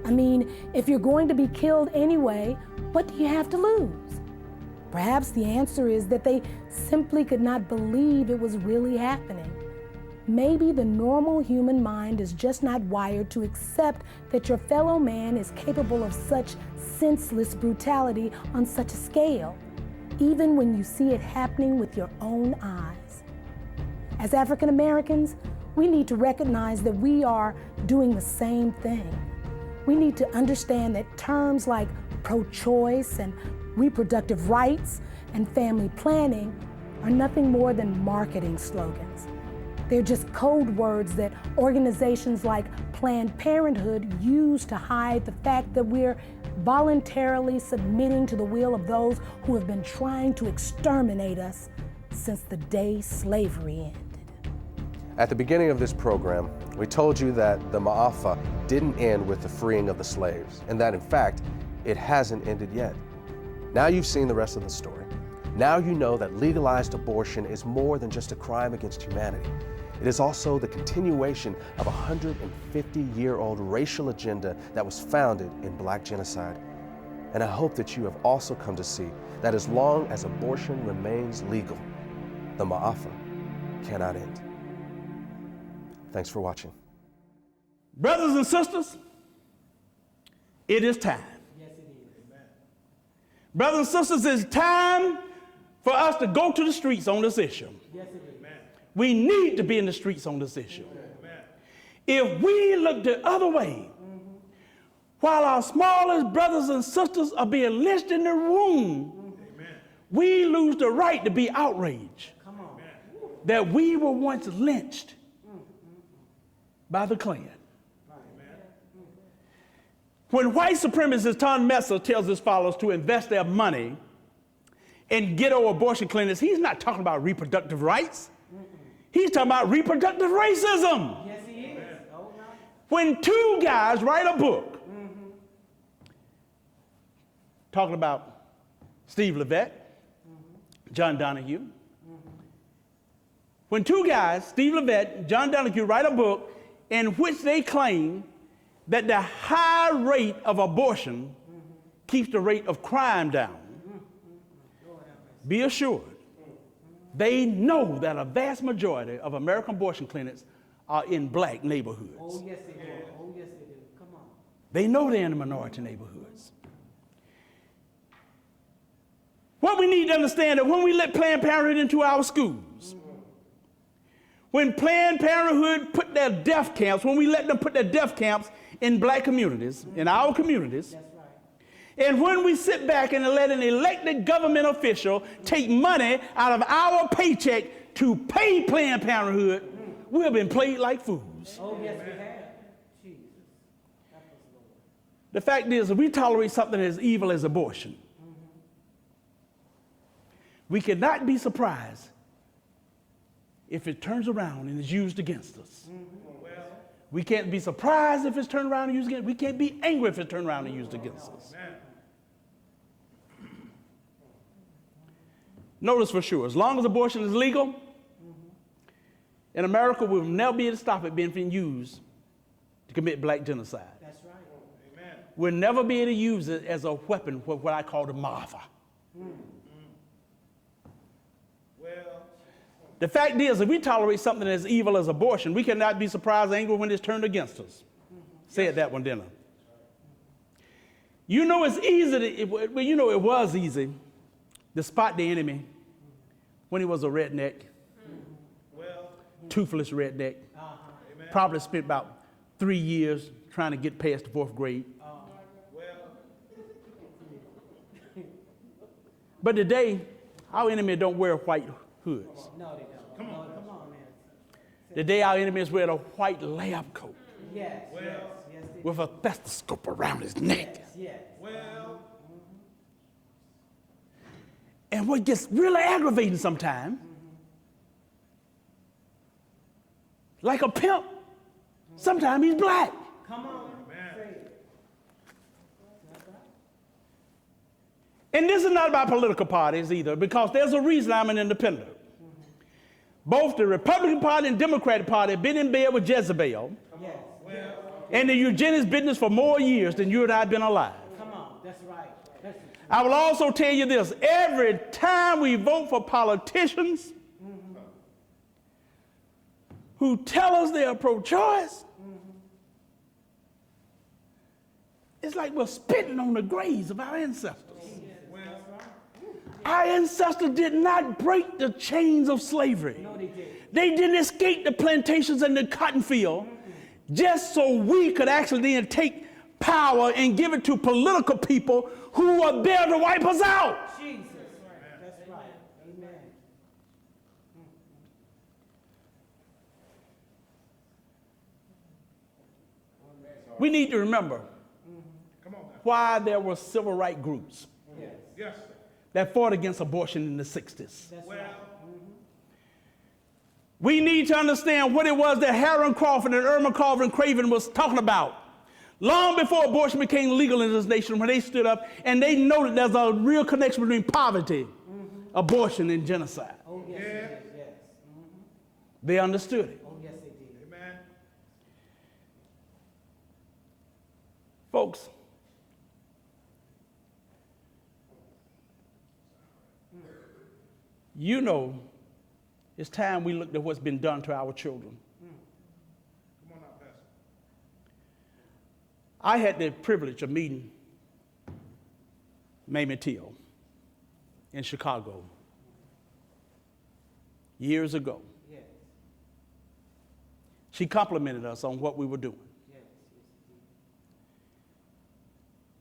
I mean, if you're going to be killed anyway, what do you have to lose? Perhaps the answer is that they simply could not believe it was really happening. Maybe the normal human mind is just not wired to accept that your fellow man is capable of such senseless brutality on such a scale, even when you see it happening with your own eyes. As African Americans, we need to recognize that we are doing the same thing. We need to understand that terms like pro-choice and reproductive rights and family planning are nothing more than marketing slogans. They're just code words that organizations like Planned Parenthood use to hide the fact that we're voluntarily submitting to the will of those who have been trying to exterminate us since the day slavery ended. At the beginning of this program, we told you that the MAAFA didn't end with the freeing of the slaves, and that in fact, it hasn't ended yet. Now you've seen the rest of the story. Now you know that legalized abortion is more than just a crime against humanity. It is also the continuation of a 150-year-old racial agenda that was founded in Black genocide. And I hope that you have also come to see that as long as abortion remains legal, the MAAFA cannot end. Thanks for watching. Brothers and sisters, it is time. Brothers and sisters, it's time for us to go to the streets on this issue. Yes, it is. We need to be in the streets on this issue. Amen. If we look the other way, while our smallest brothers and sisters are being lynched in the room, we lose the right to be outraged that we were once lynched by the Klan. When white supremacist Tom Messer tells his followers to invest their money in ghetto abortion clinics, he's not talking about reproductive rights. He's talking about reproductive racism. Yes, he is. When two guys write a book talking about Steve Levette, John Donahue. When two guys, Steve Levette and John Donahue, write a book in which they claim that the high rate of abortion keeps the rate of crime down, be assured, they know that a vast majority of American abortion clinics are in black neighborhoods. Oh, yes, they do. Oh, yes, they do. Come on. They know they're in the minority neighborhoods. What we need to understand is when we let Planned Parenthood into our schools, when Planned Parenthood put their death camps, when we let them put their death camps in black communities, in our communities, and when we sit back and let an elected government official take money out of our paycheck to pay Planned Parenthood, we have been played like fools. Oh, yes, we have. Jesus. The fact is, if we tolerate something as evil as abortion, we cannot be surprised if it turns around and is used against us. We can't be surprised if it's turned around and used against us. We can't be angry if it's turned around and used against us. Notice for sure, as long as abortion is legal, in America, we'll never be able to stop it being used to commit black genocide. That's right. Amen. We'll never be able to use it as a weapon for what I call the MAAFA. The fact is, if we tolerate something as evil as abortion, we cannot be surprised and angry when it's turned against us. Said that one, didn't I? You know it's easy, well, you know it was easy to spot the enemy when he was a redneck, toothless redneck. Probably spent about 3 years trying to get past the 4th grade. But today, our enemy don't wear white hoods. No, they don't. Come on, man. Today, our enemies wear a white lab coat. Yes, yes, with a stethoscope around his neck. yes. And what gets really aggravating sometimes, like a pimp, sometimes he's black. Come on. And this is not about political parties either, because there's a reason I'm an independent. Both the Republican Party and Democratic Party have been in bed with Jezebel and the eugenics business for more years than you and I have been alive. Come on, that's right. I will also tell you this, every time we vote for politicians who tell us they are pro-choice, it's like we're spitting on the graves of our ancestors. Our ancestors did not break the chains of slavery. No, they did. They didn't escape the plantations and the cotton field just so we could actually then take power and give it to political people who are there to wipe us out. Jesus. That's right. Amen. We need to remember why there were civil rights groups that fought against abortion in the 60s. We need to understand what it was that Harold Crawford and Irma Carver Craven was talking about. Long before abortion became legal in this nation, when they stood up and they noted there's a real connection between poverty, abortion, and genocide. Oh, yes. They understood it. Oh, yes, they did. Amen. Folks, you know, it's time we looked at what's been done to our children. Come on now, Pastor. I had the privilege of meeting Mamie Till in Chicago years ago. Yes. She complimented us on what we were doing. Yes.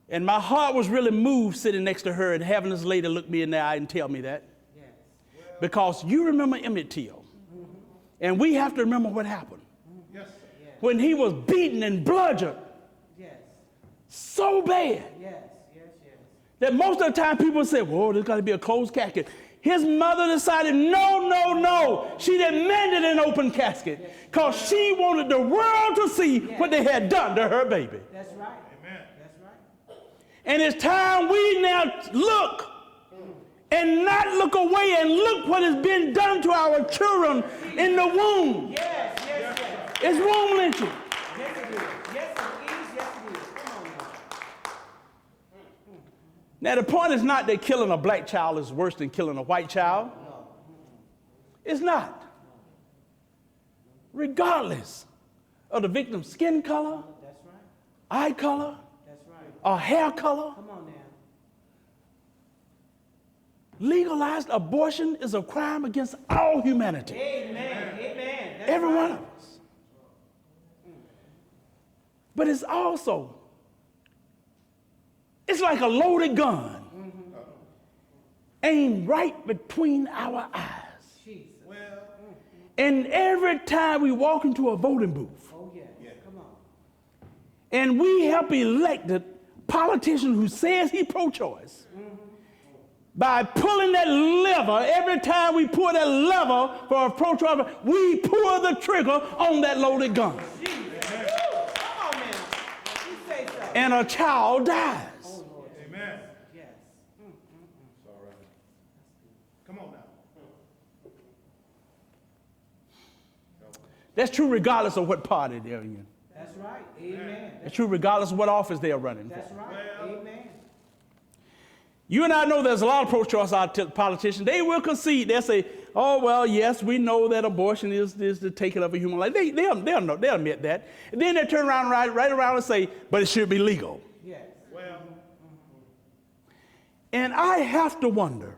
And my heart was really moved sitting next to her and having this lady look me in the eye and tell me that. Because you remember Emmett Till, and we have to remember what happened. When he was beaten and bludgeoned so bad that most of the time people say, whoa, there's got to be a closed casket. His mother decided, no. She demanded an open casket because she wanted the world to see what they had done to her baby. That's right. Amen. That's right. And it's time we now look and not look away and look what has been done to our children in the womb. Yes, yes, yes. It's womb lynching. Yes, it is. Yes, it is. Yes, it is. Come on now. Now, the point is not that killing a black child is worse than killing a white child. It's not. Regardless of the victim's skin color, That's right. eye color, That's right. or hair color, Come on now. legalized abortion is a crime against all humanity. Amen. Amen. That's Every right. one of us. But it's also, it's like a loaded gun aimed right between our eyes. Jesus. Well, And every time we walk into a voting booth, oh yeah. Come on. and we help elect a politician who says he's pro-choice, by pulling that lever, every time we pull that lever for a pro-choice, we pull the trigger on that loaded gun. Jesus. Woo. Come on now. You say so. And a child dies. Oh Lord. Amen. Yes. It's all right. Come on now. That's true regardless of what party they're in. That's right. Amen. It's true regardless of what office they're running for. That's right. Amen. You and I know there's a lot of pro-choice politicians. They will concede. They'll say, oh, well, yes, we know that abortion is the taking of a human life. They'll admit that. And then they turn around right around and say, but it should be legal. Yes. Well. And I have to wonder,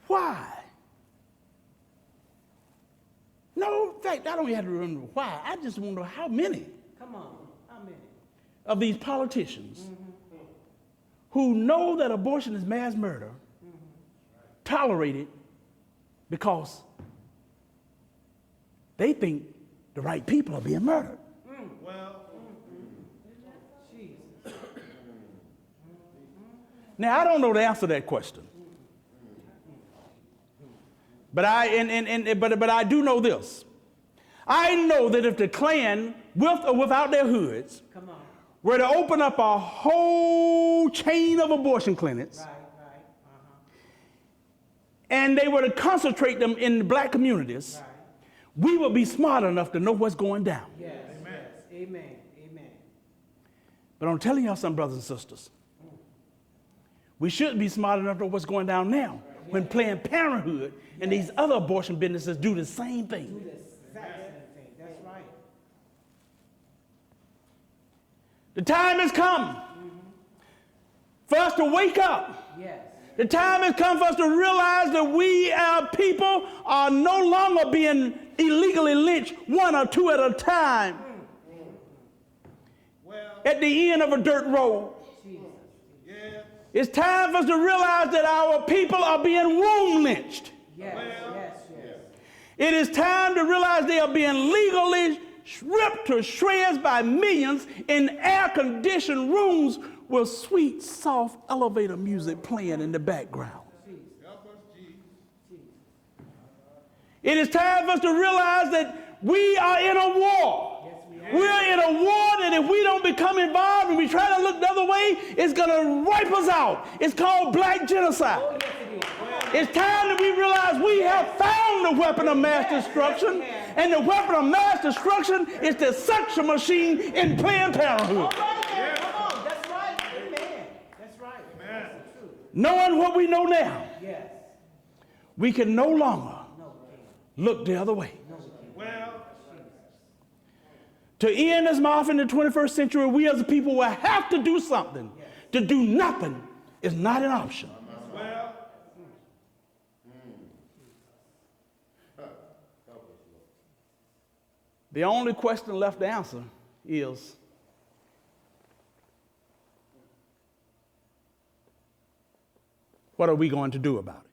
why? No, in fact, I don't even have to remember why. I just wonder how many Come on. How many? of these politicians who know that abortion is mass murder tolerate it because they think the right people are being murdered. Well. Jesus. Now, I don't know the answer to that question. But I do know this. I know that if the Klan, with or without their hoods, Come on. were to open up a whole chain of abortion clinics, Right. and they were to concentrate them in the black communities, Right. we would be smart enough to know what's going down. Yes. Amen. Yes. Amen. Amen. But I'm telling y'all something, brothers and sisters. We should be smart enough to know what's going down now when Planned Parenthood and these other abortion businesses do the same thing. Do this exact same thing. That's right. The time has come for us to wake up. Yes. The time has come for us to realize that we, our people, are no longer being illegally lynched one or two at a time at the end of a dirt road. It's time for us to realize that our people are being womb lynched. Yes. Yes. Yes. It is time to realize they are being legally ripped to shreds by millions in air-conditioned rooms with sweet, soft elevator music playing in the background. It is time for us to realize that we are in a war. We're in a war that if we don't become involved and we try to look the other way, it's going to wipe us out. It's called black genocide. It's time that we realize we have found the weapon of mass destruction, and the weapon of mass destruction is the suction machine in Planned Parenthood. Come on. That's right. Amen. That's right. Amen. That's the truth. Knowing what we know now, Yes. we can no longer look the other way. To end this MAAFA in the 21st century, we as a people will have to do something. To do nothing is not an option. The only question left to answer is, what are we going to do about it?